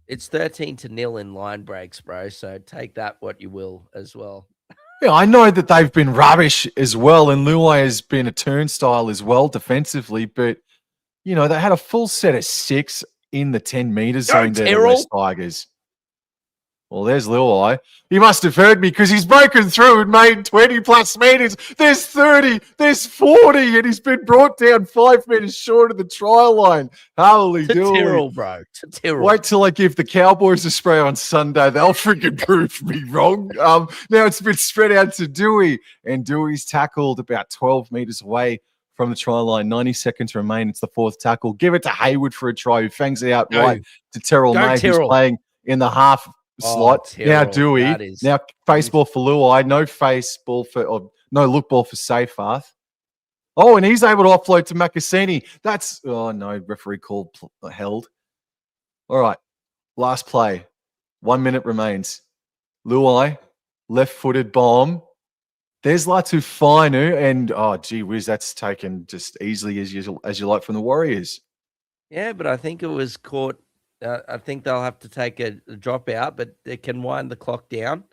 Speaker 2: It's 13-0 in line breaks, bro. So take that what you will as well.
Speaker 1: Yeah, I know that they've been rubbish as well, and Luai has been a turnstile as well defensively, but, you know, they had a full set of 6 in the 10-meter zone there, the West Tigers. Well, there's Luai. He must have heard me because he's broken through and made 20-plus meters. There's 30, there's 40, and he's been brought down 5 meters short of the try line. Holy dooly.
Speaker 2: Tyrrell, bro. Tyrrell.
Speaker 1: Wait till I give the Cowboys a spray on Sunday. They'll freaking prove me wrong. Now it's been spread out to Dewey, and Dewey's tackled about 12 meters away from the try line. 90 seconds remain. It's the fourth tackle. Give it to Hayward for a try, who fangs it out right to Terrell May, who's playing in the half slot. Now Dewey. Now face ball for Luai. No face ball no look ball for Seyfarth. Oh, and he's able to offload to Makasini. That's referee called held. All right. Last play. 1 minute remains. Luai, left-footed bomb. There's Latu Fainu, and gee whiz, that's taken just easily as you like from the Warriors.
Speaker 2: Yeah, but I think it was caught. I think they'll have to take a drop out, but they can wind the clock down.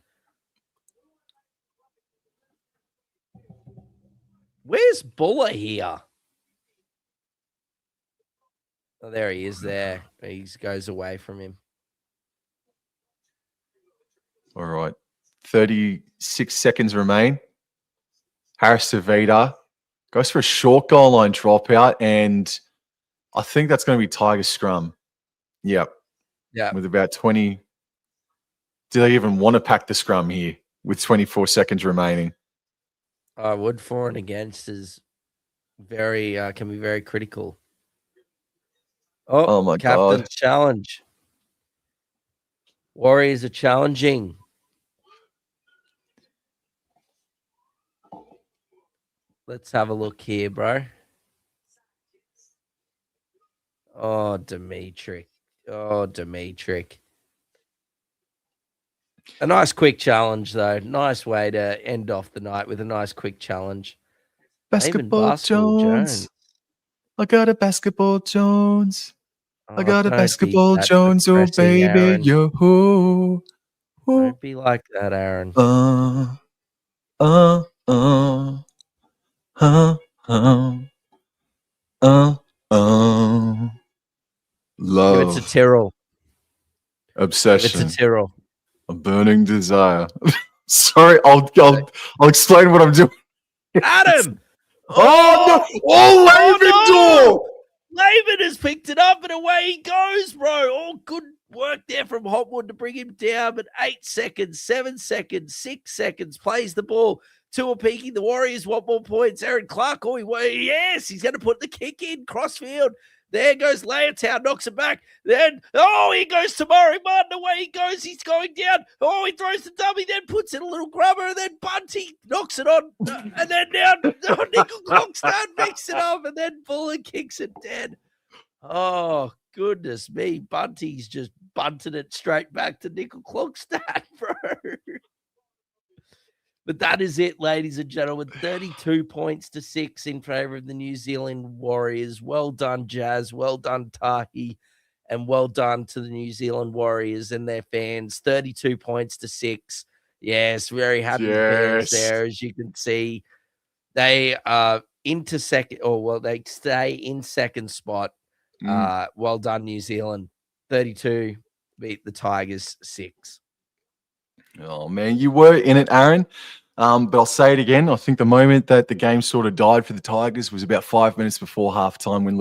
Speaker 2: Where's Buller here? Oh, there he is there. He goes away from him.
Speaker 1: All right. 36 seconds remain. Harris Savita goes for a short goal line dropout, and I think that's going to be Tiger scrum. Yep.
Speaker 2: Yeah.
Speaker 1: With about 20. Do they even want to pack the scrum here with 24 seconds remaining?
Speaker 2: I would. For and against is very can be very critical. Oh my God. Captain's challenge. Warriors are challenging. Let's have a look here, bro. Oh, Dimitri. A nice quick challenge, though. Nice way to end off the night with a nice quick challenge.
Speaker 1: Basketball Jones. I got a basketball Jones. I got a basketball Jones. Oh, baby. Yo.
Speaker 2: Don't be like that, Aaron.
Speaker 1: Love.
Speaker 2: Give it to Tyrrell.
Speaker 1: Obsession.
Speaker 2: Give it to Tyrrell.
Speaker 1: A burning desire. Sorry, I'll explain what I'm doing.
Speaker 2: Adam!
Speaker 1: Oh, no! Oh, Laven!
Speaker 2: Laven has picked it up and away he goes, bro. Oh, good Work there from Hotwood to bring him down, but 8 seconds, 7 seconds, 6 seconds, plays the ball. Two are peaking. The Warriors want more points. Aaron Clark, yes, he's going to put the kick in, crossfield. There goes Layertown, knocks it back. Then, he goes to Murray Martin. Away he goes. He's going down. He throws the dummy, then puts in a little grubber, and then Bunty knocks it on. And then now Nickel Clockstad makes it up, and then Buller kicks it dead. Oh, goodness me. Bunty's just bunted it straight back to Nickel Clockstad, bro. But that is it, ladies and gentlemen. 32 points to 6 in favor of the New Zealand Warriors. Well done, Jazz. Well done, Tahi. And well done to the New Zealand Warriors and their fans. 32 points to 6. Yes, very happy fans there. As you can see, they are into second, they stay in second spot. Well done, New Zealand. 32 beat the Tigers 6.
Speaker 1: Oh, man, you were in it, Aaron. But I'll say it again. I think the moment that the game sort of died for the Tigers was about 5 minutes before halftime when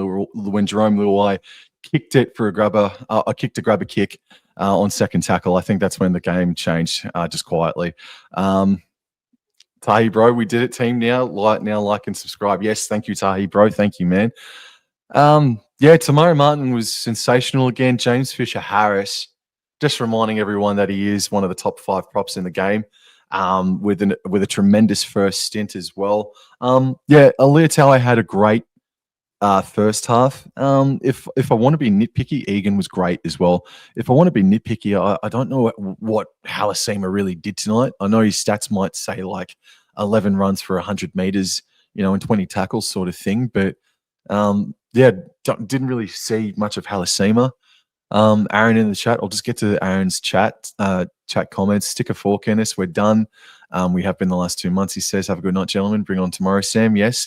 Speaker 1: Jerome Luai kicked it for a grabber. I kicked a grabber kick on second tackle. I think that's when the game changed just quietly. Tahi, bro, we did it, team. Now, like and subscribe. Yes, thank you, Tahi, bro. Thank you, man. Tamari Martin was sensational again. James Fisher-Harris, just reminding everyone that he is one of the top 5 props in the game, with a tremendous first stint as well. Aaliyah Tower had a great first half. If I want to be nitpicky, Egan was great as well. If I want to be nitpicky, I don't know what Halasima really did tonight. I know his stats might say like 11 runs for 100 meters, and 20 tackles sort of thing, but didn't really see much of Halasima. Aaron in the chat. I'll just get to Aaron's chat comments. Stick a fork in us. We're done. We have been the last 2 months. He says, "Have a good night, gentlemen. Bring on tomorrow." Sam, yes.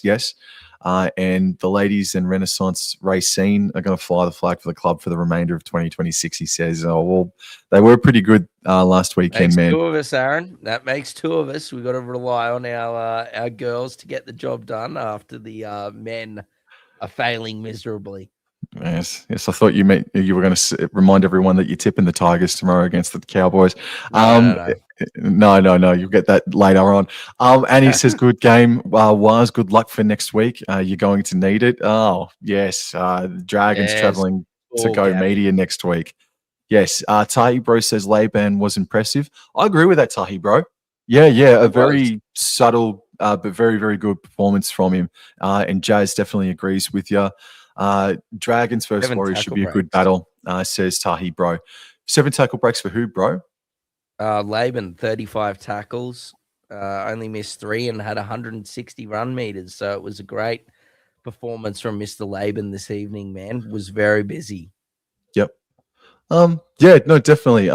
Speaker 1: And the ladies in Renaissance Racine are going to fly the flag for the club for the remainder of 2026. He says, "Oh well, they were pretty good last weekend, man."
Speaker 2: 2 of us, Aaron. That makes 2 of us. We've got to rely on our girls to get the job done after the men are failing miserably.
Speaker 1: Yes. I thought you were going to remind everyone that you're tipping the Tigers tomorrow against the Cowboys. No. You'll get that later on. And he says, "Good game, Was. Good luck for next week. You're going to need it." Oh, yes. The Dragons traveling to Go Media next week. Yes. Tahi Bro says Laban was impressive. I agree with that, Tahi Bro. Yeah. A very subtle, but very, very good performance from him. And Jazz definitely agrees with you. Dragons versus Warriors should be a good battle, says Tahi Bro. 7 tackle breaks for who, bro?
Speaker 2: Laban, 35 tackles, only missed 3 and had 160 run meters. So it was a great performance from Mr. Laban this evening, man. Was very busy.
Speaker 1: Yep. Definitely.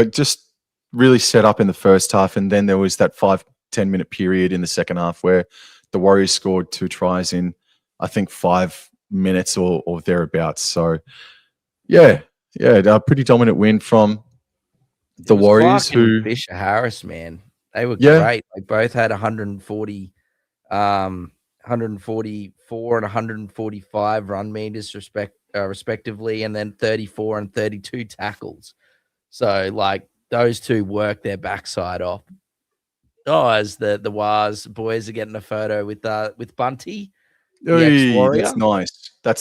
Speaker 1: Just really set up in the first half, and then there was that 5-10 minute period in the second half where the Warriors scored 2 tries in, I think, 5 minutes or thereabouts. So a pretty dominant win from the Warriors. Who
Speaker 2: Fisher Harris, man, they were great. They both had 140 144 and 145 run meters respectively, and then 34 and 32 tackles. So like those 2 worked their backside off. As the Waz boys are getting a photo with Bunty.
Speaker 1: That's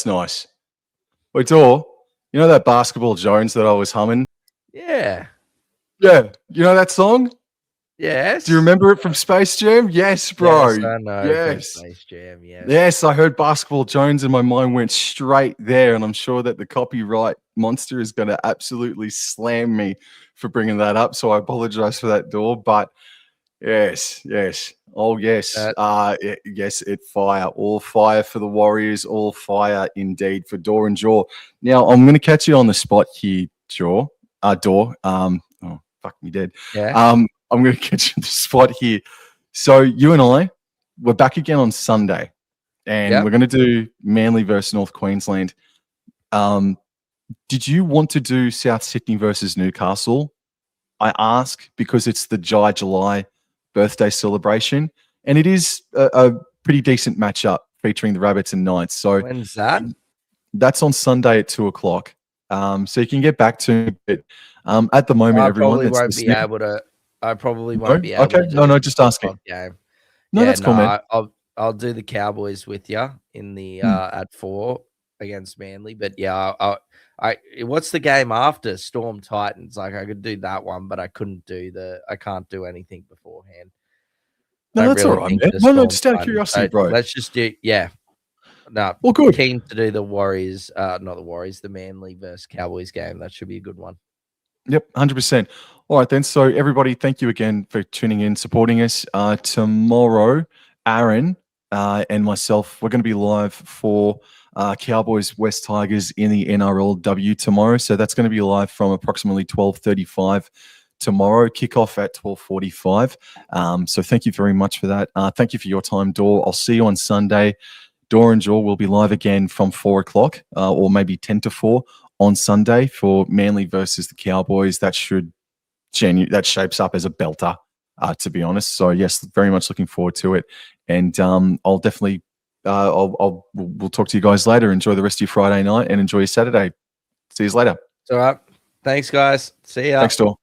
Speaker 1: nice. Wait, that Basketball Jones that I was humming?
Speaker 2: Yeah.
Speaker 1: You know that song?
Speaker 2: Yes.
Speaker 1: Do you remember it from Space Jam? Yes, bro.
Speaker 2: Yes, I know. Yes. From Space Jam, yes.
Speaker 1: Yes, I heard Basketball Jones and my mind went straight there, and I'm sure that the copyright monster is going to absolutely slam me for bringing that up, so I apologize for that, Door, but yes. Oh, yes. Yes, it fire. All fire for the Warriors. All fire indeed for Door and Jaw. Now, I'm going to catch you on the spot here, Door. Oh, fuck me dead.
Speaker 2: Yeah.
Speaker 1: I'm going to catch you on the spot here. So you and I, we're back again on Sunday, and we're going to do Manly versus North Queensland. Did you want to do South Sydney versus Newcastle? I ask because it's the July birthday celebration, and it is a pretty decent matchup featuring the Rabbits and Knights. So
Speaker 2: when's that?
Speaker 1: That's on Sunday at 2:00. So you can get back to me, but at the moment,
Speaker 2: I
Speaker 1: everyone
Speaker 2: probably
Speaker 1: that's
Speaker 2: won't be
Speaker 1: listening.
Speaker 2: able to. I probably
Speaker 1: No?
Speaker 2: won't be able
Speaker 1: Okay.
Speaker 2: to
Speaker 1: No,
Speaker 2: do
Speaker 1: no,
Speaker 2: the
Speaker 1: just
Speaker 2: 2
Speaker 1: asking.
Speaker 2: o'clock game.
Speaker 1: No,
Speaker 2: Yeah,
Speaker 1: that's
Speaker 2: no,
Speaker 1: cool, man.
Speaker 2: I'll do the Cowboys with you in the
Speaker 1: Hmm.
Speaker 2: at 4 against Manly. But yeah, what's the game after Storm Titans? Like I could do that one, but I can't do anything beforehand.
Speaker 1: No,
Speaker 2: Don't
Speaker 1: that's all
Speaker 2: really
Speaker 1: right,
Speaker 2: think
Speaker 1: man.
Speaker 2: the
Speaker 1: No, no,
Speaker 2: Storm
Speaker 1: just out of
Speaker 2: Titans.
Speaker 1: curiosity,
Speaker 2: So
Speaker 1: bro.
Speaker 2: let's just do no,
Speaker 1: Well, good.
Speaker 2: keen to do the Warriors, not the Warriors, the Manly versus Cowboys game. That should be a good one.
Speaker 1: Yep, 100%. All right, then. So, everybody, thank you again for tuning in, supporting us. Tomorrow, Aaron and myself, we're going to be live for Cowboys West Tigers in the NRLW tomorrow. So, that's going to be live from approximately 12:35 tomorrow. Kickoff at 12:45. So, thank you very much for that. Thank you for your time, Dor. I'll see you on Sunday. Dor and Jaw will be live again from 4 o'clock or maybe 10 to 4 on Sunday for Manly versus the Cowboys. That shapes up as a belter, to be honest. So yes, very much looking forward to it, and I'll definitely we'll talk to you guys later. Enjoy the rest of your Friday night and enjoy your Saturday. See you later.
Speaker 2: It's all right. Thanks, guys. See ya.
Speaker 1: Thanks, Dor.